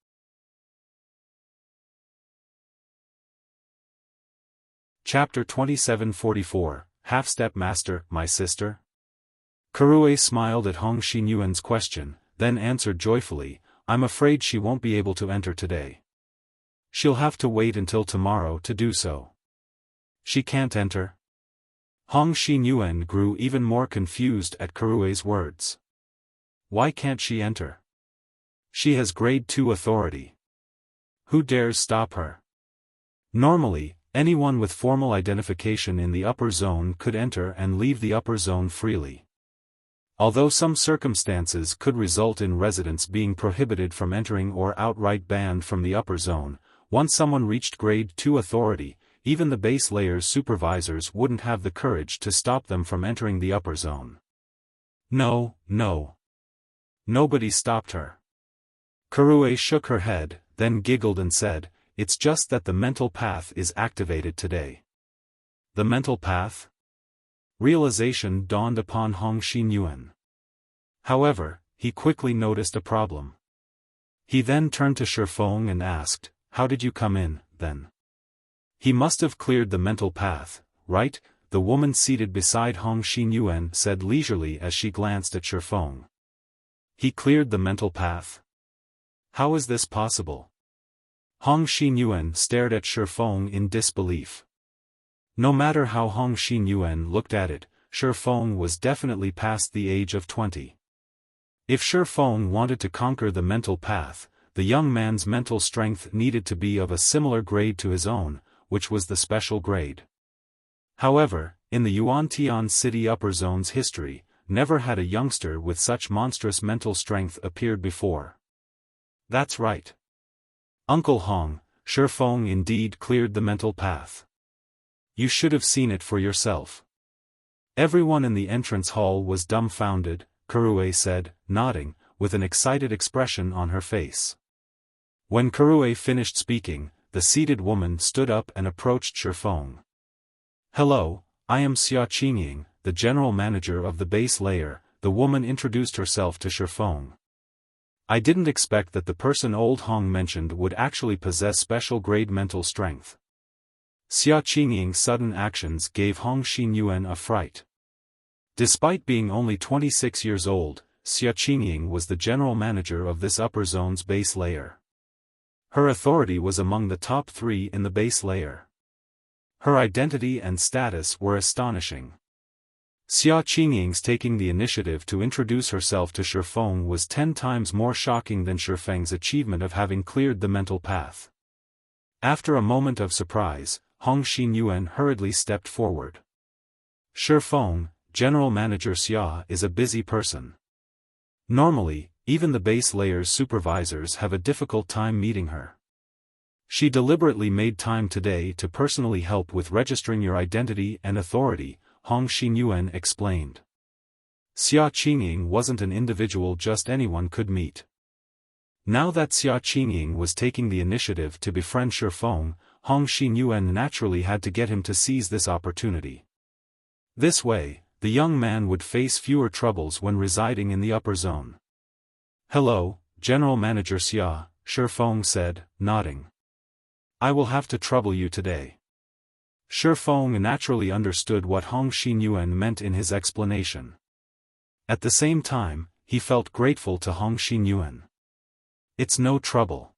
Chapter 2744, Half-Step Master, My Sister? Kurue smiled at Hong Xinyuan's question, then answered joyfully, "I'm afraid she won't be able to enter today. She'll have to wait until tomorrow to do so." "She can't enter?" Hong Xinyuan grew even more confused at Kurue's words. "Why can't she enter? She has grade 2 authority. Who dares stop her? Normally, anyone with formal identification in the upper zone could enter and leave the upper zone freely. Although some circumstances could result in residents being prohibited from entering or outright banned from the upper zone, once someone reached grade 2 authority, even the base layer's supervisors wouldn't have the courage to stop them from entering the upper zone. No. Nobody stopped her." Kurue shook her head, then giggled and said, "It's just that the mental path is activated today." "The mental path?" Realization dawned upon Hong Xinyuan. However, he quickly noticed a problem. He then turned to Feng and asked, "How did you come in, then?" "He must have cleared the mental path, right?" the woman seated beside Hong Xinyuan said leisurely as she glanced at Feng. "He cleared the mental path? How is this possible?" Hong Xinyuan stared at Feng in disbelief. No matter how Hong Xinyuan looked at it, Feng was definitely past the age of 20. If Feng wanted to conquer the mental path, the young man's mental strength needed to be of a similar grade to his own, which was the special grade. However, in the Yuantian City Upper Zone's history, never had a youngster with such monstrous mental strength appeared before. That's right. Uncle Hong, Feng indeed cleared the mental path. You should have seen it for yourself. Everyone in the entrance hall was dumbfounded, Kurue said, nodding, with an excited expression on her face. When Kurue finished speaking, the seated woman stood up and approached Feng. "Hello, I am Xiaofan, the general manager of the base layer," the woman introduced herself to Feng. "I didn't expect that the person old Hong mentioned would actually possess special grade mental strength." Xiaofan's sudden actions gave Hong Xinyuan a fright. Despite being only 26 years old, Xiaofan was the general manager of this upper zone's base layer. Her authority was among the top 3 in the base layer. Her identity and status were astonishing. Xiaofan's taking the initiative to introduce herself to Feng was 10 times more shocking than Feng's achievement of having cleared the mental path. After a moment of surprise, Hong Xinyuan hurriedly stepped forward. "Feng, General Manager Xia is a busy person. Normally, even the base layer's supervisors have a difficult time meeting her. She deliberately made time today to personally help with registering your identity and authority," Hong Xinyuan explained. Xiaofan wasn't an individual just anyone could meet. Now that Xia Qingying was taking the initiative to befriend Feng, Hong Xinyuan naturally had to get him to seize this opportunity. This way, the young man would face fewer troubles when residing in the upper zone. "Hello, General Manager Xia," Feng said, nodding. "I will have to trouble you today." Feng naturally understood what Hong Xinyuan meant in his explanation. At the same time, he felt grateful to Hong Xinyuan. "It's no trouble.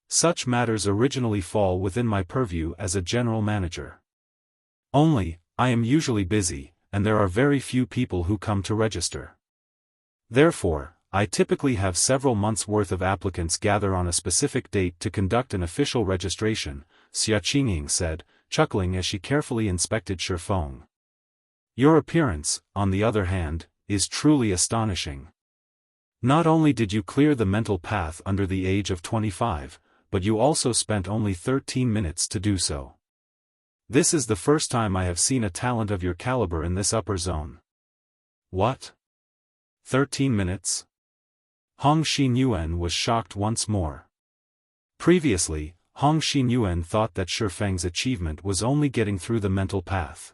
Such matters originally fall within my purview as a general manager. Only, I am usually busy, and there are very few people who come to register. Therefore, I typically have several months' worth of applicants gather on a specific date to conduct an official registration," Xia Qingying said, chuckling as she carefully inspected Feng. "Your appearance, on the other hand, is truly astonishing. Not only did you clear the mental path under the age of 25, but you also spent only 13 minutes to do so. This is the first time I have seen a talent of your caliber in this upper zone." "What? 13 minutes?" Hong Xinyuan was shocked once more. Previously, Hong Xinyuan thought that Feng's achievement was only getting through the mental path.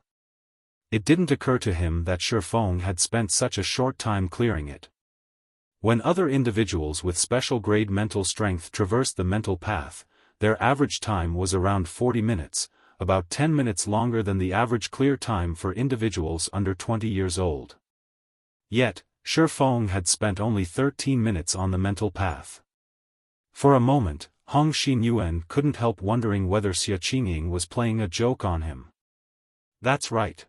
It didn't occur to him that Feng had spent such a short time clearing it. When other individuals with special grade mental strength traversed the mental path, their average time was around 40 minutes, about 10 minutes longer than the average clear time for individuals under 20 years old. Yet, Feng had spent only 13 minutes on the mental path. For a moment, Hong Xinyuan couldn't help wondering whether Xia Qingying was playing a joke on him. "That's right.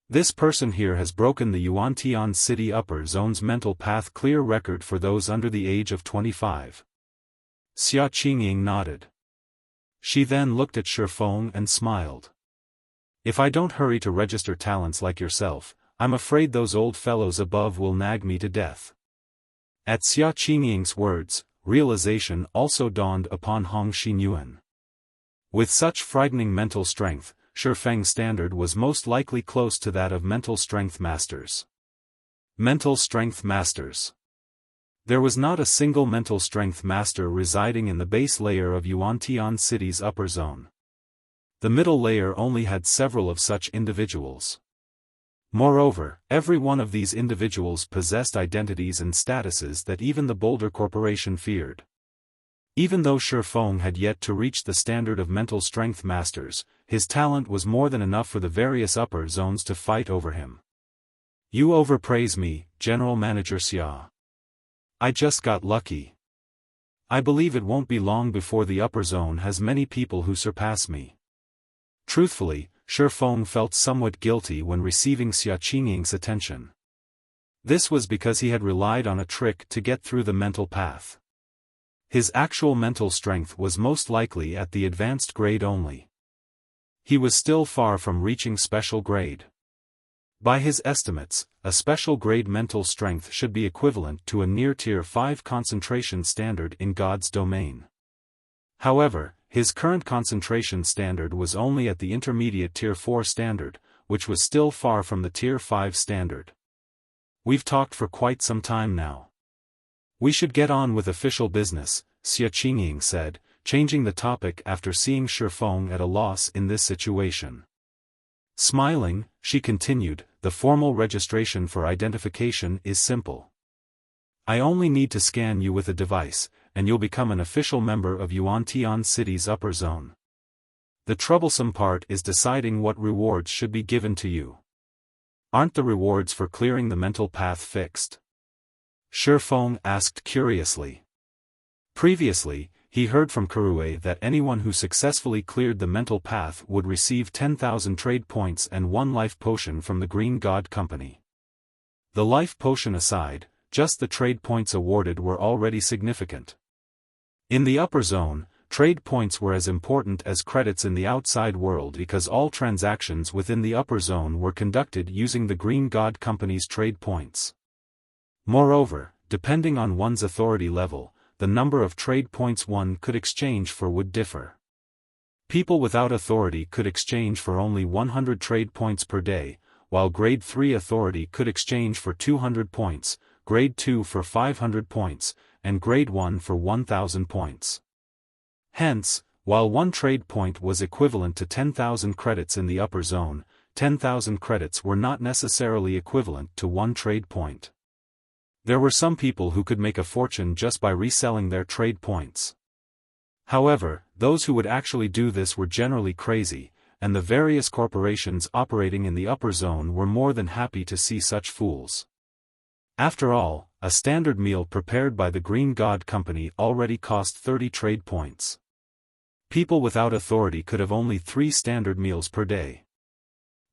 This person here has broken the Yuantian City Upper Zone's mental path clear record for those under the age of 25. Xia Qingying nodded. She then looked at Feng and smiled. "If I don't hurry to register talents like yourself, I'm afraid those old fellows above will nag me to death." At Xia Qingying's words, realization also dawned upon Hong Xinyuan. With such frightening mental strength, Feng's standard was most likely close to that of mental strength masters. Mental strength masters. There was not a single mental strength master residing in the base layer of Yuantian City's upper zone. The middle layer only had several of such individuals. Moreover, every one of these individuals possessed identities and statuses that even the Boulder Corporation feared. Even though Feng had yet to reach the standard of mental strength masters, his talent was more than enough for the various upper zones to fight over him. "You overpraise me, General Manager Xia. I just got lucky. I believe it won't be long before the upper zone has many people who surpass me." Truthfully, Feng felt somewhat guilty when receiving Xia Qingying's attention. This was because he had relied on a trick to get through the mental path. His actual mental strength was most likely at the advanced grade only. He was still far from reaching special grade. By his estimates, a special grade mental strength should be equivalent to a near Tier 5 concentration standard in God's domain. However, his current concentration standard was only at the intermediate Tier 4 standard, which was still far from the Tier 5 standard. "We've talked for quite some time now. We should get on with official business," Xia Qingying said, changing the topic after seeing Feng at a loss in this situation. Smiling, she continued, "The formal registration for identification is simple. I only need to scan you with a device, and you'll become an official member of Yuantian City's upper zone. The troublesome part is deciding what rewards should be given to you. Aren't the rewards for clearing the mental path fixed?" Feng asked curiously. Previously, he heard from Kurue that anyone who successfully cleared the mental path would receive 10,000 trade points and 1 life potion from the Green God Company. The life potion aside, just the trade points awarded were already significant. In the upper zone, trade points were as important as credits in the outside world because all transactions within the upper zone were conducted using the Green God Company's trade points. Moreover, depending on one's authority level, the number of trade points one could exchange for would differ. People without authority could exchange for only 100 trade points per day, while Grade 3 authority could exchange for 200 points, Grade 2 for 500 points, and Grade 1 for 1000 points. Hence, while one trade point was equivalent to 10,000 credits in the upper zone, 10,000 credits were not necessarily equivalent to one trade point. There were some people who could make a fortune just by reselling their trade points. However, those who would actually do this were generally crazy, and the various corporations operating in the upper zone were more than happy to see such fools. After all, a standard meal prepared by the Green God Company already cost 30 trade points. People without authority could have only 3 standard meals per day.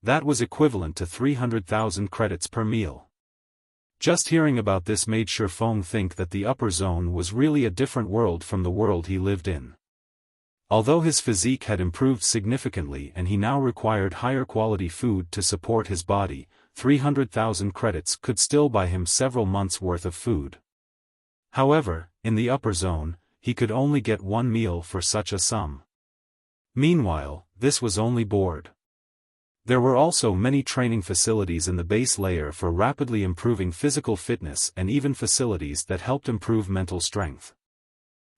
That was equivalent to 300,000 credits per meal. Just hearing about this made Xiaofan think that the upper zone was really a different world from the world he lived in. Although his physique had improved significantly and he now required higher quality food to support his body, 300,000 credits could still buy him several months' worth of food. However, in the upper zone, he could only get one meal for such a sum. Meanwhile, this was only board. There were also many training facilities in the base layer for rapidly improving physical fitness and even facilities that helped improve mental strength.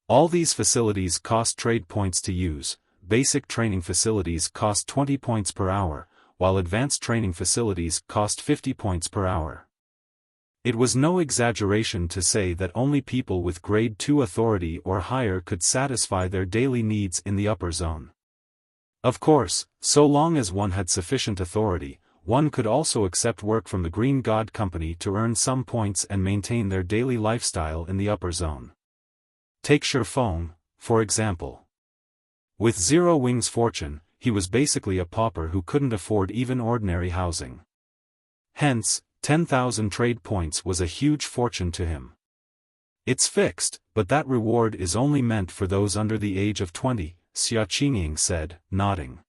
All these facilities cost trade points to use. Basic training facilities cost 20 points per hour, while advanced training facilities cost 50 points per hour. It was no exaggeration to say that only people with Grade 2 authority or higher could satisfy their daily needs in the upper zone. Of course, so long as one had sufficient authority, one could also accept work from the Green God Company to earn some points and maintain their daily lifestyle in the upper zone. Take Xiaofan, for example. With 0 wings fortune, he was basically a pauper who couldn't afford even ordinary housing. Hence, 10,000 trade points was a huge fortune to him. It's fixed, but that reward is only meant for those under the age of 20, Xiaofan said, nodding.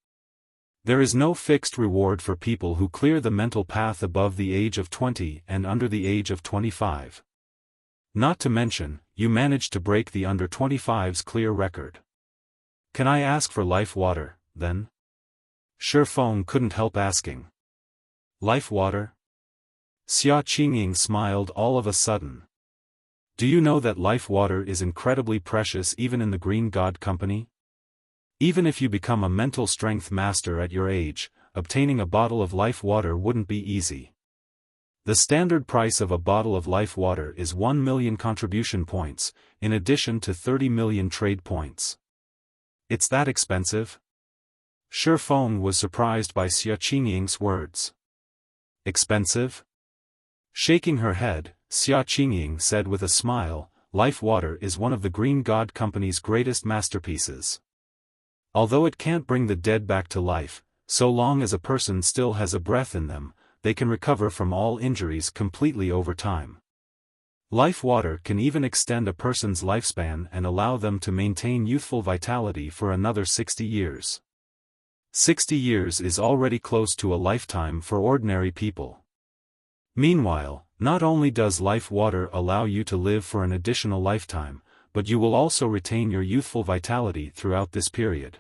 There is no fixed reward for people who clear the mental path above the age of 20 and under the age of 25. Not to mention, you managed to break the under 25's clear record. Can I ask for life water, then? Xiaofan couldn't help asking. Life water? Xiaofan smiled all of a sudden. Do you know that life water is incredibly precious even in the Green God Company? Even if you become a mental strength master at your age, obtaining a bottle of life water wouldn't be easy. The standard price of a bottle of life water is 1 million contribution points, in addition to 30 million trade points. It's that expensive? Xiaofan was surprised by Xiaofan's words. Expensive? Shaking her head, Xiaofan said with a smile, life water is one of the Green God Company's greatest masterpieces. Although it can't bring the dead back to life, so long as a person still has a breath in them, they can recover from all injuries completely over time. Life water can even extend a person's lifespan and allow them to maintain youthful vitality for another 60 years. 60 years is already close to a lifetime for ordinary people. Meanwhile, not only does life water allow you to live for an additional lifetime, but you will also retain your youthful vitality throughout this period.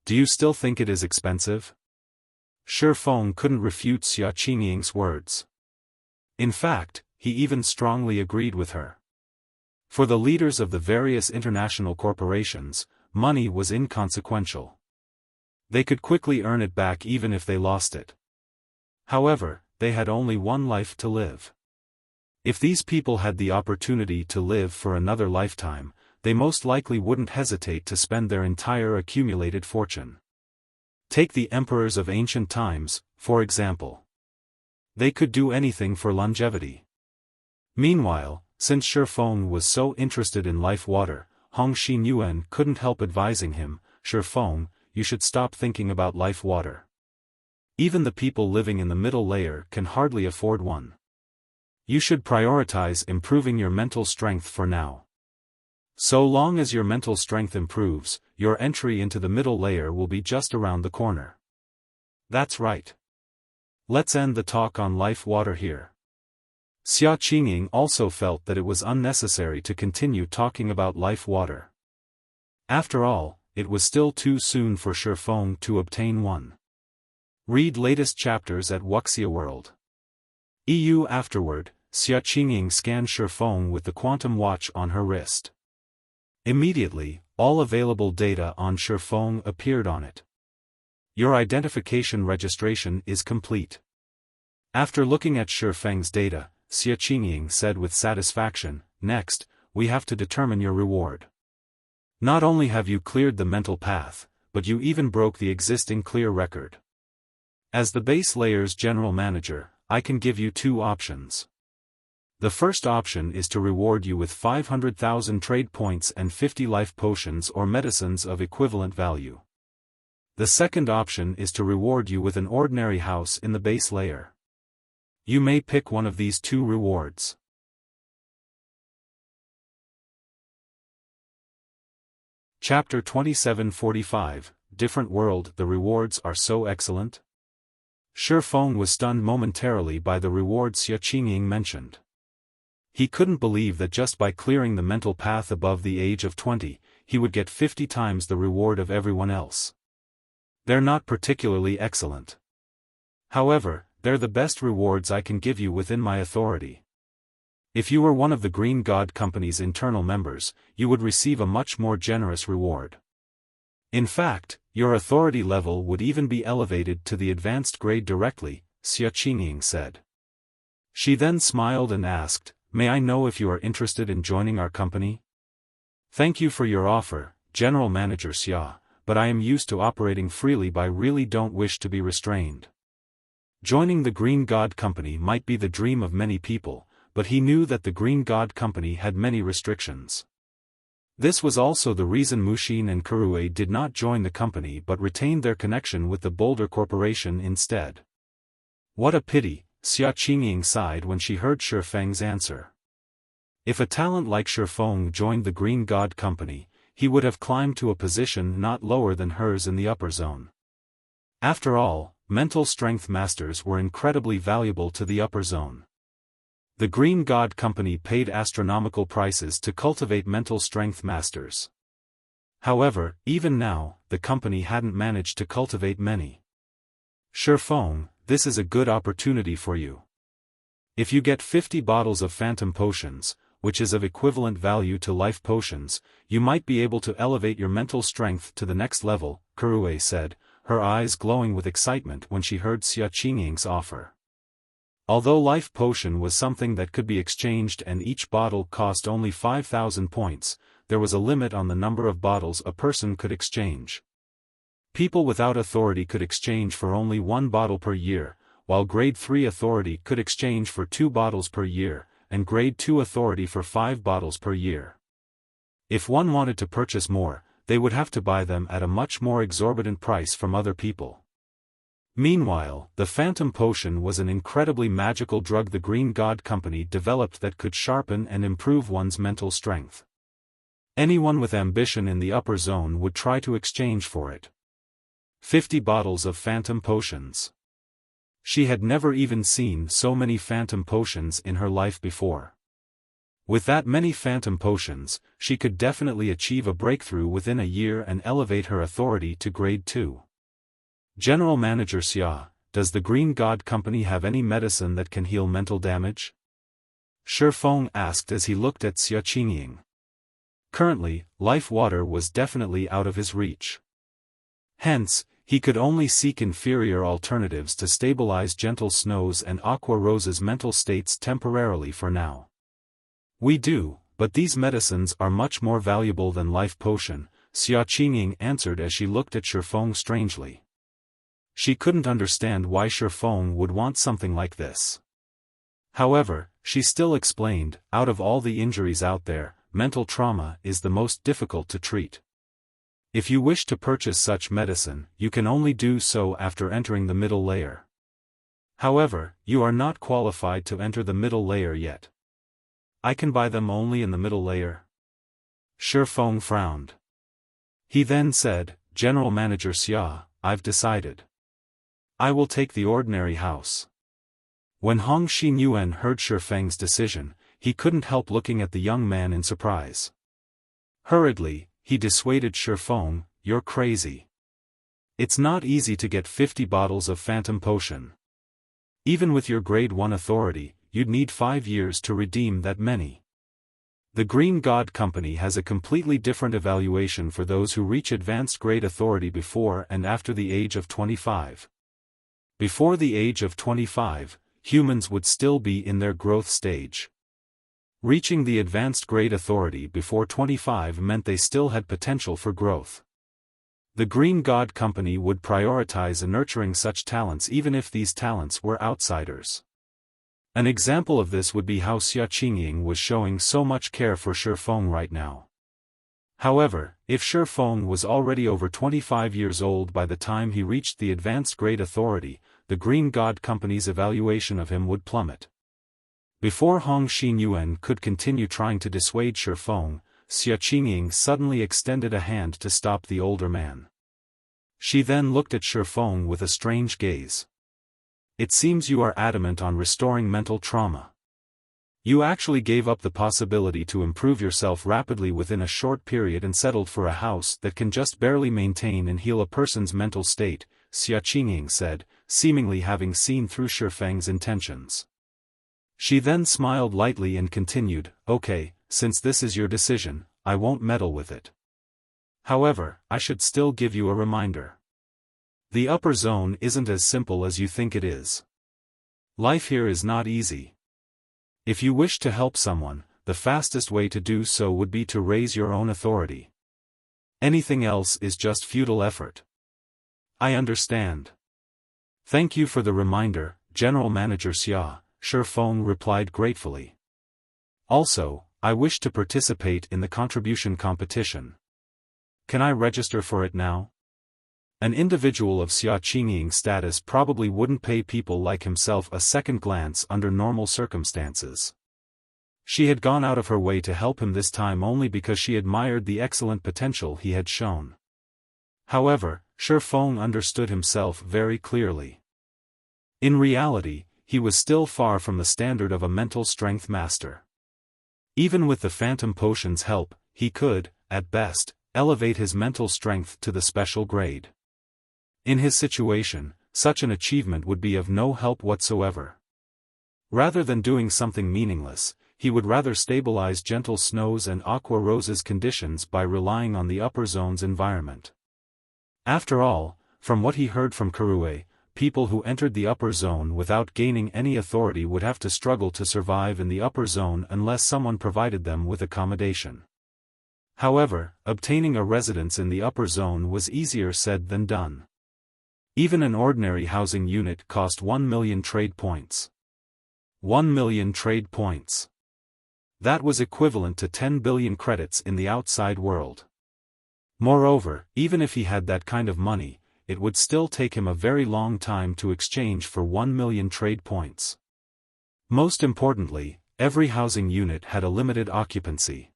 Do you still think it is expensive? Xiaofan couldn't refute Xiaofan's words. In fact, he even strongly agreed with her. For the leaders of the various international corporations, money was inconsequential. They could quickly earn it back even if they lost it. However, they had only one life to live. If these people had the opportunity to live for another lifetime, they most likely wouldn't hesitate to spend their entire accumulated fortune. Take the emperors of ancient times, for example. They could do anything for longevity. Meanwhile, since Xiaofan was so interested in life water, Hong Xinyuan couldn't help advising him, Xiaofan, you should stop thinking about life water. Even the people living in the middle layer can hardly afford one. You should prioritize improving your mental strength for now. So long as your mental strength improves, your entry into the middle layer will be just around the corner. That's right. Let's end the talk on life water here. Xiaofan also felt that it was unnecessary to continue talking about life water. After all, it was still too soon for Xiaofan to obtain one. Read latest chapters at Wuxia World. EU afterward, Xia Qingying scanned Feng with the quantum watch on her wrist. Immediately, all available data on Feng appeared on it. Your identification registration is complete. After looking at Feng's data, Xia Qingying said with satisfaction, "Next, we have to determine your reward. Not only have you cleared the mental path, but you even broke the existing clear record. As the base layer's general manager, I can give you two options. The first option is to reward you with 500,000 trade points and 50 life potions or medicines of equivalent value. The second option is to reward you with an ordinary house in the base layer. You may pick one of these two rewards." Chapter 2745, Different World. The rewards are so excellent? Feng was stunned momentarily by the reward Xia Qingying mentioned. He couldn't believe that just by clearing the mental path above the age of 20, he would get 50 times the reward of everyone else. They're not particularly excellent. However, they're the best rewards I can give you within my authority. If you were one of the Green God Company's internal members, you would receive a much more generous reward. In fact, your authority level would even be elevated to the advanced grade directly, Xia Qingying said. She then smiled and asked, "May I know if you are interested in joining our company?" "Thank you for your offer, General Manager Xia, but I am used to operating freely. I really don't wish to be restrained." Joining the Green God Company might be the dream of many people, but he knew that the Green God Company had many restrictions. This was also the reason Mushin and Kurue did not join the company but retained their connection with the Boulder Corporation instead. What a pity, Xia Qingying sighed when she heard Feng's answer. If a talent like Feng joined the Green God Company, he would have climbed to a position not lower than hers in the upper zone. After all, mental strength masters were incredibly valuable to the upper zone. The Green God Company paid astronomical prices to cultivate mental strength masters. However, even now, the company hadn't managed to cultivate many. Feng, this is a good opportunity for you. If you get 50 bottles of phantom potions, which is of equivalent value to life potions, you might be able to elevate your mental strength to the next level, Kurue said, her eyes glowing with excitement when she heard Xia Qingying's offer. Although life potion was something that could be exchanged and each bottle cost only 5,000 points, there was a limit on the number of bottles a person could exchange. People without authority could exchange for only 1 bottle per year, while Grade 3 authority could exchange for 2 bottles per year, and Grade 2 authority for 5 bottles per year. If one wanted to purchase more, they would have to buy them at a much more exorbitant price from other people. Meanwhile, the Phantom Potion was an incredibly magical drug the Green God Company developed that could sharpen and improve one's mental strength. Anyone with ambition in the upper zone would try to exchange for it. 50 bottles of Phantom Potions. She had never even seen so many Phantom Potions in her life before. With that many Phantom Potions, she could definitely achieve a breakthrough within a year and elevate her authority to Grade 2. General Manager Xia, does the Green God Company have any medicine that can heal mental damage? Feng asked as he looked at Xia Qingying. Currently, life water was definitely out of his reach. Hence, he could only seek inferior alternatives to stabilize Gentle Snow's and Aqua Rose's mental states temporarily for now. We do, but these medicines are much more valuable than life potion, Xia Qingying answered as she looked at Feng strangely. She couldn't understand why Feng would want something like this. However, she still explained, out of all the injuries out there, mental trauma is the most difficult to treat. If you wish to purchase such medicine, you can only do so after entering the middle layer. However, you are not qualified to enter the middle layer yet. I can buy them only in the middle layer. Feng frowned. He then said, General Manager Xia, I've decided. I will take the ordinary house. When Hong Xinyuan heard Feng's decision, he couldn't help looking at the young man in surprise. Hurriedly, he dissuaded Feng, you're crazy. It's not easy to get 50 bottles of Phantom Potion. Even with your Grade 1 authority, you'd need 5 years to redeem that many. The Green God Company has a completely different evaluation for those who reach advanced grade authority before and after the age of 25. Before the age of 25, humans would still be in their growth stage. Reaching the advanced grade authority before 25 meant they still had potential for growth. The Green God Company would prioritize nurturing such talents even if these talents were outsiders. An example of this would be how Xiaofan was showing so much care for Feng right now. However, if Feng was already over 25 years old by the time he reached the advanced grade authority, the Green God Company's evaluation of him would plummet. Before Hong Xinyuan could continue trying to dissuade Feng, Xiaofan suddenly extended a hand to stop the older man. She then looked at Feng with a strange gaze. It seems you are adamant on restoring mental trauma. You actually gave up the possibility to improve yourself rapidly within a short period and settled for a house that can just barely maintain and heal a person's mental state, Xiaofan said, seemingly having seen through Feng's intentions. She then smiled lightly and continued, "Okay, since this is your decision, I won't meddle with it. However, I should still give you a reminder. The upper zone isn't as simple as you think it is. Life here is not easy. If you wish to help someone, the fastest way to do so would be to raise your own authority. Anything else is just futile effort." "I understand. Thank you for the reminder, General Manager Xia," Feng replied gratefully. "Also, I wish to participate in the contribution competition. Can I register for it now?" An individual of Xiaofan's status probably wouldn't pay people like himself a second glance under normal circumstances. She had gone out of her way to help him this time only because she admired the excellent potential he had shown. However, Feng understood himself very clearly. In reality, he was still far from the standard of a mental strength master. Even with the phantom potion's help, he could, at best, elevate his mental strength to the special grade. In his situation, such an achievement would be of no help whatsoever. Rather than doing something meaningless, he would rather stabilize Gentle Snow's and Aqua Rose's conditions by relying on the upper zone's environment. After all, from what he heard from Karue, people who entered the upper zone without gaining any authority would have to struggle to survive in the upper zone unless someone provided them with accommodation. However, obtaining a residence in the upper zone was easier said than done. Even an ordinary housing unit cost 1 million trade points. 1 million trade points. That was equivalent to 10 billion credits in the outside world. Moreover, even if he had that kind of money, it would still take him a very long time to exchange for 1 million trade points. Most importantly, every housing unit had a limited occupancy.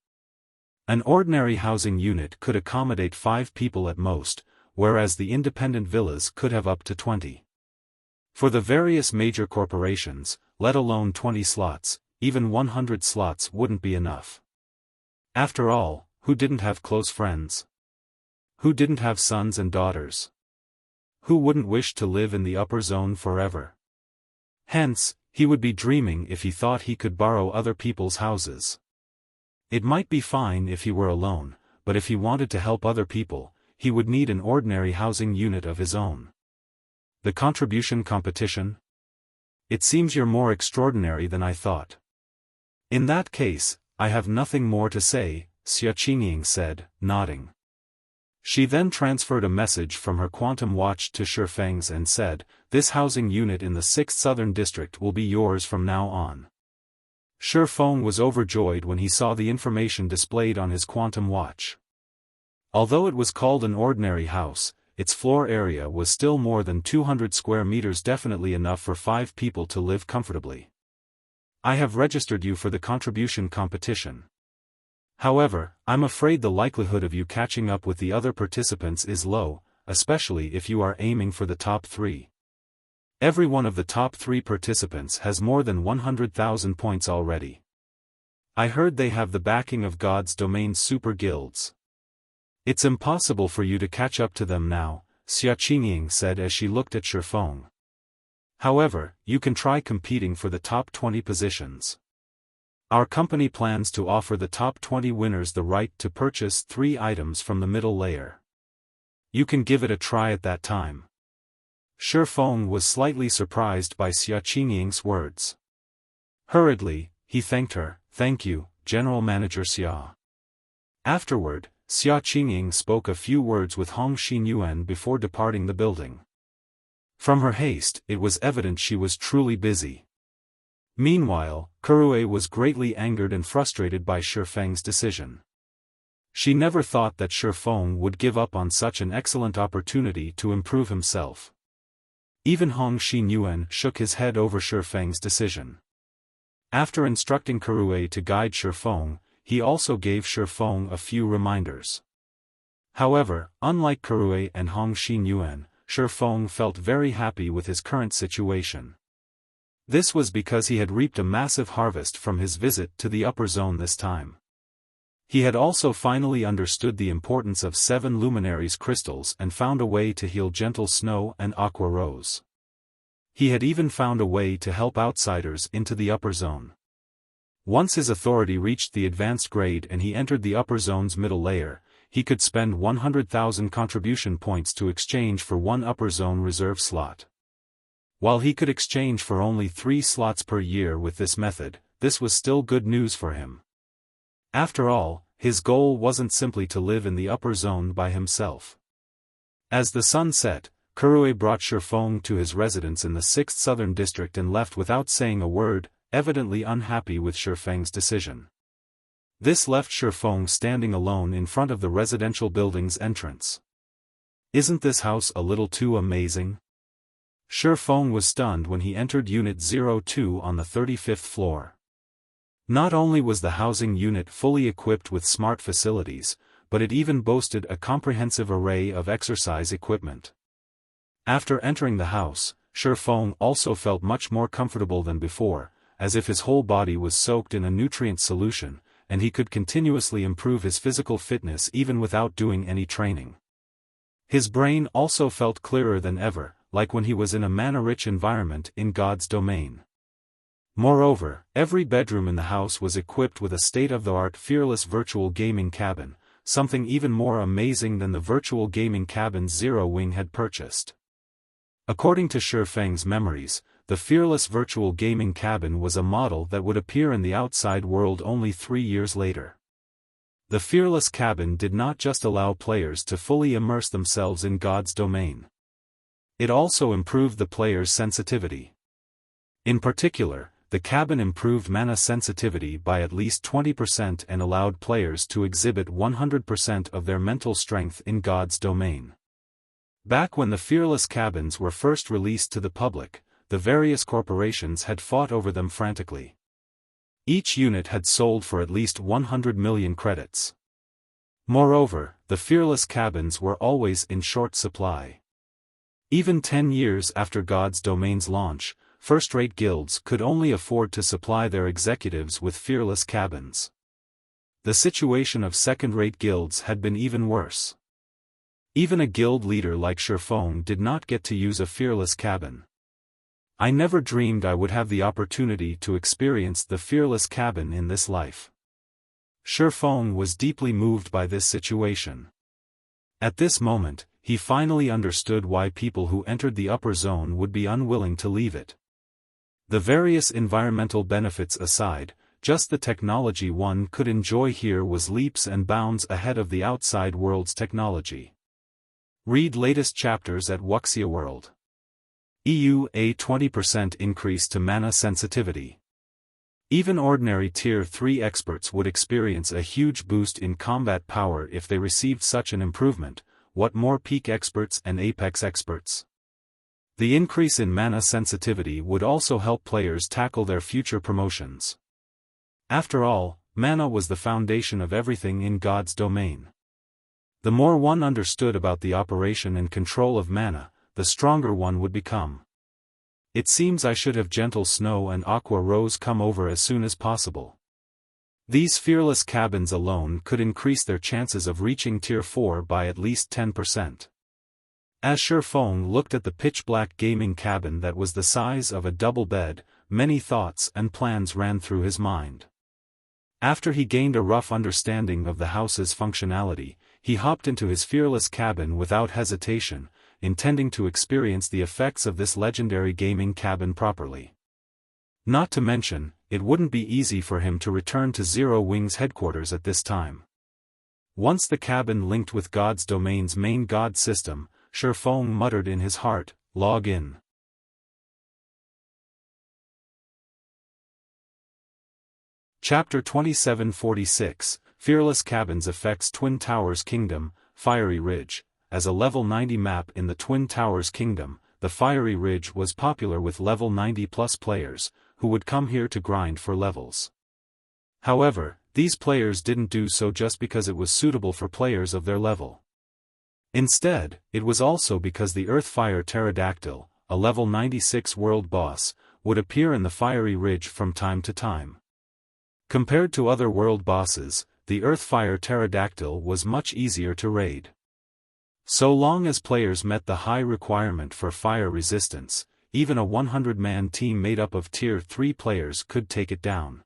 An ordinary housing unit could accommodate 5 people at most, whereas the independent villas could have up to 20. For the various major corporations, let alone 20 slots, even 100 slots wouldn't be enough. After all, who didn't have close friends? Who didn't have sons and daughters? Who wouldn't wish to live in the upper zone forever? Hence, he would be dreaming if he thought he could borrow other people's houses. It might be fine if he were alone, but if he wanted to help other people, he would need an ordinary housing unit of his own. The contribution competition? It seems you're more extraordinary than I thought. In that case, I have nothing more to say, Xiaofan said, nodding. She then transferred a message from her quantum watch to Feng's and said, "This housing unit in the 6th Southern District will be yours from now on." Feng was overjoyed when he saw the information displayed on his quantum watch. Although it was called an ordinary house, its floor area was still more than 200 square meters, definitely enough for 5 people to live comfortably. "I have registered you for the contribution competition. However, I'm afraid the likelihood of you catching up with the other participants is low, especially if you are aiming for the top 3. Every one of the top 3 participants has more than 100,000 points already. I heard they have the backing of God's domain super guilds. It's impossible for you to catch up to them now," Xiaofan said as she looked at Feng. However, you can try competing for the top 20 positions. Our company plans to offer the top 20 winners the right to purchase 3 items from the middle layer. You can give it a try at that time. Feng was slightly surprised by Xia Qingying's words. Hurriedly, he thanked her. Thank you, General Manager Xia. Afterward, Xia Qingying spoke a few words with Hong Xinyuan before departing the building. From her haste, it was evident she was truly busy. Meanwhile, Kurue was greatly angered and frustrated by Feng's decision. She never thought that Feng would give up on such an excellent opportunity to improve himself. Even Hong Xinyuan shook his head over Feng's decision. After instructing Kurue to guide Feng, he also gave Feng a few reminders. However, unlike Kurue and Hong Xinyuan, Feng felt very happy with his current situation. This was because he had reaped a massive harvest from his visit to the upper zone this time. He had also finally understood the importance of 7 luminaries crystals and found a way to heal gentle snow and aqua rose. He had even found a way to help outsiders into the upper zone. Once his authority reached the advanced grade and he entered the upper zone's middle layer, he could spend 100,000 contribution points to exchange for 1 upper zone reserve slot. While he could exchange for only 3 slots per year with this method, this was still good news for him. After all, his goal wasn't simply to live in the upper zone by himself. As the sun set, Kurue brought Feng to his residence in the 6th Southern District and left without saying a word, evidently unhappy with Feng's decision. This left Feng standing alone in front of the residential building's entrance. Isn't this house a little too amazing? Feng was stunned when he entered Unit 02 on the 35th floor. Not only was the housing unit fully equipped with smart facilities, but it even boasted a comprehensive array of exercise equipment. After entering the house, Feng also felt much more comfortable than before, as if his whole body was soaked in a nutrient solution, and he could continuously improve his physical fitness even without doing any training. His brain also felt clearer than ever, like when he was in a mana-rich environment in God's domain. Moreover, every bedroom in the house was equipped with a state-of-the-art fearless virtual gaming cabin, something even more amazing than the virtual gaming cabin Zero Wing had purchased. According to Feng's memories, the fearless virtual gaming cabin was a model that would appear in the outside world only 3 years later. The fearless cabin did not just allow players to fully immerse themselves in God's domain. It also improved the player's sensitivity. In particular, the cabin improved mana sensitivity by at least 20% and allowed players to exhibit 100% of their mental strength in God's domain. Back when the fearless cabins were first released to the public, the various corporations had fought over them frantically. Each unit had sold for at least 100 million credits. Moreover, the fearless cabins were always in short supply. Even 10 years after God's domain's launch, first-rate guilds could only afford to supply their executives with fearless cabins. The situation of second-rate guilds had been even worse. Even a guild leader like Feng did not get to use a fearless cabin. I never dreamed I would have the opportunity to experience the fearless cabin in this life. Feng was deeply moved by this situation. At this moment, he finally understood why people who entered the upper zone would be unwilling to leave it. The various environmental benefits aside, just the technology one could enjoy here was leaps and bounds ahead of the outside world's technology. Read latest chapters at Wuxia World. A 20% increase to mana sensitivity. Even ordinary Tier 3 experts would experience a huge boost in combat power if they received such an improvement, what more peak experts and apex experts? The increase in mana sensitivity would also help players tackle their future promotions. After all, mana was the foundation of everything in God's domain. The more one understood about the operation and control of mana, the stronger one would become. It seems I should have gentle snow and aqua rose come over as soon as possible. These fearless cabins alone could increase their chances of reaching Tier 4 by at least 10%. As Feng looked at the pitch-black gaming cabin that was the size of a double bed, many thoughts and plans ran through his mind. After he gained a rough understanding of the house's functionality, he hopped into his fearless cabin without hesitation, intending to experience the effects of this legendary gaming cabin properly. Not to mention, it wouldn't be easy for him to return to Zero Wing's headquarters at this time. Once the cabin linked with God's domain's main god system, Feng muttered in his heart, "Log in." Chapter 2746, Fearless Cabins affects Twin Towers Kingdom, Fiery Ridge. As a level 90 map in the Twin Towers Kingdom, the Fiery Ridge was popular with level 90+ players, who would come here to grind for levels. However, these players didn't do so just because it was suitable for players of their level. Instead, it was also because the Earthfire Pterodactyl, a level 96 world boss, would appear in the Fiery Ridge from time to time. Compared to other world bosses, the Earthfire Pterodactyl was much easier to raid. So long as players met the high requirement for fire resistance, even a 100-man team made up of Tier 3 players could take it down.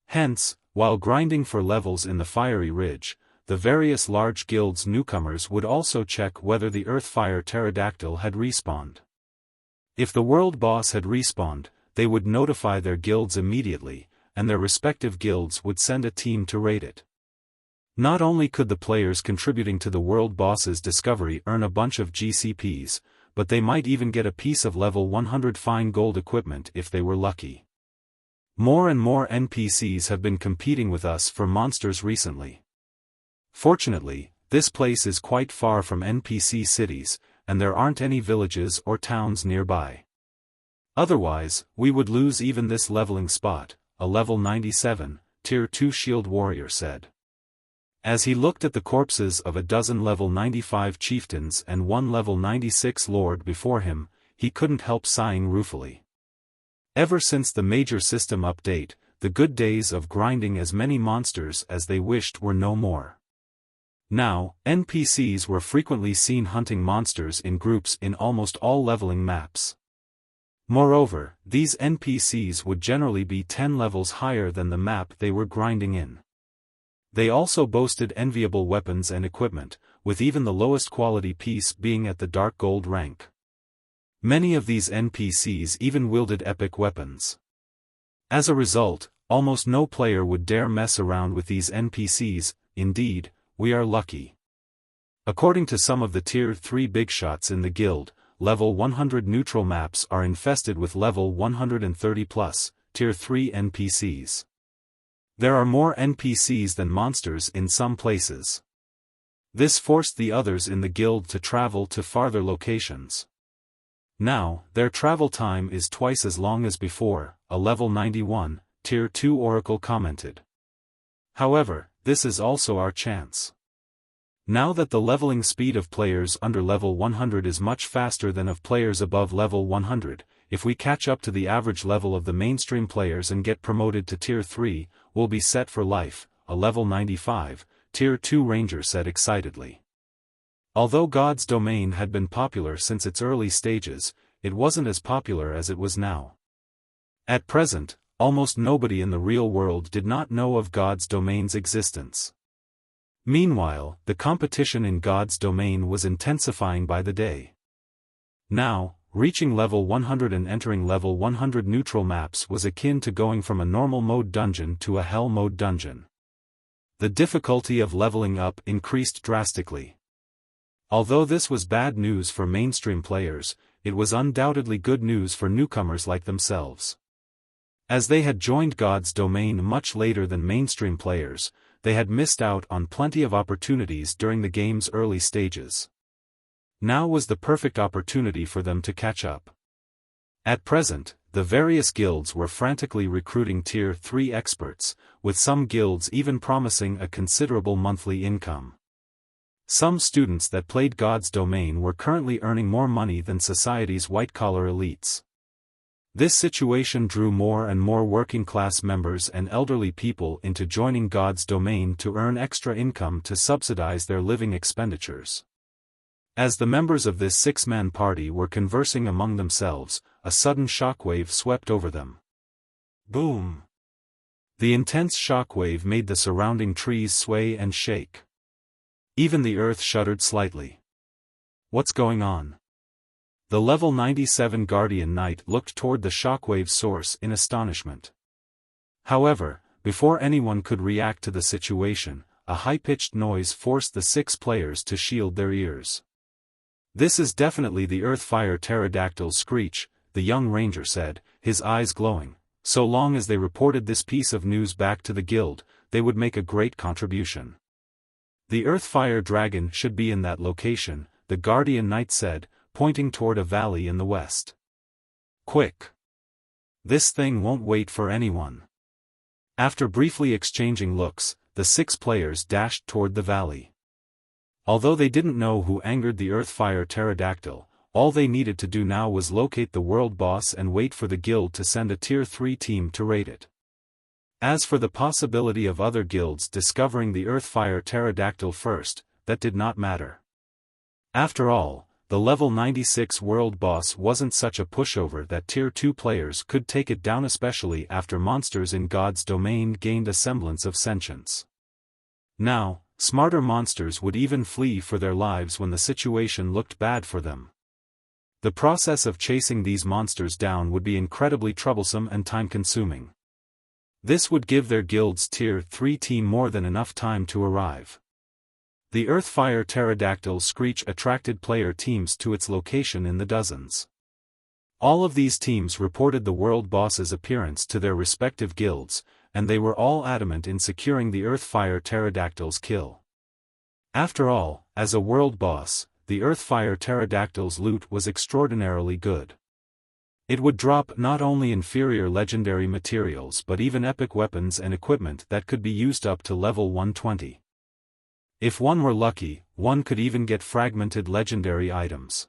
Hence, while grinding for levels in the Fiery Ridge, the various large guilds' newcomers would also check whether the Earthfire Pterodactyl had respawned. If the world boss had respawned, they would notify their guilds immediately, and their respective guilds would send a team to raid it. Not only could the players contributing to the world boss's discovery earn a bunch of GCPs, but they might even get a piece of level 100 fine gold equipment if they were lucky. More and more NPCs have been competing with us for monsters recently. Fortunately, this place is quite far from NPC cities, and there aren't any villages or towns nearby. Otherwise, we would lose even this leveling spot, a level 97, Tier 2 shield warrior said. As he looked at the corpses of a dozen level 95 chieftains and one level 96 lord before him, he couldn't help sighing ruefully. Ever since the major system update, the good days of grinding as many monsters as they wished were no more. Now, NPCs were frequently seen hunting monsters in groups in almost all leveling maps. Moreover, these NPCs would generally be 10 levels higher than the map they were grinding in. They also boasted enviable weapons and equipment, with even the lowest quality piece being at the dark gold rank. Many of these NPCs even wielded epic weapons. As a result, almost no player would dare mess around with these NPCs. Indeed, we are lucky. According to some of the Tier 3 big shots in the guild, level 100 neutral maps are infested with level 130+, Tier 3 NPCs. There are more NPCs than monsters in some places. This forced the others in the guild to travel to farther locations. Now, their travel time is twice as long as before, a level 91, Tier 2 oracle commented. However, this is also our chance. Now that the leveling speed of players under level 100 is much faster than of players above level 100, if we catch up to the average level of the mainstream players and get promoted to Tier 3, we'll be set for life, a level 95, Tier 2 ranger said excitedly. Although God's domain had been popular since its early stages, it wasn't as popular as it was now. At present, almost nobody in the real world did not know of God's domain's existence. Meanwhile, the competition in God's domain was intensifying by the day. Now, reaching level 100 and entering level 100 neutral maps was akin to going from a normal mode dungeon to a hell mode dungeon. The difficulty of leveling up increased drastically. Although this was bad news for mainstream players, it was undoubtedly good news for newcomers like themselves. As they had joined God's domain much later than mainstream players, they had missed out on plenty of opportunities during the game's early stages. Now was the perfect opportunity for them to catch up. At present, the various guilds were frantically recruiting Tier 3 experts, with some guilds even promising a considerable monthly income. Some students that played God's domain were currently earning more money than society's white-collar elites. This situation drew more and more working-class members and elderly people into joining God's domain to earn extra income to subsidize their living expenditures. As the members of this six-man party were conversing among themselves, a sudden shockwave swept over them. Boom! The intense shockwave made the surrounding trees sway and shake. Even the earth shuddered slightly. What's going on? The level 97 Guardian Knight looked toward the shockwave's source in astonishment. However, before anyone could react to the situation, a high-pitched noise forced the six players to shield their ears. "This is definitely the Earthfire Pterodactyl's screech," the young ranger said, his eyes glowing. So long as they reported this piece of news back to the guild, they would make a great contribution. "The Earthfire Dragon should be in that location," the Guardian Knight said, pointing toward a valley in the west. "Quick! This thing won't wait for anyone." After briefly exchanging looks, the six players dashed toward the valley. Although they didn't know who angered the Earthfire Pterodactyl, all they needed to do now was locate the world boss and wait for the guild to send a Tier 3 team to raid it. As for the possibility of other guilds discovering the Earthfire Pterodactyl first, that did not matter. After all, the level 96 world boss wasn't such a pushover that Tier 2 players could take it down, especially after monsters in God's domain gained a semblance of sentience. Now, smarter monsters would even flee for their lives when the situation looked bad for them. The process of chasing these monsters down would be incredibly troublesome and time-consuming. This would give their guild's Tier 3 team more than enough time to arrive. The Earthfire Pterodactyl's screech attracted player teams to its location in the dozens. All of these teams reported the world boss's appearance to their respective guilds, and they were all adamant in securing the Earthfire Pterodactyl's kill. After all, as a world boss, the Earthfire Pterodactyl's loot was extraordinarily good. It would drop not only inferior legendary materials but even epic weapons and equipment that could be used up to level 120. If one were lucky, one could even get fragmented legendary items.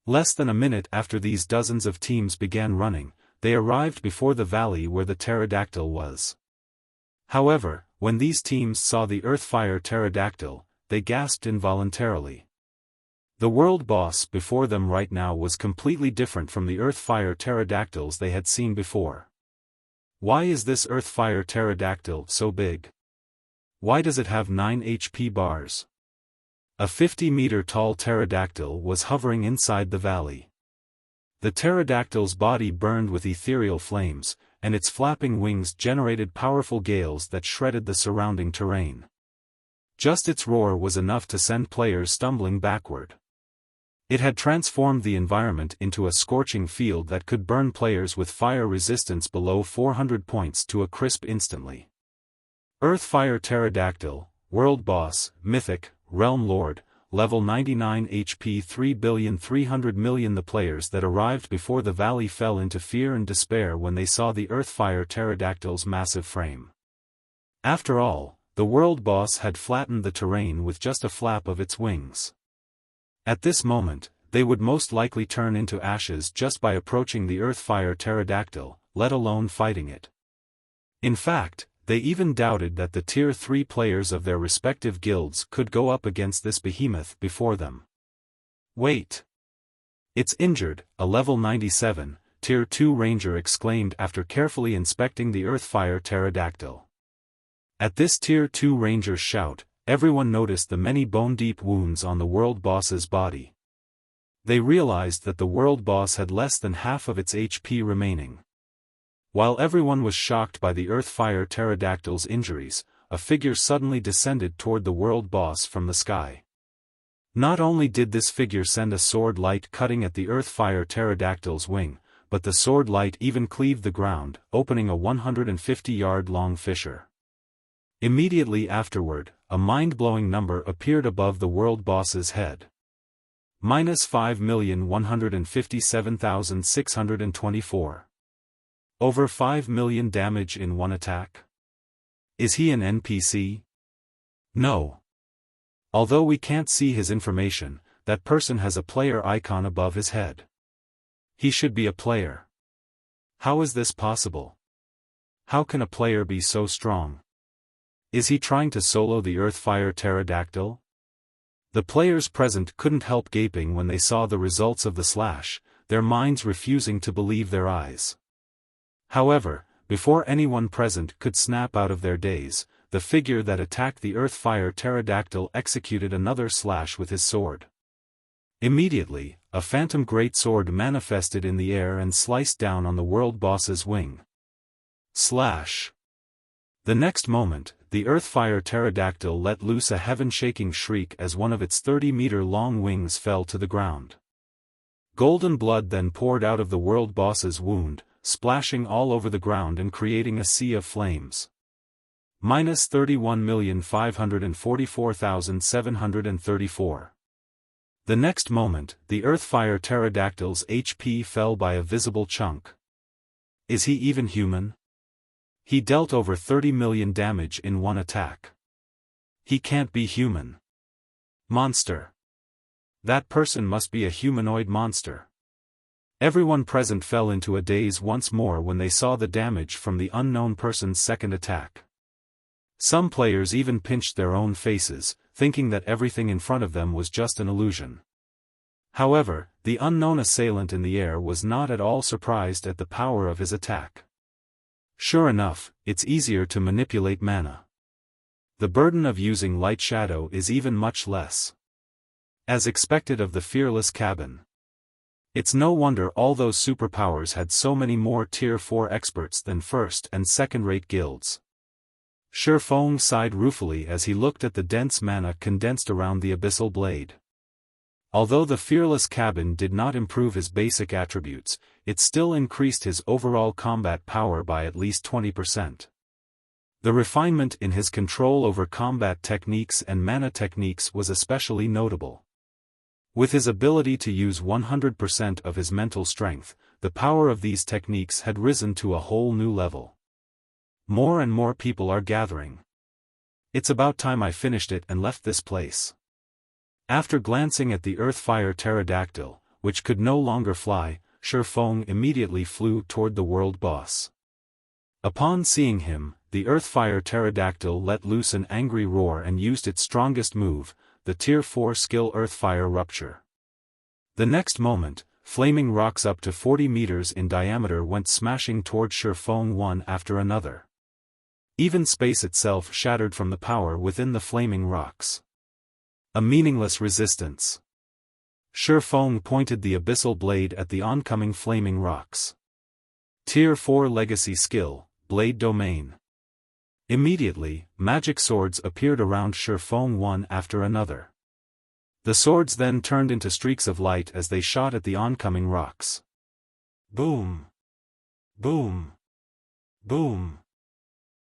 Less than a minute after these dozens of teams began running, they arrived before the valley where the pterodactyl was. However, when these teams saw the Earthfire Pterodactyl, they gasped involuntarily. The world boss before them right now was completely different from the Earthfire Pterodactyls they had seen before. Why is this Earthfire Pterodactyl so big? Why does it have 9 HP bars? A 50-meter-tall pterodactyl was hovering inside the valley. The pterodactyl's body burned with ethereal flames, and its flapping wings generated powerful gales that shredded the surrounding terrain. Just its roar was enough to send players stumbling backward. It had transformed the environment into a scorching field that could burn players with fire resistance below 400 points to a crisp instantly. Earthfire Pterodactyl, World Boss, Mythic, Realm Lord, Level 99 HP 3,300,000,000. The players that arrived before the valley fell into fear and despair when they saw the Earthfire Pterodactyl's massive frame. After all, the World Boss had flattened the terrain with just a flap of its wings. At this moment, they would most likely turn into ashes just by approaching the Earthfire Pterodactyl, let alone fighting it. In fact, they even doubted that the Tier 3 players of their respective guilds could go up against this behemoth before them. Wait! It's injured, a level 97, Tier 2 ranger exclaimed after carefully inspecting the Earthfire Pterodactyl. At this Tier 2 ranger's shout, everyone noticed the many bone-deep wounds on the world boss's body. They realized that the world boss had less than half of its HP remaining. While everyone was shocked by the Earthfire Pterodactyl's injuries, a figure suddenly descended toward the world boss from the sky. Not only did this figure send a sword light cutting at the Earthfire Pterodactyl's wing, but the sword light even cleaved the ground, opening a 150-yard-long fissure. Immediately afterward, a mind-blowing number appeared above the world boss's head. -5,157,624. Over 5 million damage in one attack? Is he an NPC? No. Although we can't see his information, that person has a player icon above his head. He should be a player. How is this possible? How can a player be so strong? Is he trying to solo the Earthfire Pterodactyl? The players present couldn't help gaping when they saw the results of the slash, their minds refusing to believe their eyes. However, before anyone present could snap out of their daze, the figure that attacked the Earthfire pterodactyl executed another slash with his sword. Immediately, a phantom greatsword manifested in the air and sliced down on the world boss's wing. Slash! The next moment, the Earthfire pterodactyl let loose a heaven-shaking shriek as one of its 30-meter-long wings fell to the ground. Golden blood then poured out of the world boss's wound, splashing all over the ground and creating a sea of flames. Minus 31,544,734. The next moment, the Earthfire pterodactyl's HP fell by a visible chunk. Is he even human? He dealt over 30 million damage in one attack. He can't be human. Monster. That person must be a humanoid monster. Everyone present fell into a daze once more when they saw the damage from the unknown person's second attack. Some players even pinched their own faces, thinking that everything in front of them was just an illusion. However, the unknown assailant in the air was not at all surprised at the power of his attack. Sure enough, it's easier to manipulate mana. The burden of using light shadow is even much less. As expected of the fearless cabin. It's no wonder all those superpowers had so many more Tier 4 experts than first and second-rate guilds. Feng sighed ruefully as he looked at the dense mana condensed around the abyssal blade. Although the fearless cabin did not improve his basic attributes, it still increased his overall combat power by at least 20%. The refinement in his control over combat techniques and mana techniques was especially notable. With his ability to use 100% of his mental strength, the power of these techniques had risen to a whole new level. More and more people are gathering. It's about time I finished it and left this place. After glancing at the Earthfire pterodactyl, which could no longer fly, Feng immediately flew toward the world boss. Upon seeing him, the Earthfire pterodactyl let loose an angry roar and used its strongest move, the Tier 4 skill Earthfire Rupture. The next moment, flaming rocks up to 40 meters in diameter went smashing toward Feng one after another. Even space itself shattered from the power within the flaming rocks. A meaningless resistance. Feng pointed the abyssal blade at the oncoming flaming rocks. Tier 4 Legacy Skill, Blade Domain. Immediately, magic swords appeared around Feng one after another. The swords then turned into streaks of light as they shot at the oncoming rocks. Boom! Boom! Boom!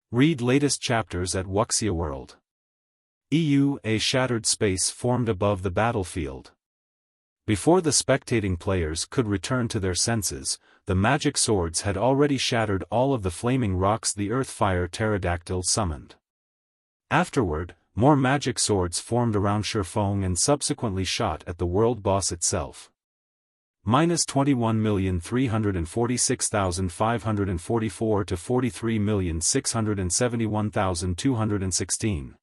Read latest chapters at Wuxia World. A shattered space formed above the battlefield. Before the spectating players could return to their senses, the magic swords had already shattered all of the flaming rocks the Earthfire pterodactyl summoned. Afterward, more magic swords formed around Feng and subsequently shot at the world boss itself. Minus 21,346,544 to 43,671,216.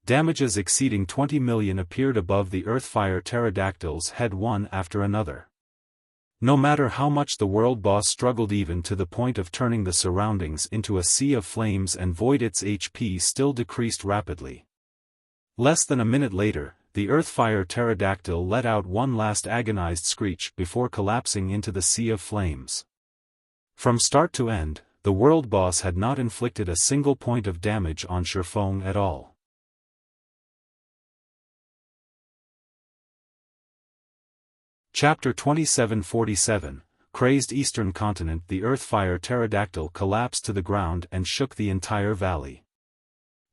Damages exceeding 20 million appeared above the Earthfire pterodactyl's head one after another. No matter how much the world boss struggled even to the point of turning the surroundings into a sea of flames and void, its HP still decreased rapidly. Less than a minute later, the Earthfire pterodactyl let out one last agonized screech before collapsing into the sea of flames. From start to end, the world boss had not inflicted a single point of damage on Feng at all. Chapter 2747, Crazed Eastern Continent. The Earthfire pterodactyl collapsed to the ground and shook the entire valley.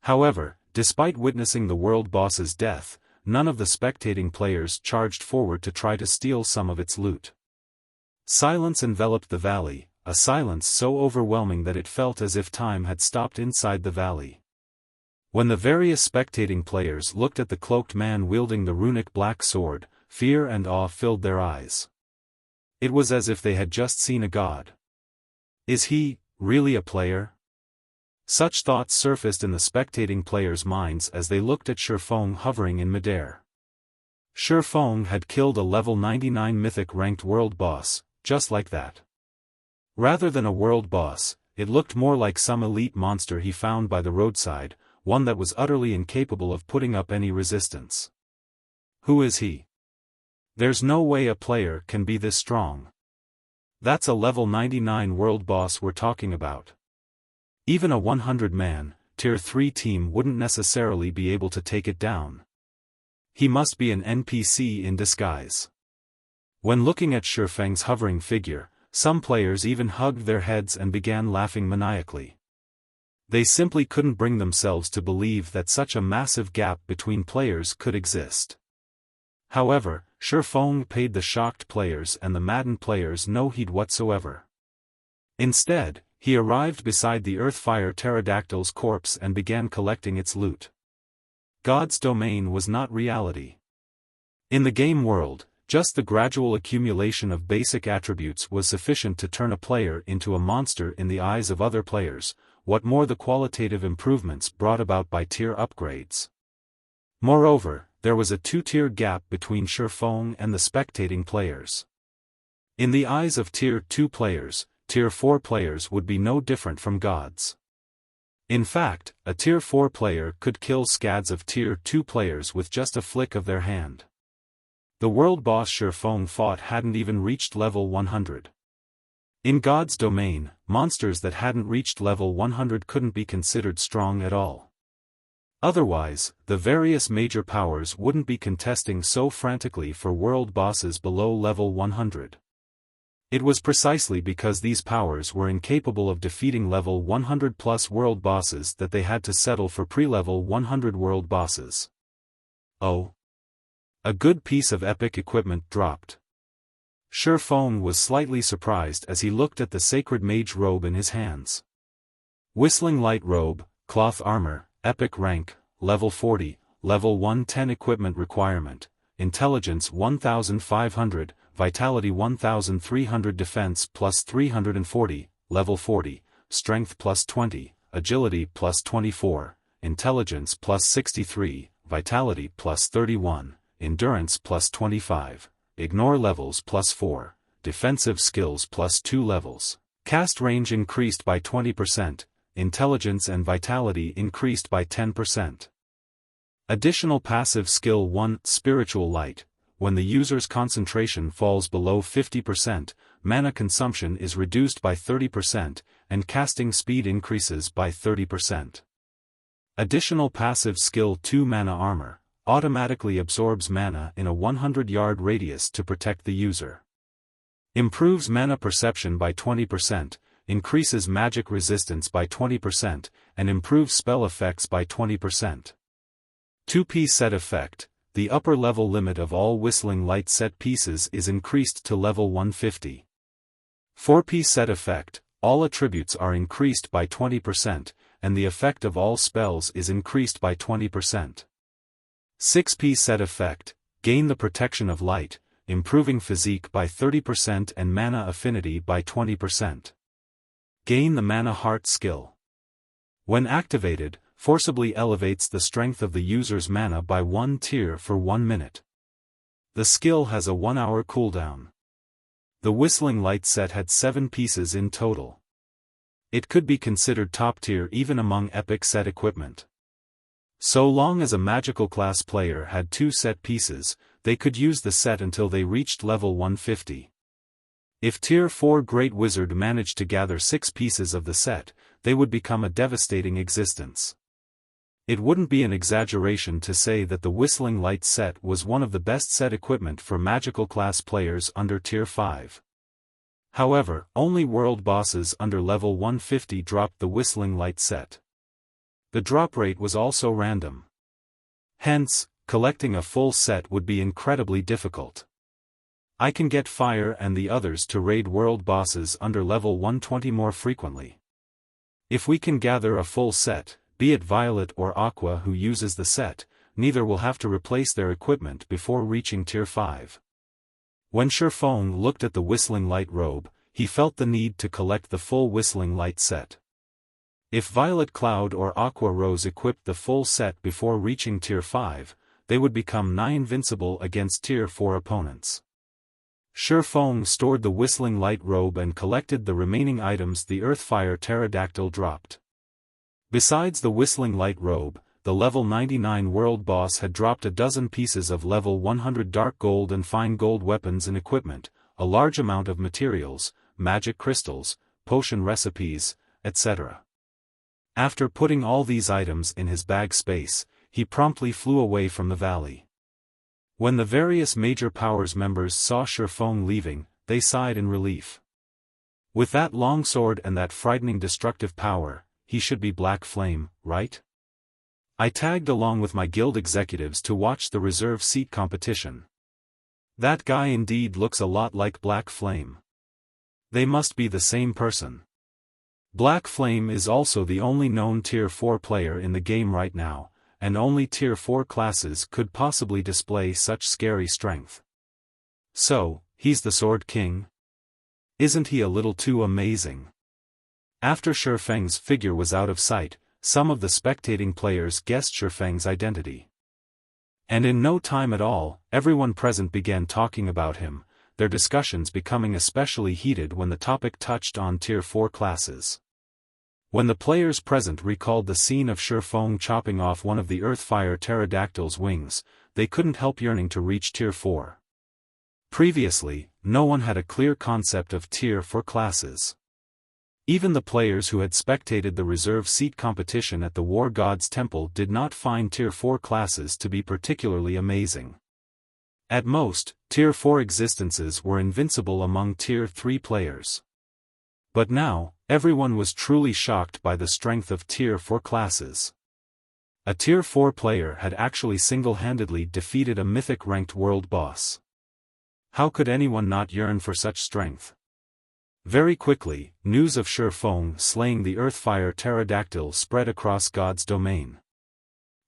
However, despite witnessing the world boss's death, none of the spectating players charged forward to try to steal some of its loot. Silence enveloped the valley, a silence so overwhelming that it felt as if time had stopped inside the valley. When the various spectating players looked at the cloaked man wielding the runic black sword, fear and awe filled their eyes. It was as if they had just seen a god. Is he, really a player? Such thoughts surfaced in the spectating players' minds as they looked at Feng hovering in midair. Feng had killed a level 99 mythic ranked world boss, just like that. Rather than a world boss, it looked more like some elite monster he found by the roadside, one that was utterly incapable of putting up any resistance. Who is he? There's no way a player can be this strong. That's a level 99 world boss we're talking about. Even a 100-man, tier 3 team wouldn't necessarily be able to take it down. He must be an NPC in disguise. When looking at Feng's hovering figure, some players even hugged their heads and began laughing maniacally. They simply couldn't bring themselves to believe that such a massive gap between players could exist. However, Feng paid the shocked players and the maddened players no heed whatsoever. Instead, he arrived beside the Earthfire pterodactyl's corpse and began collecting its loot. God's domain was not reality. In the game world, just the gradual accumulation of basic attributes was sufficient to turn a player into a monster in the eyes of other players, what more the qualitative improvements brought about by tier upgrades. Moreover, there was a two-tier gap between Feng and the spectating players. In the eyes of tier 2 players, tier 4 players would be no different from gods. In fact, a tier 4 player could kill scads of tier 2 players with just a flick of their hand. The world boss Feng fought hadn't even reached level 100. In God's domain, monsters that hadn't reached level 100 couldn't be considered strong at all. Otherwise, the various major powers wouldn't be contesting so frantically for world bosses below level 100. It was precisely because these powers were incapable of defeating level 100 plus world bosses that they had to settle for pre-level 100 world bosses. Oh! A good piece of epic equipment dropped. Feng was slightly surprised as he looked at the sacred mage robe in his hands. Whistling light robe, cloth armor, epic rank, level 40, level 110 equipment requirement, intelligence 1500, vitality 1300 defense plus 340, level 40, strength plus 20, agility plus 24, intelligence plus 63, vitality plus 31, endurance plus 25, ignore levels plus 4, defensive skills plus 2 levels, cast range increased by 20%, intelligence and vitality increased by 10%. Additional passive skill 1, spiritual light. When the user's concentration falls below 50%, mana consumption is reduced by 30%, and casting speed increases by 30%. Additional passive skill 2, mana armor, automatically absorbs mana in a 100-yard radius to protect the user. Improves mana perception by 20%, increases magic resistance by 20%, and improves spell effects by 20%. 2-piece set effect. The upper level limit of all whistling light set pieces is increased to level 150. 4-piece set effect, all attributes are increased by 20%, and the effect of all spells is increased by 20%. 6-piece set effect, gain the protection of light, improving physique by 30% and mana affinity by 20%. Gain the mana heart skill. When activated, forcibly elevates the strength of the user's mana by 1 tier for 1 minute. The skill has a 1-hour cooldown. The Whistling Light set had 7 pieces in total. It could be considered top tier even among epic set equipment. So long as a magical class player had 2 set pieces, they could use the set until they reached level 150. If tier 4 Great Wizard managed to gather 6 pieces of the set, they would become a devastating existence. It wouldn't be an exaggeration to say that the Whistling Light set was one of the best set equipment for magical class players under tier 5. However, only world bosses under level 150 dropped the Whistling Light set. The drop rate was also random. Hence, collecting a full set would be incredibly difficult. I can get Fire and the others to raid world bosses under level 120 more frequently. If we can gather a full set, be it Violet or Aqua who uses the set, neither will have to replace their equipment before reaching tier 5. When Feng looked at the Whistling Light robe, he felt the need to collect the full Whistling Light set. If Violet Cloud or Aqua Rose equipped the full set before reaching tier 5, they would become nigh invincible against Tier 4 opponents. Feng stored the whistling light robe and collected the remaining items the Earthfire pterodactyl dropped. Besides the whistling light robe, the level 99 world boss had dropped a dozen pieces of level 100 dark gold and fine gold weapons and equipment, a large amount of materials, magic crystals, potion recipes, etc. After putting all these items in his bag space, he promptly flew away from the valley. When the various major powers members saw Feng leaving, they sighed in relief. With that longsword and that frightening destructive power, he should be Black Flame, right? I tagged along with my guild executives to watch the reserve seat competition. That guy indeed looks a lot like Black Flame. They must be the same person. Black Flame is also the only known Tier 4 player in the game right now, and only Tier 4 classes could possibly display such scary strength. So, he's the Sword King? Isn't he a little too amazing? After Feng's figure was out of sight, some of the spectating players guessed Feng's identity. And in no time at all, everyone present began talking about him, their discussions becoming especially heated when the topic touched on Tier 4 classes. When the players present recalled the scene of Feng chopping off one of the Earthfire pterodactyl's wings, they couldn't help yearning to reach Tier 4. Previously, no one had a clear concept of Tier 4 classes. Even the players who had spectated the reserve seat competition at the War God's Temple did not find Tier 4 classes to be particularly amazing. At most, Tier 4 existences were invincible among Tier 3 players. But now, everyone was truly shocked by the strength of Tier 4 classes. A Tier 4 player had actually single-handedly defeated a mythic-ranked world boss. How could anyone not yearn for such strength? Very quickly, news of Feng slaying the Earthfire pterodactyl spread across God's domain.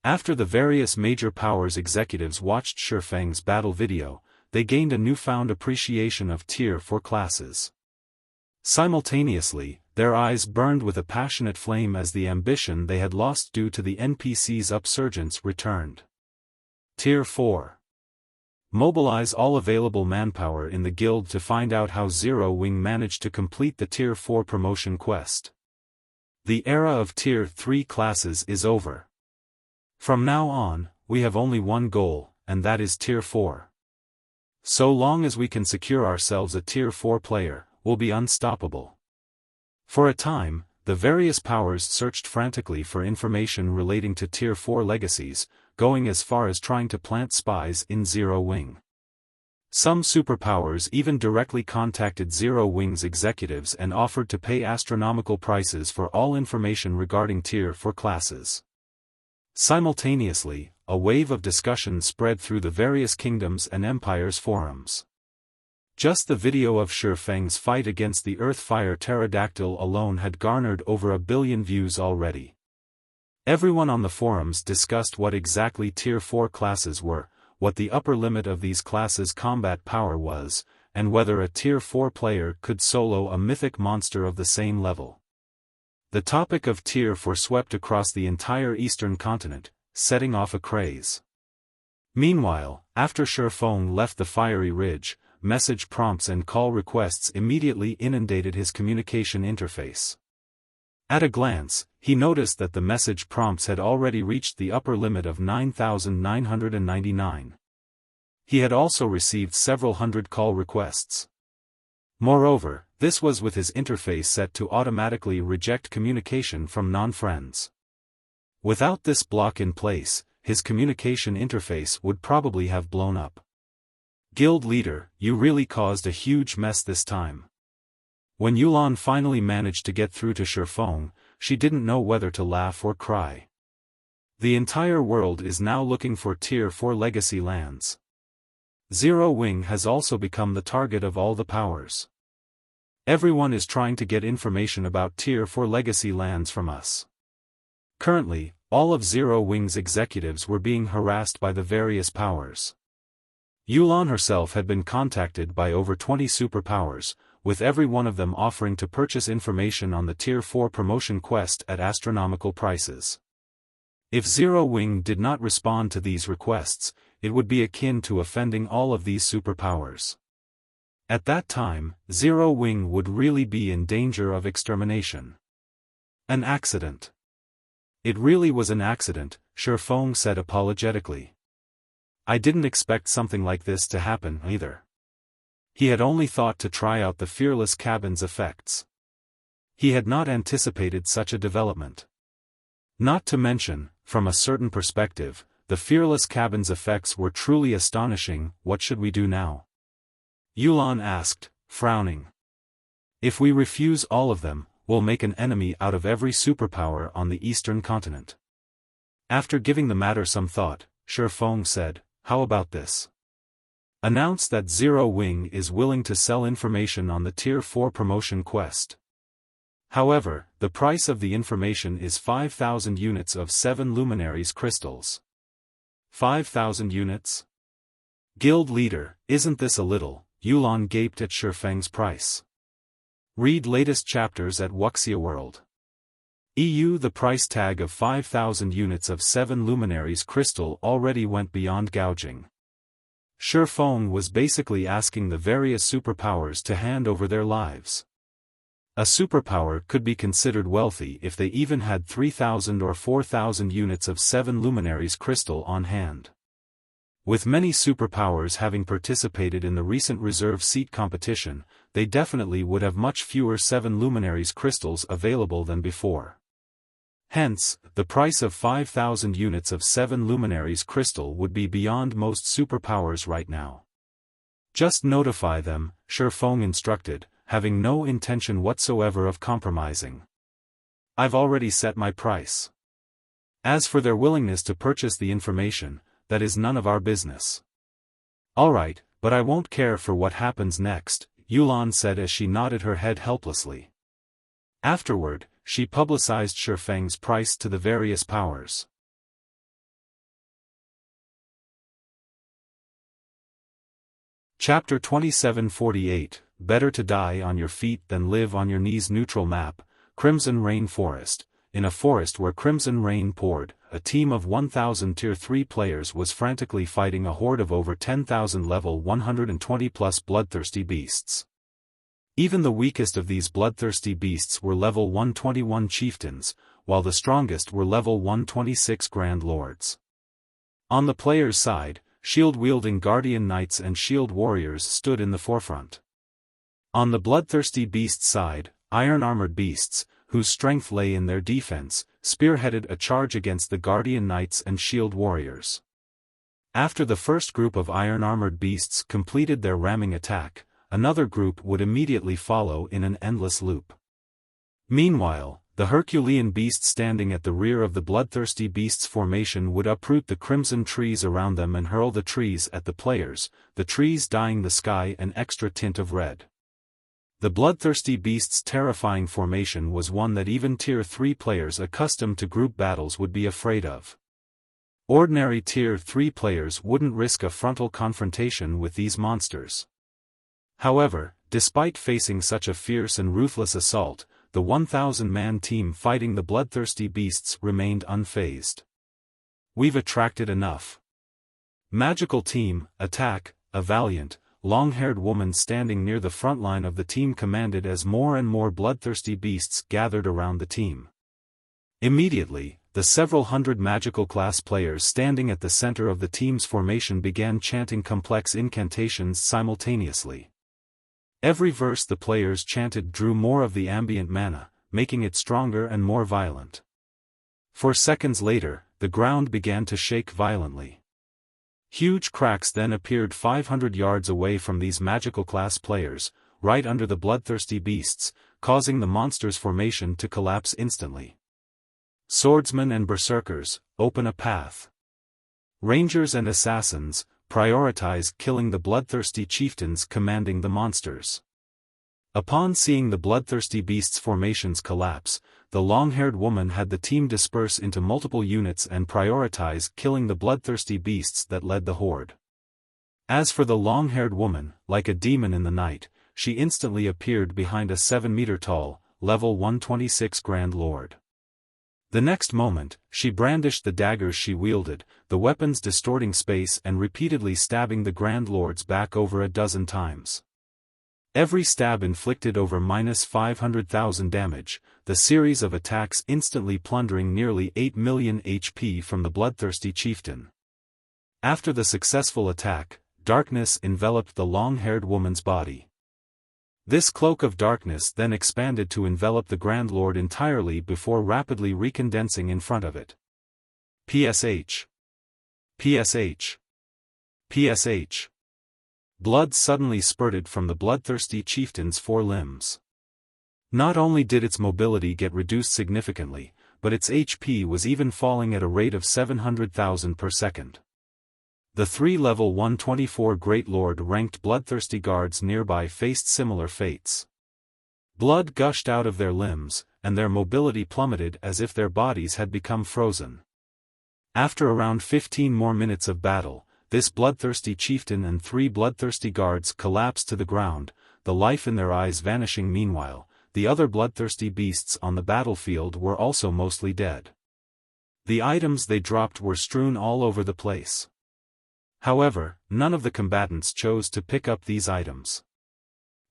After the various major powers executives watched Feng's battle video, they gained a newfound appreciation of Tier 4 classes. Simultaneously, their eyes burned with a passionate flame as the ambition they had lost due to the NPC's upsurgence returned. Tier 4. Mobilize all available manpower in the guild to find out how Zero Wing managed to complete the Tier 4 promotion quest. The era of Tier 3 classes is over. From now on, we have only one goal, and that is Tier 4. So long as we can secure ourselves a Tier 4 player, we'll be unstoppable. For a time, the various powers searched frantically for information relating to Tier 4 legacies, going as far as trying to plant spies in Zero Wing. Some superpowers even directly contacted Zero Wing's executives and offered to pay astronomical prices for all information regarding Tier 4 classes. Simultaneously, a wave of discussion spread through the various kingdoms and empires' forums. Just the video of Feng's fight against the Earthfire pterodactyl alone had garnered over 1 billion views already. Everyone on the forums discussed what exactly Tier 4 classes were, what the upper limit of these classes' combat power was, and whether a Tier 4 player could solo a mythic monster of the same level. The topic of Tier 4 swept across the entire eastern continent, setting off a craze. Meanwhile, after Feng left the Fiery Ridge, message prompts and call requests immediately inundated his communication interface. At a glance, he noticed that the message prompts had already reached the upper limit of 9,999. He had also received several hundred call requests. Moreover, this was with his interface set to automatically reject communication from non-friends. Without this block in place, his communication interface would probably have blown up. Guild leader, you really caused a huge mess this time. When Yulan finally managed to get through to Feng, she didn't know whether to laugh or cry. The entire world is now looking for Tier 4 legacy lands. Zero Wing has also become the target of all the powers. Everyone is trying to get information about Tier 4 legacy lands from us. Currently, all of Zero Wing's executives were being harassed by the various powers. Yulan herself had been contacted by over 20 superpowers, with every one of them offering to purchase information on the Tier 4 promotion quest at astronomical prices. If Zero Wing did not respond to these requests, it would be akin to offending all of these superpowers. At that time, Zero Wing would really be in danger of extermination. An accident. It really was an accident, Feng said apologetically. I didn't expect something like this to happen either. He had only thought to try out the fearless cabin's effects. He had not anticipated such a development. Not to mention, from a certain perspective, the fearless cabin's effects were truly astonishing. What should we do now? Yulan asked, frowning. If we refuse all of them, we'll make an enemy out of every superpower on the eastern continent. After giving the matter some thought, Feng said, how about this? Announce that Zero Wing is willing to sell information on the Tier 4 promotion quest. However, the price of the information is 5,000 units of 7 luminaries crystals. 5,000 units? Guild leader, isn't this a little? Yulan gaped at Feng's price. Read latest chapters at Wuxia World. The price tag of 5,000 units of 7 luminaries crystal already went beyond gouging. Feng was basically asking the various superpowers to hand over their lives. A superpower could be considered wealthy if they even had 3,000 or 4,000 units of 7 luminaries crystal on hand. With many superpowers having participated in the recent reserve seat competition, they definitely would have much fewer 7 luminaries crystals available than before. Hence, the price of 5,000 units of 7 luminaries crystal would be beyond most superpowers right now. Just notify them, Feng instructed, having no intention whatsoever of compromising. I've already set my price. As for their willingness to purchase the information, that is none of our business. Alright, but I won't care for what happens next, Yulan said as she nodded her head helplessly. Afterward, she publicized Feng's price to the various powers. Chapter 2748, Better to die on your feet than live on your knees. Neutral map, Crimson Rain Forest. In a forest where crimson rain poured, a team of 1,000 Tier 3 players was frantically fighting a horde of over 10,000 level 120+ bloodthirsty beasts. Even the weakest of these bloodthirsty beasts were level 121 chieftains, while the strongest were level 126 grand lords. On the players' side, shield-wielding guardian knights and shield warriors stood in the forefront. On the bloodthirsty beasts' side, iron-armored beasts, whose strength lay in their defense, spearheaded a charge against the guardian knights and shield warriors. After the first group of iron-armored beasts completed their ramming attack, another group would immediately follow in an endless loop. Meanwhile, the Herculean beast standing at the rear of the bloodthirsty beasts formation would uproot the crimson trees around them and hurl the trees at the players, the trees dyeing the sky an extra tint of red. The bloodthirsty beasts' terrifying formation was one that even Tier 3 players accustomed to group battles would be afraid of. Ordinary Tier 3 players wouldn't risk a frontal confrontation with these monsters. However, despite facing such a fierce and ruthless assault, the 1,000-man team fighting the bloodthirsty beasts remained unfazed. We've attracted enough. Magical team, attack, a valiant, long-haired woman standing near the front line of the team commanded as more and more bloodthirsty beasts gathered around the team. Immediately, the several hundred magical class players standing at the center of the team's formation began chanting complex incantations simultaneously. Every verse the players chanted drew more of the ambient mana, making it stronger and more violent. 4 seconds later, the ground began to shake violently. Huge cracks then appeared 500 yards away from these magical class players, right under the bloodthirsty beasts, causing the monsters' formation to collapse instantly. Swordsmen and berserkers, open a path. Rangers and assassins, prioritize killing the bloodthirsty chieftains commanding the monsters. Upon seeing the bloodthirsty beasts' formations collapse, the long-haired woman had the team disperse into multiple units and prioritize killing the bloodthirsty beasts that led the horde. As for the long-haired woman, like a demon in the night, she instantly appeared behind a 7-meter-tall, level 126 Grand Lord. The next moment, she brandished the daggers she wielded, the weapons distorting space and repeatedly stabbing the Grand Lord's back over a dozen times. Every stab inflicted over -500,000 damage, the series of attacks instantly plundering nearly 8 million HP from the bloodthirsty chieftain. After the successful attack, darkness enveloped the long-haired woman's body. This cloak of darkness then expanded to envelop the Grand Lord entirely before rapidly recondensing in front of it. PSH. PSH. PSH. Blood suddenly spurted from the bloodthirsty chieftain's four limbs. Not only did its mobility get reduced significantly, but its HP was even falling at a rate of 700,000 per second. The three level 124 Great Lord-ranked bloodthirsty guards nearby faced similar fates. Blood gushed out of their limbs, and their mobility plummeted as if their bodies had become frozen. After around 15 more minutes of battle, this bloodthirsty chieftain and three bloodthirsty guards collapsed to the ground, the life in their eyes vanishing. Meanwhile, the other bloodthirsty beasts on the battlefield were also mostly dead. The items they dropped were strewn all over the place. However, none of the combatants chose to pick up these items.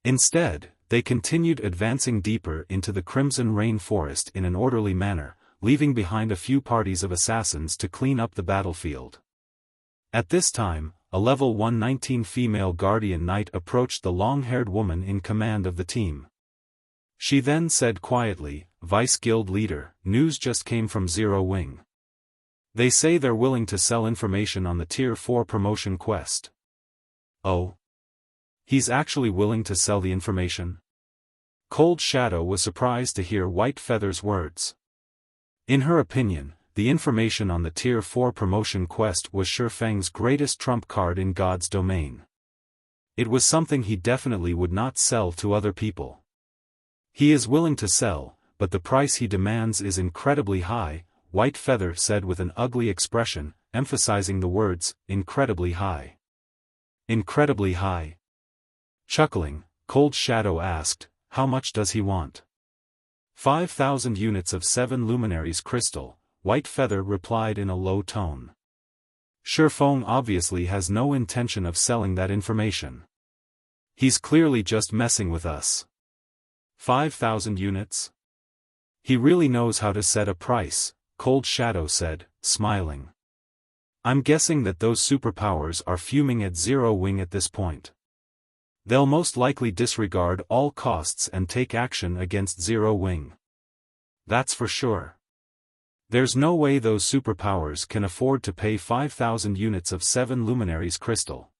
Instead, they continued advancing deeper into the Crimson Rain Forest in an orderly manner, leaving behind a few parties of assassins to clean up the battlefield. At this time, a level 119 female guardian knight approached the long-haired woman in command of the team. She then said quietly, "Vice Guild Leader, news just came from Zero Wing. They say they're willing to sell information on the Tier 4 promotion quest." "Oh? He's actually willing to sell the information?" Cold Shadow was surprised to hear White Feather's words. In her opinion, the information on the Tier 4 promotion quest was Feng's greatest trump card in God's domain. It was something he definitely would not sell to other people. "He is willing to sell, but the price he demands is incredibly high," White Feather said with an ugly expression, emphasizing the words, "incredibly high." "Incredibly high?" Chuckling, Cold Shadow asked, "How much does he want?" 5,000 units of 7 luminaries crystal, White Feather replied in a low tone. Feng obviously has no intention of selling that information. He's clearly just messing with us. 5,000 units? He really knows how to set a price, Cold Shadow said, smiling. I'm guessing that those superpowers are fuming at Zero Wing at this point. They'll most likely disregard all costs and take action against Zero Wing. That's for sure. There's no way those superpowers can afford to pay 5,000 units of 7 luminaries crystal.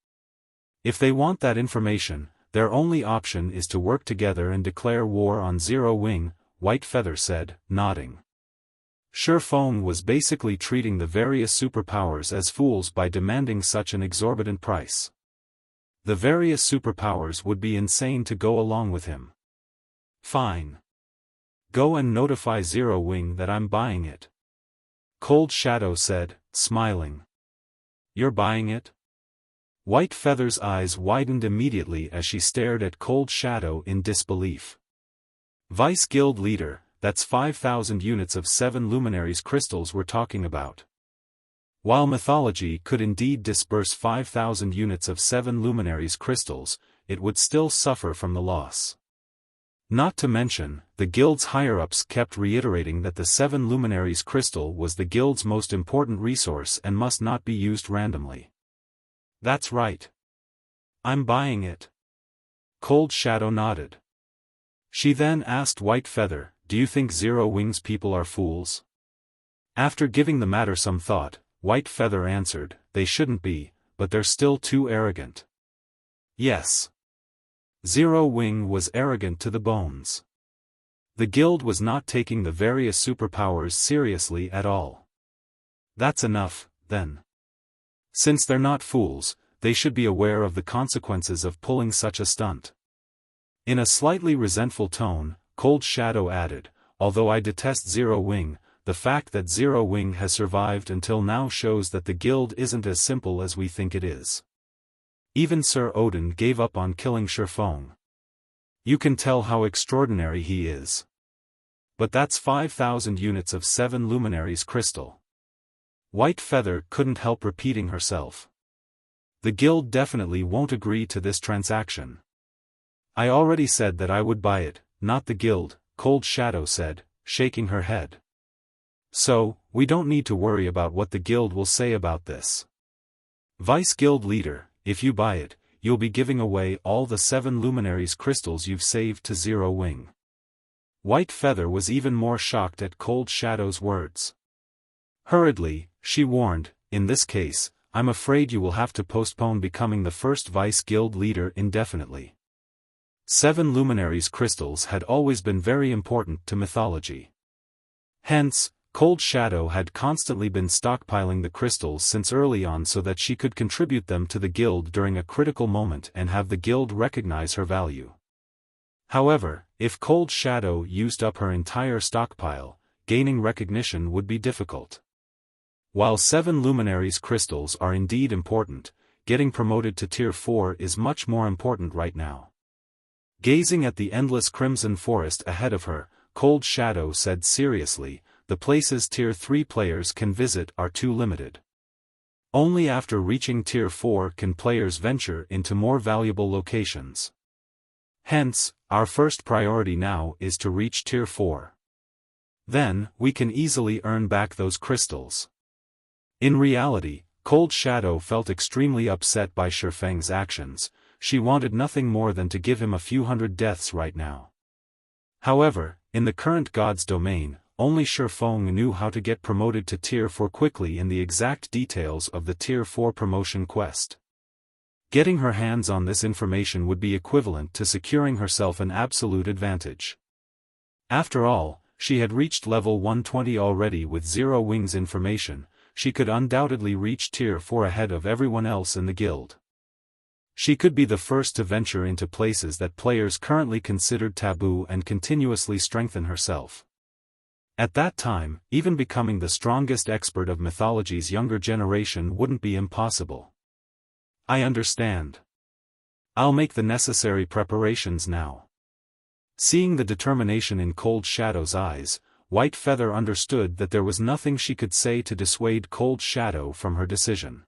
If they want that information, their only option is to work together and declare war on Zero Wing, White Feather said, nodding. Feng was basically treating the various superpowers as fools by demanding such an exorbitant price. The various superpowers would be insane to go along with him. Fine. Go and notify Zero Wing that I'm buying it. Cold Shadow said, smiling. You're buying it? White Feather's eyes widened immediately as she stared at Cold Shadow in disbelief. Vice Guild Leader, that's 5,000 units of 7 luminaries crystals we're talking about. While mythology could indeed disburse 5,000 units of 7 luminaries crystals, it would still suffer from the loss. Not to mention, the guild's higher-ups kept reiterating that the 7 luminaries crystal was the guild's most important resource and must not be used randomly. That's right. I'm buying it. Cold Shadow nodded. She then asked White Feather, do you think Zero Wing's people are fools? After giving the matter some thought, White Feather answered, they shouldn't be, but they're still too arrogant. Yes. Zero Wing was arrogant to the bones. The guild was not taking the various superpowers seriously at all. That's enough, then. Since they're not fools, they should be aware of the consequences of pulling such a stunt. In a slightly resentful tone, Cold Shadow added, although I detest Zero Wing, the fact that Zero Wing has survived until now shows that the guild isn't as simple as we think it is. Even Sir Odin gave up on killing Feng. You can tell how extraordinary he is. But that's 5,000 units of 7 luminaries crystal. White Feather couldn't help repeating herself. The guild definitely won't agree to this transaction. I already said that I would buy it, not the guild, Cold Shadow said, shaking her head. So, we don't need to worry about what the guild will say about this. Vice Guild Leader, if you buy it, you'll be giving away all the 7 luminaries crystals you've saved to Zero Wing. White Feather was even more shocked at Cold Shadow's words. Hurriedly, she warned, in this case, I'm afraid you will have to postpone becoming the first Vice Guild Leader indefinitely. 7 luminaries crystals had always been very important to mythology. Hence, Cold Shadow had constantly been stockpiling the crystals since early on so that she could contribute them to the guild during a critical moment and have the guild recognize her value. However, if Cold Shadow used up her entire stockpile, gaining recognition would be difficult. While 7 luminaries crystals are indeed important, getting promoted to Tier 4 is much more important right now. Gazing at the endless crimson forest ahead of her, Cold Shadow said seriously, the places Tier 3 players can visit are too limited. Only after reaching Tier 4 can players venture into more valuable locations. Hence, our first priority now is to reach Tier 4. Then, we can easily earn back those crystals. In reality, Cold Shadow felt extremely upset by Xiaofang's actions. She wanted nothing more than to give him a few hundred deaths right now. However, in the current God's domain, only Xiaofan knew how to get promoted to Tier 4 quickly in the exact details of the Tier 4 promotion quest. Getting her hands on this information would be equivalent to securing herself an absolute advantage. After all, she had reached level 120 already with Zero Wing's information. She could undoubtedly reach Tier 4 ahead of everyone else in the guild. She could be the first to venture into places that players currently considered taboo and continuously strengthen herself. At that time, even becoming the strongest expert of mythology's younger generation wouldn't be impossible. I understand. I'll make the necessary preparations now. Seeing the determination in Cold Shadow's eyes, White Feather understood that there was nothing she could say to dissuade Cold Shadow from her decision.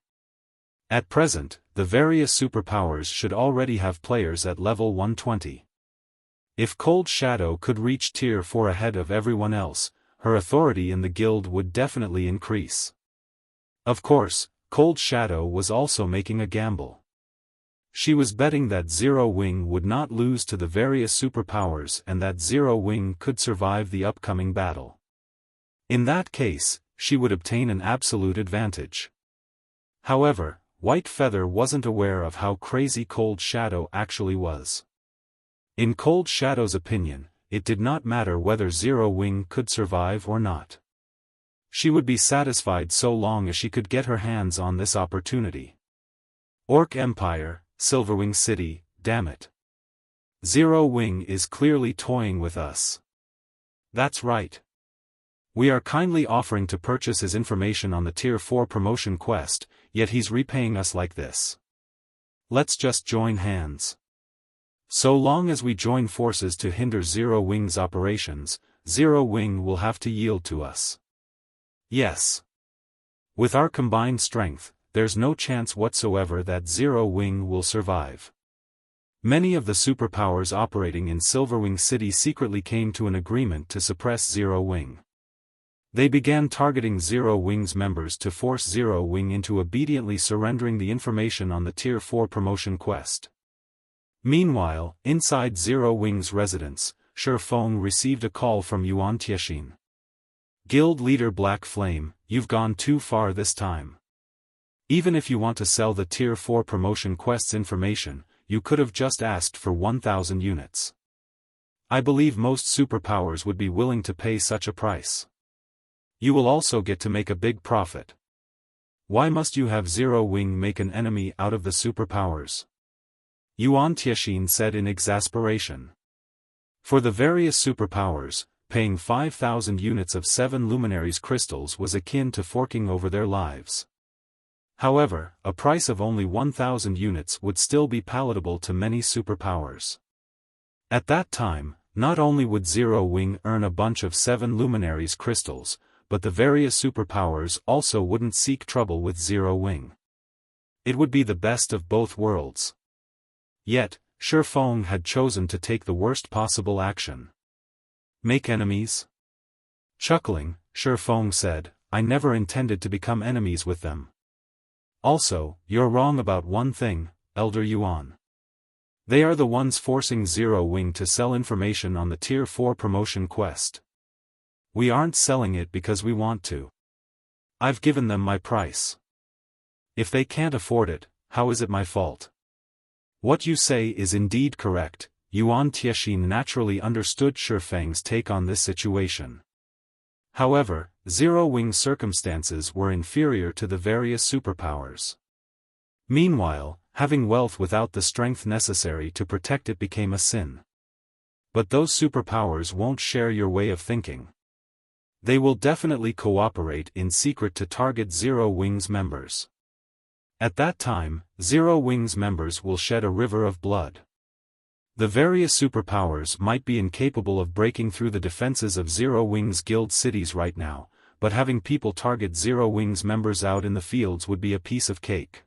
At present, the various superpowers should already have players at level 120. If Cold Shadow could reach Tier 4 ahead of everyone else, her authority in the guild would definitely increase. Of course, Cold Shadow was also making a gamble. She was betting that Zero Wing would not lose to the various superpowers and that Zero Wing could survive the upcoming battle. In that case, she would obtain an absolute advantage. However, White Feather wasn't aware of how crazy Cold Shadow actually was. In Cold Shadow's opinion, it did not matter whether Zero Wing could survive or not. She would be satisfied so long as she could get her hands on this opportunity. Orc Empire, Silverwing City, damn it. Zero Wing is clearly toying with us. That's right. We are kindly offering to purchase his information on the Tier 4 promotion quest, yet he's repaying us like this. Let's just join hands. So long as we join forces to hinder Zero Wing's operations, Zero Wing will have to yield to us. Yes. With our combined strength, there's no chance whatsoever that Zero Wing will survive. Many of the superpowers operating in Silverwing City secretly came to an agreement to suppress Zero Wing. They began targeting Zero Wing's members to force Zero Wing into obediently surrendering the information on the Tier 4 promotion quest. Meanwhile, inside Zero Wing's residence, Xiaofan received a call from Audiobook. Guild Leader Black Flame, you've gone too far this time. Even if you want to sell the Tier 4 promotion quest's information, you could have just asked for 1,000 units. I believe most superpowers would be willing to pay such a price. You will also get to make a big profit. Why must you have Zero Wing make an enemy out of the superpowers? Audiobook said in exasperation. For the various superpowers, paying 5,000 units of 7 luminaries crystals was akin to forking over their lives. However, a price of only 1,000 units would still be palatable to many superpowers. At that time, Not only would Zero Wing earn a bunch of 7 luminaries crystals, but the various superpowers also wouldn't seek trouble with Zero Wing. It would be the best of both worlds. Yet, Feng had chosen to take the worst possible action. Make enemies? Chuckling, Feng said, I never intended to become enemies with them. Also, you're wrong about one thing, Elder Yuan. They are the ones forcing Zero Wing to sell information on the Tier 4 promotion quest. We aren't selling it because we want to. I've given them my price. If they can't afford it, how is it my fault? What you say is indeed correct. Yuan Tiexin naturally understood Feng's take on this situation. However, Zero Wing's circumstances were inferior to the various superpowers. Meanwhile, having wealth without the strength necessary to protect it became a sin. But those superpowers won't share your way of thinking. They will definitely cooperate in secret to target Zero Wing's members. At that time, Zero Wing's members will shed a river of blood. The various superpowers might be incapable of breaking through the defenses of Zero Wing's guild cities right now, but having people target Zero Wing's members out in the fields would be a piece of cake.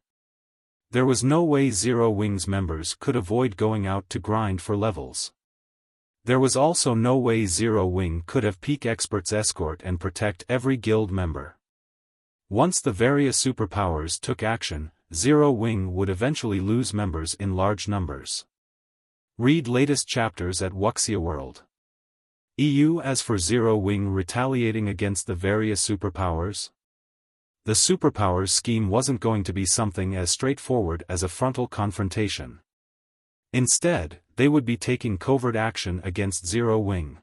There was no way Zero Wing's members could avoid going out to grind for levels. There was also no way Zero Wing could have peak experts escort and protect every guild member. Once the various superpowers took action, Zero Wing would eventually lose members in large numbers. Read latest chapters at Wuxia World. As for Zero Wing retaliating against the various superpowers? The superpowers scheme wasn't going to be something as straightforward as a frontal confrontation. Instead, they would be taking covert action against Zero Wing.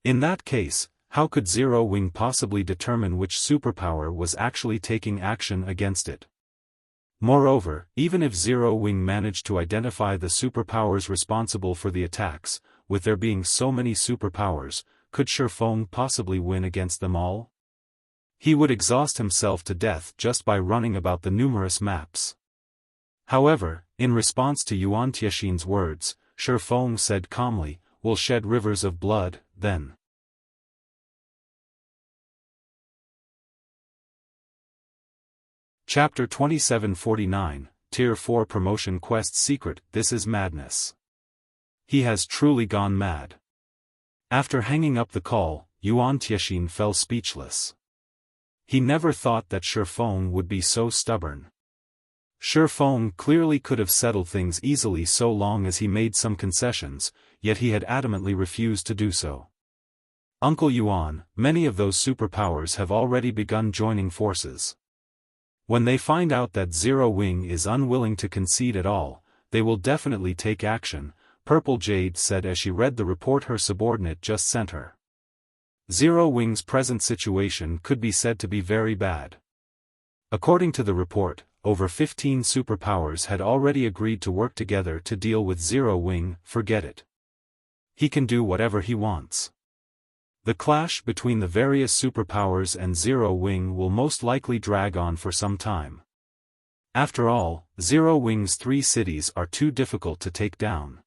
In that case, how could Zero Wing possibly determine which superpower was actually taking action against it? Moreover, even if Zero Wing managed to identify the superpowers responsible for the attacks, with there being so many superpowers, could Feng possibly win against them all? He would exhaust himself to death just by running about the numerous maps. However, in response to Yuan Tiexin's words, Feng said calmly, "We'll shed rivers of blood, then." Chapter 2749, Tier 4 Promotion Quest Secret. This is madness. He has truly gone mad. After hanging up the call, Yuan Tiexin fell speechless. He never thought that Feng would be so stubborn. Feng clearly could have settled things easily so long as he made some concessions, yet he had adamantly refused to do so. Uncle Yuan, many of those superpowers have already begun joining forces. When they find out that Zero Wing is unwilling to concede at all, they will definitely take action, Purple Jade said as she read the report her subordinate just sent her. Zero Wing's present situation could be said to be very bad. According to the report, over 15 superpowers had already agreed to work together to deal with Zero Wing. Forget it. He can do whatever he wants. The clash between the various superpowers and Zero Wing will most likely drag on for some time. After all, Zero Wing's 3 cities are too difficult to take down.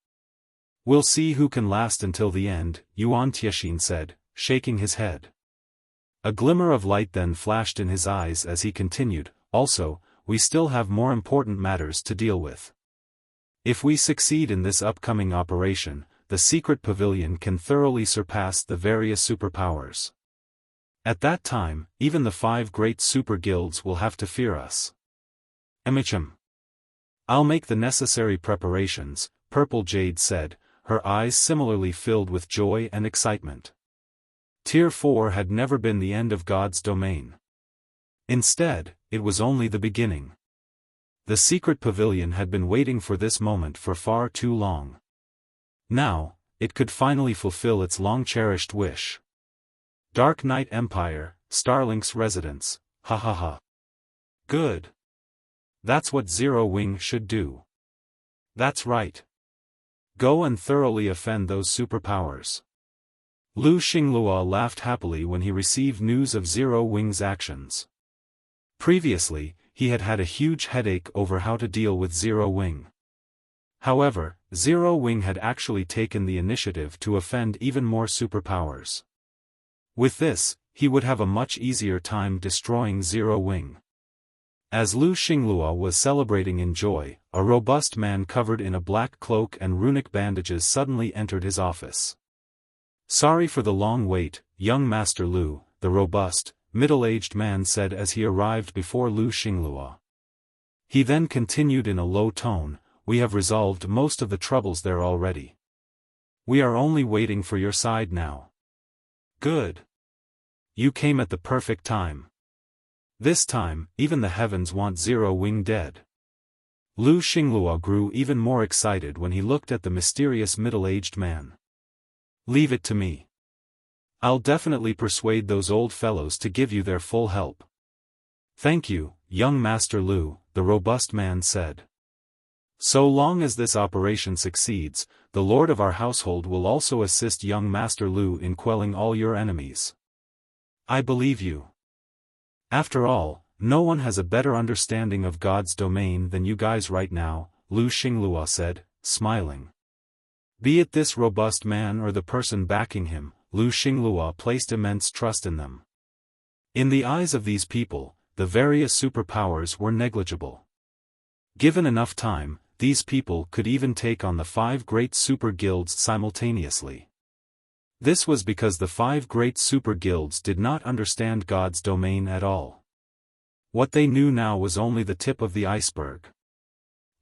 We'll see who can last until the end, Yuan Tiexin said, shaking his head. A glimmer of light then flashed in his eyes as he continued, also, we still have more important matters to deal with. If we succeed in this upcoming operation, the secret pavilion can thoroughly surpass the various superpowers. At that time, even the 5 great super guilds will have to fear us. I'll make the necessary preparations, Purple Jade said, her eyes similarly filled with joy and excitement. Tier 4 had never been the end of God's domain. Instead, it was only the beginning. The secret pavilion had been waiting for this moment for far too long. Now, it could finally fulfill its long-cherished wish. Dark Knight Empire, Starlink's residence, ha ha ha. Good. That's what Zero Wing should do. That's right. Go and thoroughly offend those superpowers. Lu Xinglua laughed happily when he received news of Zero Wing's actions. Previously, he had had a huge headache over how to deal with Zero Wing. However, Zero Wing had actually taken the initiative to offend even more superpowers. With this, he would have a much easier time destroying Zero Wing. As Lu Xinglua was celebrating in joy, a robust man covered in a black cloak and runic bandages suddenly entered his office. "Sorry for the long wait, young Master Lu," the robust, middle-aged man said as he arrived before Lu Xinglua. He then continued in a low tone, "We have resolved most of the troubles there already. We are only waiting for your side now." "Good. You came at the perfect time. This time, even the heavens want Zero Wing dead." Lu Xinglua grew even more excited when he looked at the mysterious middle-aged man. "Leave it to me. I'll definitely persuade those old fellows to give you their full help." "Thank you, young Master Lu," the robust man said. "So long as this operation succeeds, the lord of our household will also assist young Master Lu in quelling all your enemies." "I believe you. After all, no one has a better understanding of God's domain than you guys right now," Lu Xinglua said, smiling. Be it this robust man or the person backing him, Lu Xinglua placed immense trust in them. In the eyes of these people, the various superpowers were negligible. Given enough time, these people could even take on the 5 great super guilds simultaneously. This was because the 5 great super guilds did not understand God's domain at all. What they knew now was only the tip of the iceberg.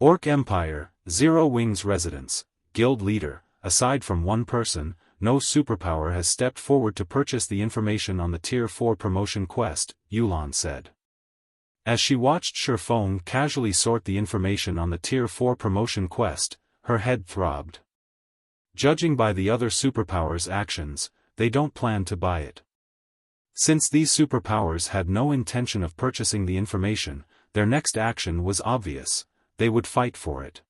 Orc Empire, Zero Wing's residence, guild leader, aside from one person, no superpower has stepped forward to purchase the information on the Tier 4 promotion quest, Yulan said. As she watched Xiaofan casually sort the information on the Tier 4 promotion quest, her head throbbed. Judging by the other superpowers' actions, they don't plan to buy it. Since these superpowers had no intention of purchasing the information, their next action was obvious: they would fight for it.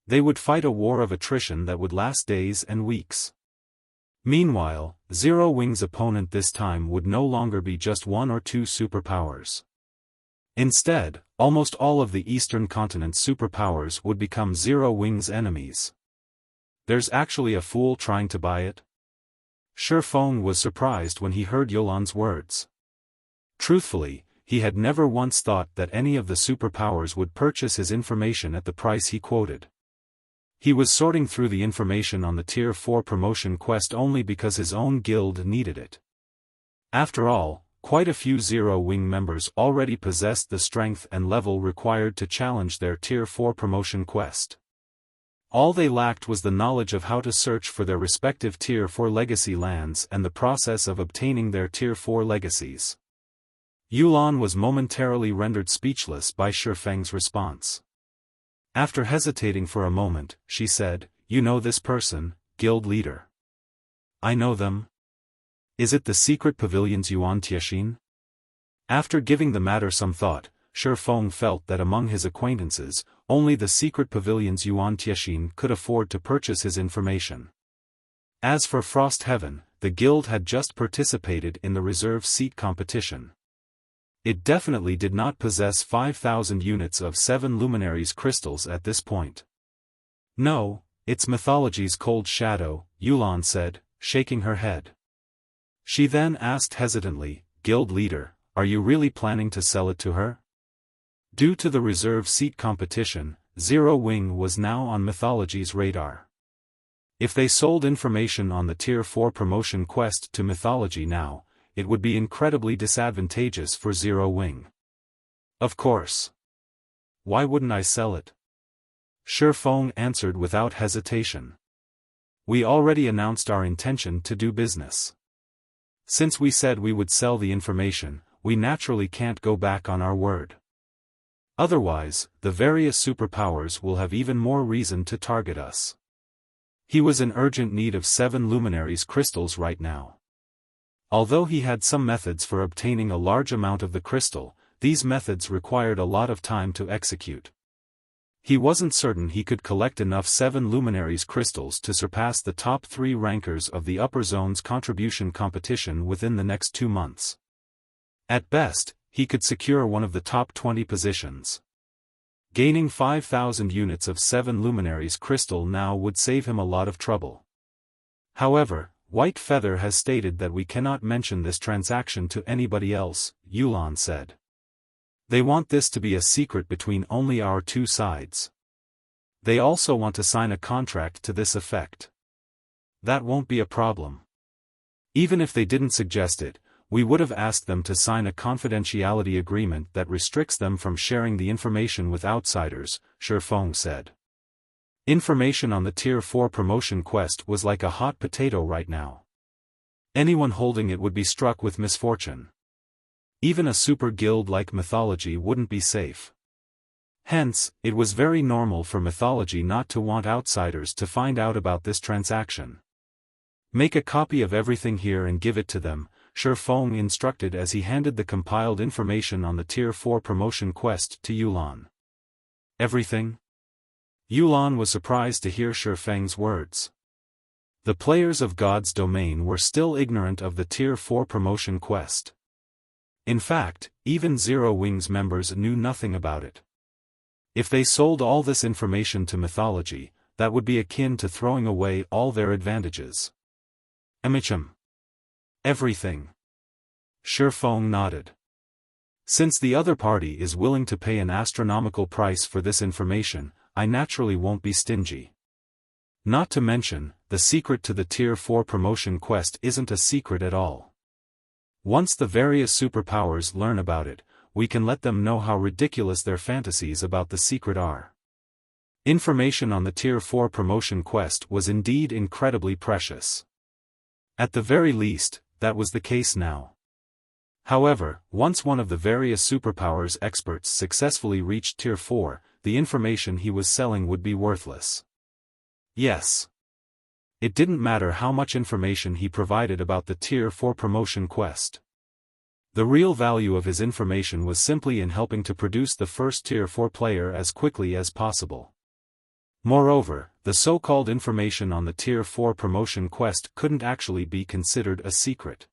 They would fight a war of attrition that would last days and weeks. Meanwhile, Zero Wing's opponent this time would no longer be just 1 or 2 superpowers. Instead, almost all of the Eastern continent's superpowers would become Zero Wing's enemies. "There's actually a fool trying to buy it?" Xiaofan was surprised when he heard Yulan's words. Truthfully, he had never once thought that any of the superpowers would purchase his information at the price he quoted. He was sorting through the information on the Tier 4 promotion quest only because his own guild needed it. After all, quite a few Zero Wing members already possessed the strength and level required to challenge their Tier 4 promotion quest. All they lacked was the knowledge of how to search for their respective Tier 4 legacy lands and the process of obtaining their Tier 4 legacies. Yulan was momentarily rendered speechless by Feng's response. After hesitating for a moment, she said, "You know this person, guild leader?" "I know them. Is it the secret pavilion's Yuan Tiexin?" After giving the matter some thought, Feng felt that among his acquaintances, only the secret pavilion's Yuan Tiexin could afford to purchase his information. As for Frost Heaven, the guild had just participated in the reserve seat competition. It definitely did not possess 5,000 units of 7 luminaries crystals at this point. "No, it's mythology's cold shadow," Yulan said, shaking her head. She then asked hesitantly, "Guild leader, are you really planning to sell it to her?" Due to the reserve seat competition, Zero Wing was now on mythology's radar. If they sold information on the Tier 4 promotion quest to mythology now, it would be incredibly disadvantageous for Zero Wing. "Of course. Why wouldn't I sell it?" Feng answered without hesitation. "We already announced our intention to do business. Since we said we would sell the information, we naturally can't go back on our word. Otherwise, the various superpowers will have even more reason to target us." He was in urgent need of 7 luminaries crystals right now. Although he had some methods for obtaining a large amount of the crystal, these methods required a lot of time to execute. He wasn't certain he could collect enough 7 luminaries crystals to surpass the top 3 rankers of the upper zone's contribution competition within the next 2 months. At best, he could secure one of the top 20 positions. Gaining 5,000 units of 7 luminaries crystal now would save him a lot of trouble. However, White Feather has stated that we cannot mention this transaction to anybody else, Yulan said. They want this to be a secret between only our two sides. They also want to sign a contract to this effect. That won't be a problem. Even if they didn't suggest it, we would have asked them to sign a confidentiality agreement that restricts them from sharing the information with outsiders, Feng said. Information on the Tier 4 promotion quest was like a hot potato right now. Anyone holding it would be struck with misfortune. Even a super guild like Mythology wouldn't be safe. Hence, it was very normal for Mythology not to want outsiders to find out about this transaction. Make a copy of everything here and give it to them, Feng instructed as he handed the compiled information on the Tier 4 promotion quest to Yulan. Everything? Yulan was surprised to hear Feng's words. The players of God's domain were still ignorant of the Tier 4 promotion quest. In fact, even Zero Wings members knew nothing about it. If they sold all this information to Mythology, that would be akin to throwing away all their advantages. Amicham. Everything. Feng nodded. Since the other party is willing to pay an astronomical price for this information, I naturally won't be stingy. Not to mention, the secret to the Tier 4 promotion quest isn't a secret at all. Once the various superpowers learn about it, we can let them know how ridiculous their fantasies about the secret are. Information on the Tier 4 promotion quest was indeed incredibly precious. At the very least, that was the case now. However, once one of the various superpowers experts successfully reached Tier 4, the information he was selling would be worthless. Yes. It didn't matter how much information he provided about the Tier 4 promotion quest. The real value of his information was simply in helping to produce the first Tier 4 player as quickly as possible. Moreover, the so-called information on the Tier 4 promotion quest couldn't actually be considered a secret.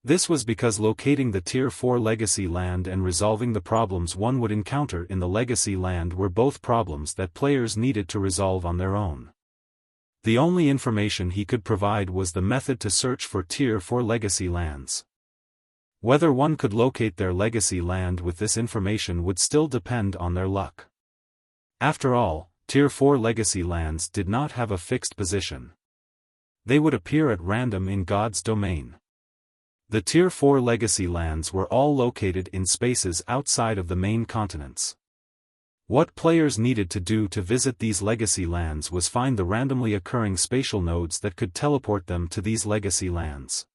This was because locating the Tier 4 legacy land and resolving the problems one would encounter in the legacy land were both problems that players needed to resolve on their own. The only information he could provide was the method to search for Tier 4 legacy lands. Whether one could locate their legacy land with this information would still depend on their luck. After all, Tier 4 legacy lands did not have a fixed position. They would appear at random in God's domain. The Tier 4 legacy lands were all located in spaces outside of the main continents. What players needed to do to visit these legacy lands was find the randomly occurring spatial nodes that could teleport them to these legacy lands.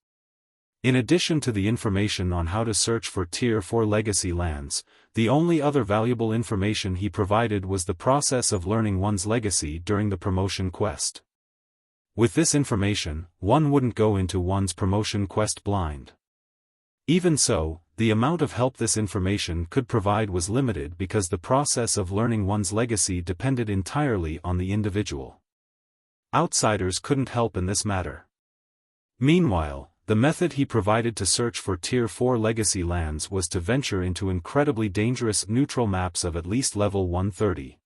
In addition to the information on how to search for Tier 4 legacy lands, the only other valuable information he provided was the process of learning one's legacy during the promotion quest. With this information, one wouldn't go into one's promotion quest blind. Even so, the amount of help this information could provide was limited because the process of learning one's legacy depended entirely on the individual. Outsiders couldn't help in this matter. Meanwhile, the method he provided to search for Tier 4 legacy lands was to venture into incredibly dangerous neutral maps of at least level 130.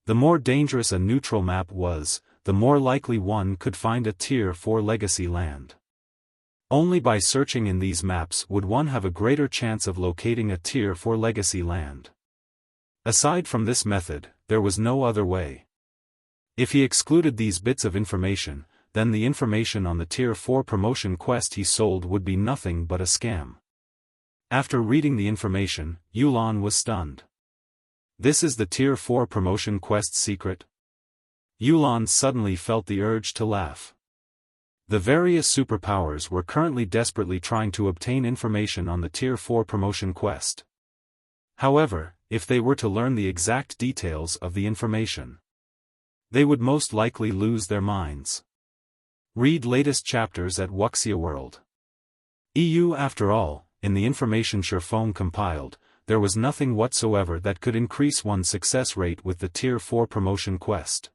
The more dangerous a neutral map was, the more likely one could find a Tier 4 legacy land. Only by searching in these maps would one have a greater chance of locating a Tier 4 legacy land. Aside from this method, there was no other way. If he excluded these bits of information, then the information on the Tier 4 promotion quest he sold would be nothing but a scam. After reading the information, Yulan was stunned. This is the Tier 4 promotion quest secret? Yulan suddenly felt the urge to laugh. The various superpowers were currently desperately trying to obtain information on the Tier 4 promotion quest. However, if they were to learn the exact details of the information, they would most likely lose their minds. Read latest chapters at Wuxia World. EU. After all, in the information Feng compiled, there was nothing whatsoever that could increase one's success rate with the Tier 4 promotion quest.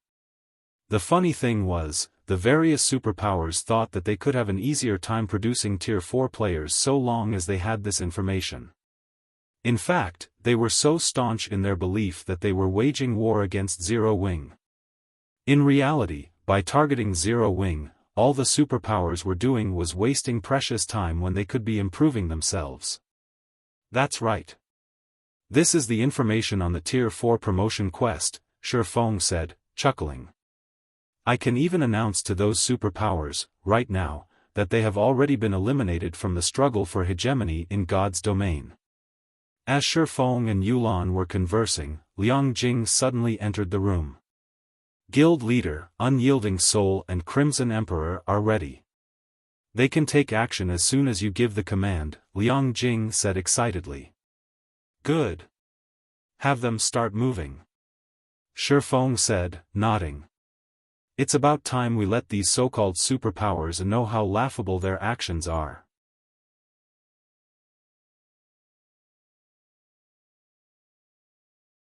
The funny thing was, the various superpowers thought that they could have an easier time producing Tier 4 players so long as they had this information. In fact, they were so staunch in their belief that they were waging war against Zero Wing. In reality, by targeting Zero Wing, all the superpowers were doing was wasting precious time when they could be improving themselves. That's right. This is the information on the Tier 4 promotion quest, Feng said, chuckling. I can even announce to those superpowers, right now, that they have already been eliminated from the struggle for hegemony in God's domain. As Feng and Yulan were conversing, Liang Jing suddenly entered the room. Guild Leader, Unyielding Soul and Crimson Emperor are ready. They can take action as soon as you give the command, Liang Jing said excitedly. Good. Have them start moving. Feng said, nodding. It's about time we let these so-called superpowers know how laughable their actions are.